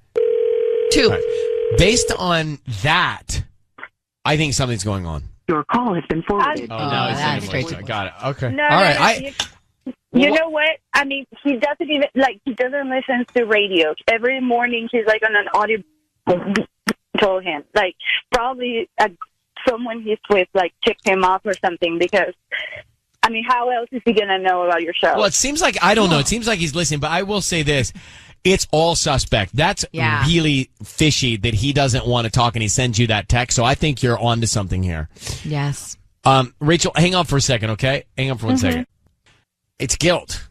2. Right. Based on that, I think something's going on. Your call has been forwarded. Oh, now he's sending straight to got it. Okay. No, All right. You know what? I mean, he doesn't even, he doesn't listen to radio. Every morning he's, on an audio, told him. Probably someone he's with, ticked him off or something because, I mean, how else is he going to know about your show? Well, it seems like, I don't know. It seems like he's listening, but I will say this. It's all suspect. That's really fishy that he doesn't want to talk and he sends you that text. So I think you're onto something here. Yes. Rachel, hang on for a second, okay? Hang on for 1 second. It's guilt.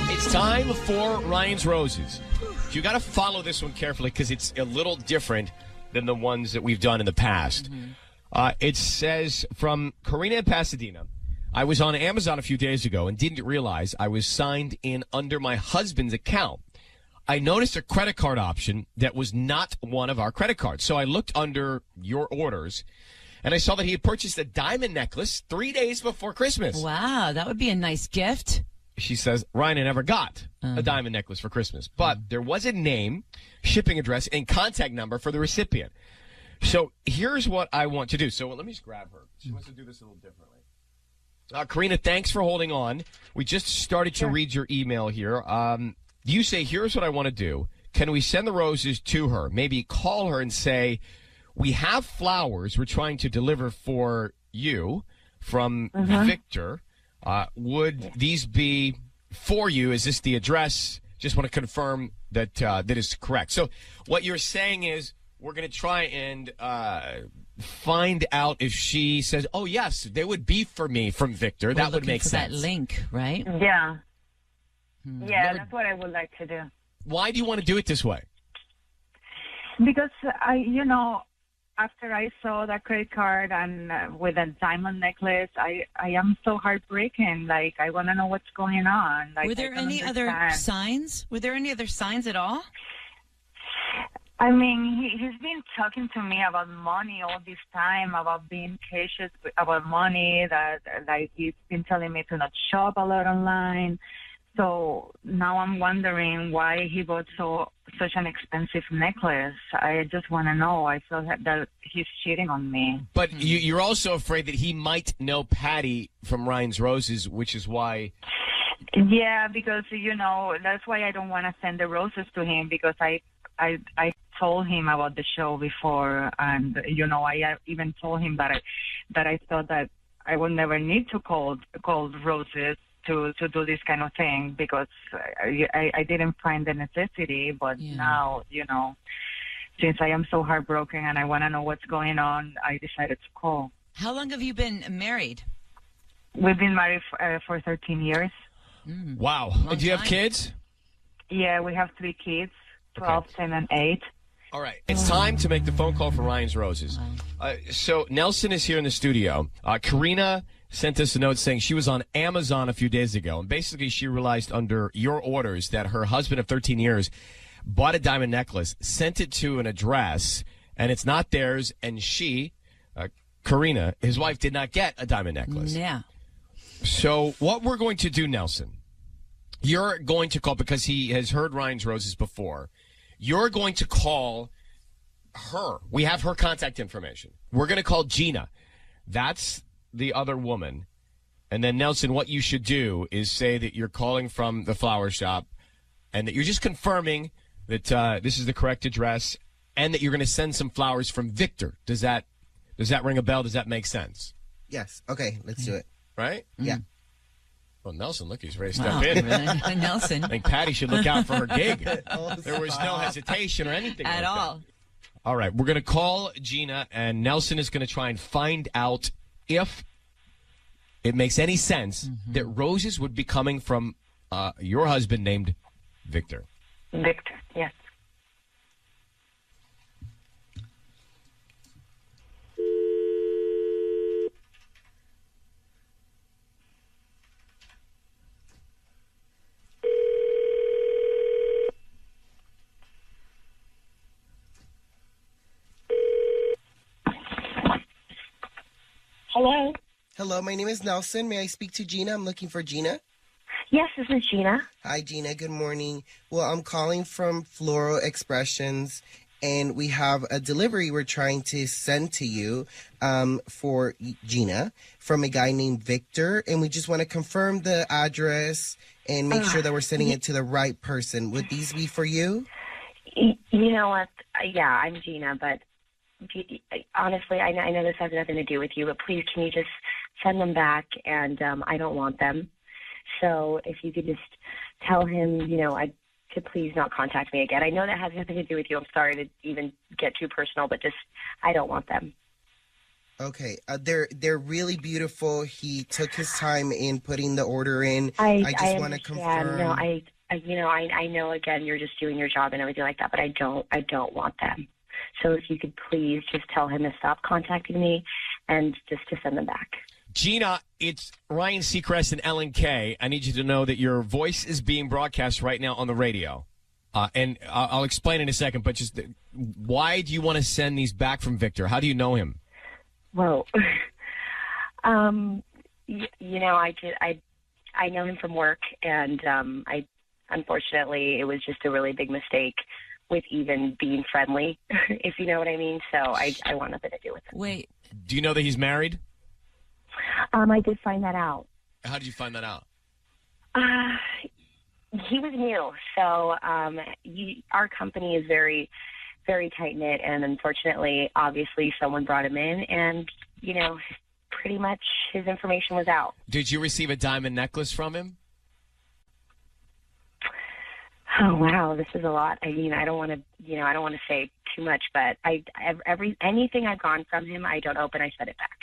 It's time for Ryan's Roses. You got to follow this one carefully because it's a little different than the ones that we've done in the past. It says from Karina in Pasadena, I was on Amazon a few days ago and didn't realize I was signed in under my husband's account. I noticed a credit card option that was not one of our credit cards. So I looked under your orders and I saw that he had purchased a diamond necklace 3 days before Christmas. Wow, that would be a nice gift. She says, Ryan, I never got a diamond necklace for Christmas, but there was a name, shipping address, and contact number for the recipient. So here's what I want to do. So let me just grab her. She wants to do this a little differently. Karina, thanks for holding on. We just started to read your email here. You say, here's what I want to do. Can we send the roses to her? Maybe call her and say, we have flowers we're trying to deliver for you from Victor. Would these be for you? Is this the address? Just want to confirm that that is correct. So what you're saying is we're going to try and find out if she says, oh, yes, they would be for me from Victor. That would make sense. That link, right? Yeah. Yeah, that's what I would like to do. Why do you want to do it this way? Because after I saw that credit card and with a diamond necklace, I am so heartbroken. I want to know what's going on. Were there any other signs? Were there any other signs at all? I mean, he's been talking to me about money all this time, about being cautious about money, that he's been telling me to not shop a lot online. So now I'm wondering why he bought so such an expensive necklace. I just want to know. I feel that he's cheating on me. But you're also afraid that he might know Patty from Ryan's Roses, which is why. Yeah, because that's why I don't want to send the roses to him, because I told him about the show before, and I even told him that I thought that I would never need to call roses to do this kind of thing, because I didn't find the necessity. But now, since I am so heartbroken and I want to know what's going on, I decided to call. How long have you been married? We've been married for 13 years. Wow. And do you have kids? Yeah, we have 3 kids, 12, 10, and 8. All right. It's time to make the phone call for Ryan's Roses. So Nelson is here in the studio. Karina sent us a note saying she was on Amazon a few days ago, and basically she realized under your orders that her husband of 13 years bought a diamond necklace, sent it to an address, and it's not theirs, and she, Karina, his wife, did not get a diamond necklace. Yeah. So what we're going to do, Nelson, you're going to call, because he has heard Ryan's Roses before, you're going to call her. We have her contact information. We're going to call Gina. That's the other woman. And then, Nelson, what you should do is say that you're calling from the flower shop and that you're just confirming that this is the correct address and that you're going to send some flowers from Victor. Does that ring a bell? Does that make sense? Yes. Okay, let's do it. Right? Yeah. Well, Nelson, look, he's ready to step in. Nelson. I think Patty should look out for her gig. There was no hesitation or anything at all. All right, we're going to call Gina, and Nelson is going to try and find out if it makes any sense that roses would be coming from your husband named Victor. Victor, yes. Hello? Hello, my name is Nelson. May I speak to Gina? I'm looking for Gina. Yes, this is Gina. Hi, Gina. Good morning. Well, I'm calling from Floral Expressions, and we have a delivery we're trying to send to you for Gina from a guy named Victor, and we just want to confirm the address and make sure that we're sending it to the right person. Would these be for you? You know what? Yeah, I'm Gina, but honestly, I know this has nothing to do with you, but please, can you just send them back? And I don't want them. So if you could just tell him, to please not contact me again. I know that has nothing to do with you. I'm sorry to even get too personal, but just, I don't want them. Okay, they're really beautiful. He took his time in putting the order in. I just want to confirm. No, I know. Again, you're just doing your job and everything like that, but I don't want them. So if you could please just tell him to stop contacting me and just to send them back. Gina, it's Ryan Seacrest and Ellen K. I need you to know that your voice is being broadcast right now on the radio. And I'll explain in a second, but just why do you want to send these back from Victor? How do you know him? Well, I know him from work, and unfortunately, it was just a really big mistake with even being friendly, if you know what I mean. So I want nothing to do with it. Wait. Do you know that he's married? I did find that out. How did you find that out? He was new. So our company is very, very tight-knit, and unfortunately, obviously, someone brought him in, and, pretty much his information was out. Did you receive a diamond necklace from him? Oh wow, this is a lot. I mean, I don't want to say too much, but anything I've gone from him, I don't open. I send it back.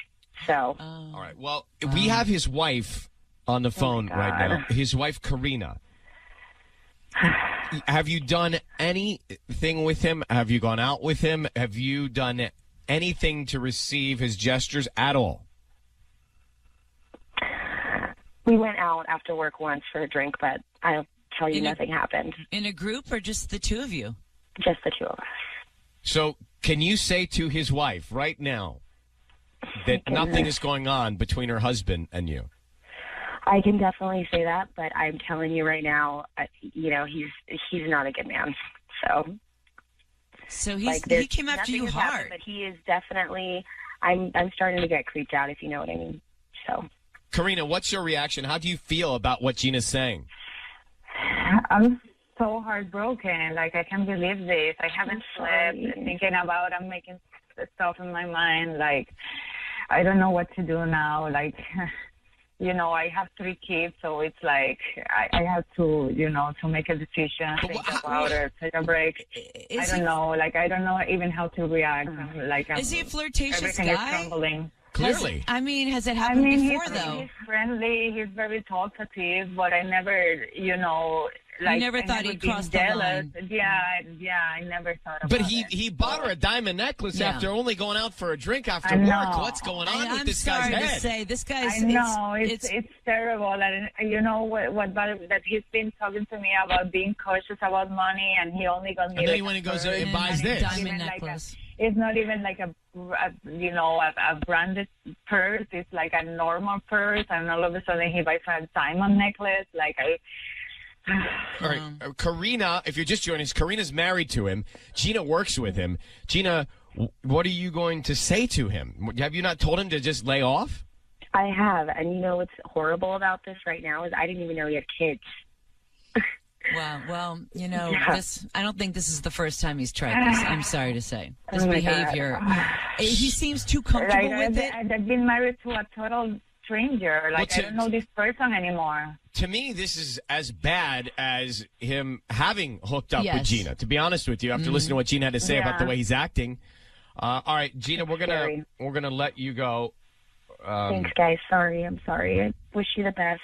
So. All right. Well, we have his wife on the phone right now. His wife, Karina. Have you done anything with him? Have you gone out with him? Have you done anything to receive his gestures at all? We went out after work once for a drink, but I'll tell you nothing happened. In a group or just the two of you? Just the two of us. So can you say to his wife right now that nothing is going on between her husband and you? I can definitely say that, but I'm telling you right now, he's not a good man. So Like, he came after nothing you has hard. happened, but he is definitely. I'm starting to get creeped out, if you know what I mean. So Karina, what's your reaction? How do you feel about what Gina's saying? I'm so heartbroken. Like, I can't believe this. I haven't slept thinking about. I'm making stuff in my mind. Like, I don't know what to do now. Like, you know, I have 3 kids, so it's like I have to, you know, to make a decision, think about it, take a break. I don't know. Like, I don't know even how to react. Like, Is he a flirtatious everything guy? is crumbling. Clearly. Has it happened before, though? He's friendly. He's very talkative, but I never, you know, like, never I thought never he'd been cross the jealous. line. Yeah, I never thought about But it. he bought her a diamond necklace Yeah. after only going out for a drink after I work. know. What's going on with I'm this guy's sorry to head? say, this guy's. I know it's terrible, and you know what that he's been talking to me about being cautious about money, and he only got me. And then like he went and goes a and purse, buys this. it's Diamond even like necklace. it's not even like a branded purse. It's like a normal purse, and all of a sudden he buys a diamond necklace. Like All right, Karina, if you're just joining us, Karina's married to him. Gina works with him. Gina, what are you going to say to him? Have you not told him to just lay off? I have, and you know what's horrible about this right now is I didn't even know he had kids. Wow. Well, you know, Yeah. I don't think this is the first time he's tried this. I'm sorry to say. This Oh my behavior. God. He seems too comfortable with it. I've been married to a total stranger. Like, Well, I don't know this person anymore. To me, this is as bad as him having hooked up with Yes. Gina. To be honest with you, after listening to what Gina had to say about the Yeah. way he's acting. All right, Gina, we're Scary. gonna let you go. Thanks, guys. I'm sorry. I wish you the best.